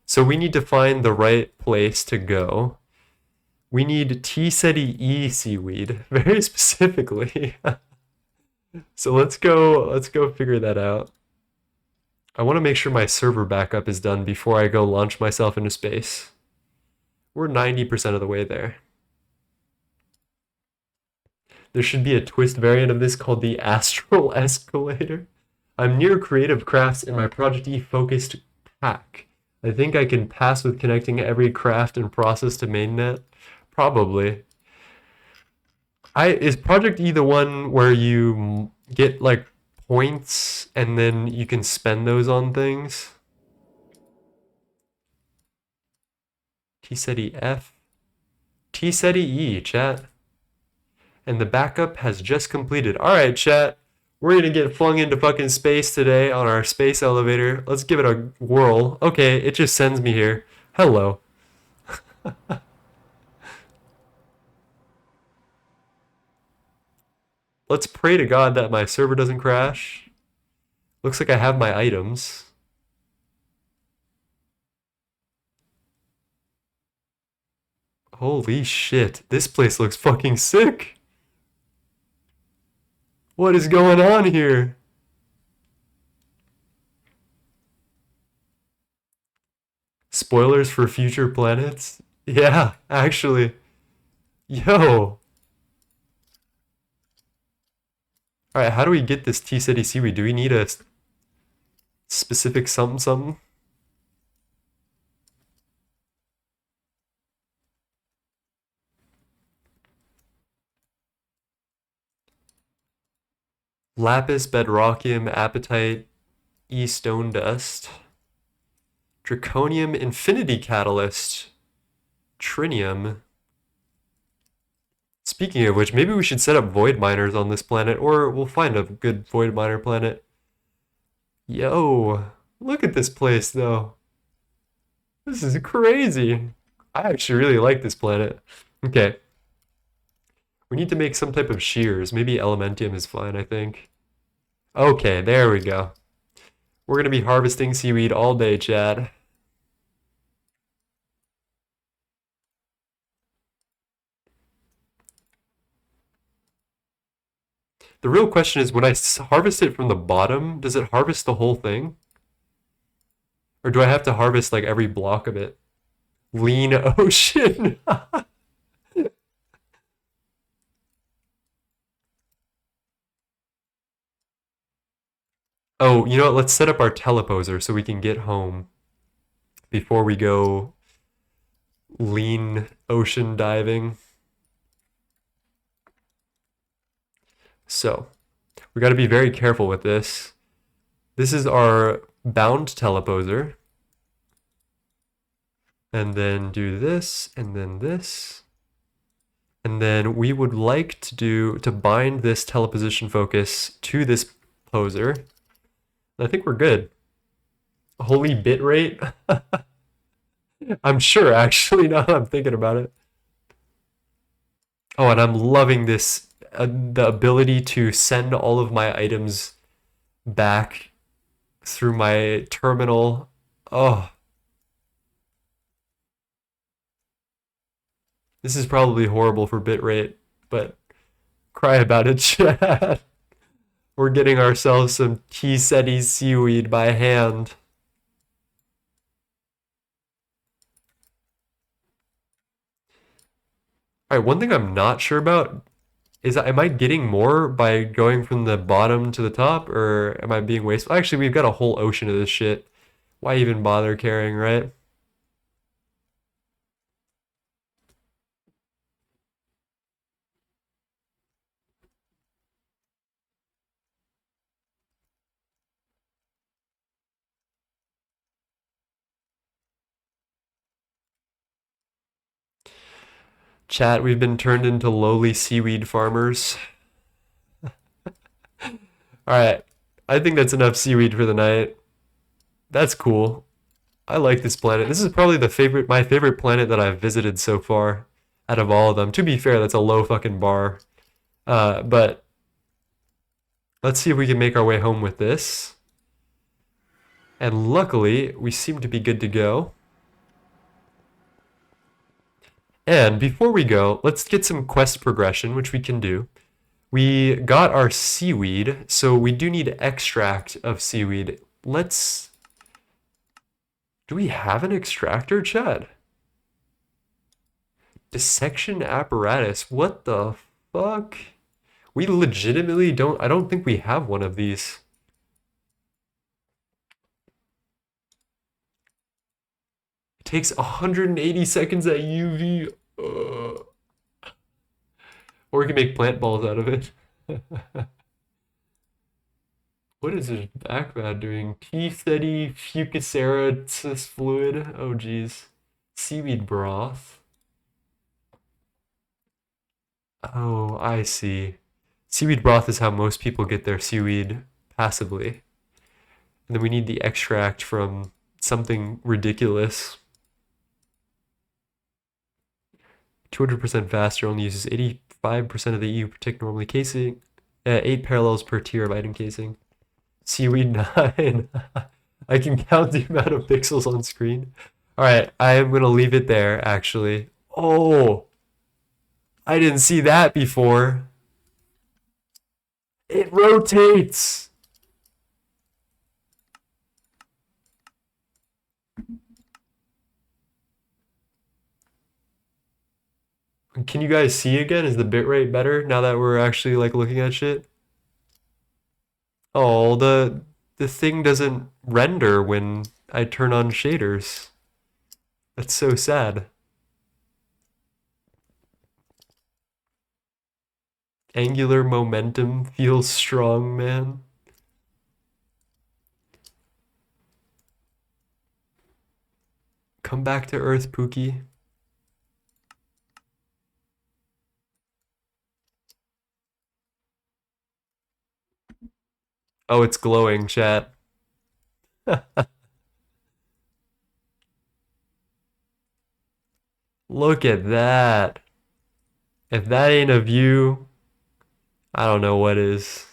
S1: So we need to find the right place to go. We need T-cetiE seaweed, very specifically. So let's go figure that out. I want to make sure my server backup is done before I go launch myself into space. We're 90% of the way there. There should be a twist variant of this called the Astral Escalator. I'm near creative crafts in my Project E focused pack. I think I can pass with connecting every craft and process to mainnet. Probably. Is Project E the one where you get like points and then you can spend those on things? T-cetiE F. T-cetiE E, chat. And the backup has just completed. All right, chat. We're gonna get flung into fucking space today on our space elevator. Let's give it a whirl. Okay, it just sends me here. Hello. Let's pray to God that my server doesn't crash. Looks like I have my items. Holy shit. This place looks fucking sick. What is going on here? Spoilers for future planets? Yeah, actually. Yo. Alright, how do we get this T-cetiE seaweed? Do we need a specific something? Lapis, bedrockium, apatite, stone dust, draconium, infinity catalyst, trinium. Speaking of which, maybe we should set up void miners on this planet, or we'll find a good void miner planet. Yo, look at this place though. This is crazy. I actually really like this planet. Okay. We need to make some type of shears. Maybe elementium is fine, I think. Okay, there we go. We're gonna be harvesting seaweed all day, Chad. The real question is, when I harvest it from the bottom, does it harvest the whole thing? Or do I have to harvest like every block of it? Lean ocean. Oh, you know what? Let's set up our teleposer so we can get home before we go lean ocean diving. So, we got to be very careful with this. This is our bound teleposer. And then do this, and then this. And then we would like to bind this teleposition focus to this poser. I think we're good. Holy bit rate? I'm sure, actually, now I'm thinking about it. Oh, and I'm loving this, the ability to send all of my items back through my terminal Oh, this is probably horrible for bitrate, but cry about it, chat. We're getting ourselves some T-cetiE seaweed by hand. All right, one thing I'm not sure about is, am I getting more by going from the bottom to the top, or am I being wasteful? Actually, we've got a whole ocean of this shit. Why even bother carrying, right? Chat, we've been turned into lowly seaweed farmers. All right, I think that's enough seaweed for the night. That's cool. I like this planet. This is probably my favorite planet that I've visited so far out of all of them. To be fair, that's a low fucking bar. But let's see if we can make our way home with this. And luckily, we seem to be good to go. And before we go, let's get some quest progression, which we can do. We got our seaweed, so we do need extract of seaweed. Let's... Do we have an extractor, Chad? Dissection apparatus. What the fuck? We legitimately don't... I don't think we have one of these. It takes 180 seconds at UV. Or we can make plant balls out of it. What is this background doing? T-cetiE fuciceratus fluid. Oh geez. Seaweed broth. Oh, I see. Seaweed broth is how most people get their seaweed passively. And then we need the extract from something ridiculous. 200% faster, only uses 85% of the EU per tick normally casing. 8 parallels per tier of item casing. Seaweed 9. I can count the amount of pixels on screen. Alright, I am going to leave it there, actually. Oh! I didn't see that before. It rotates! Can you guys see again? Is the bitrate better now that we're actually like looking at shit? Oh, the thing doesn't render when I turn on shaders. That's so sad. Angular momentum feels strong, man. Come back to Earth, Pookie. Oh, it's glowing, chat. Look at that. If that ain't a view, I don't know what is.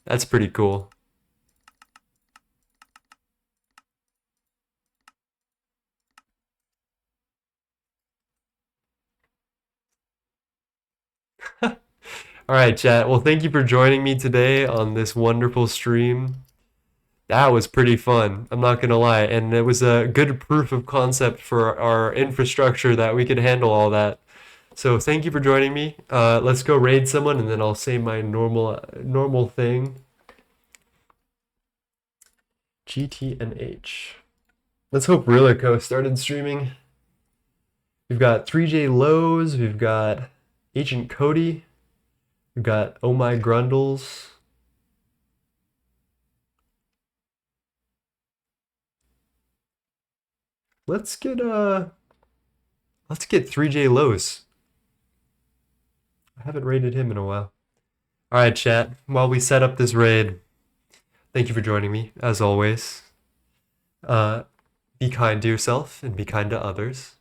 S1: That's pretty cool. All right, chat. Well, thank you for joining me today on this wonderful stream. That was pretty fun. I'm not gonna lie, and it was a good proof of concept for our infrastructure that we could handle all that. So thank you for joining me. Let's go raid someone, and then I'll say my normal thing. GTNH. Let's hope Rilico started streaming. We've got 3J Lowe's. We've got Agent Cody. We've got Oh My Grundles. Let's get 3J Lowe's. I haven't raided him in a while. All right, chat. While we set up this raid, thank you for joining me, as always. Be kind to yourself and be kind to others.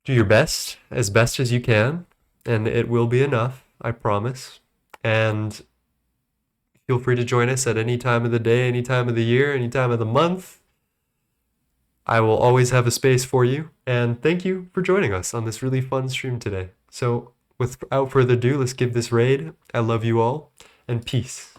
S1: Do your best as you can, and it will be enough, I promise. And feel free to join us at any time of the day, any time of the year, any time of the month. I will always have a space for you. And thank you for joining us on this really fun stream today. So without further ado, let's give this raid. I love you all, and peace.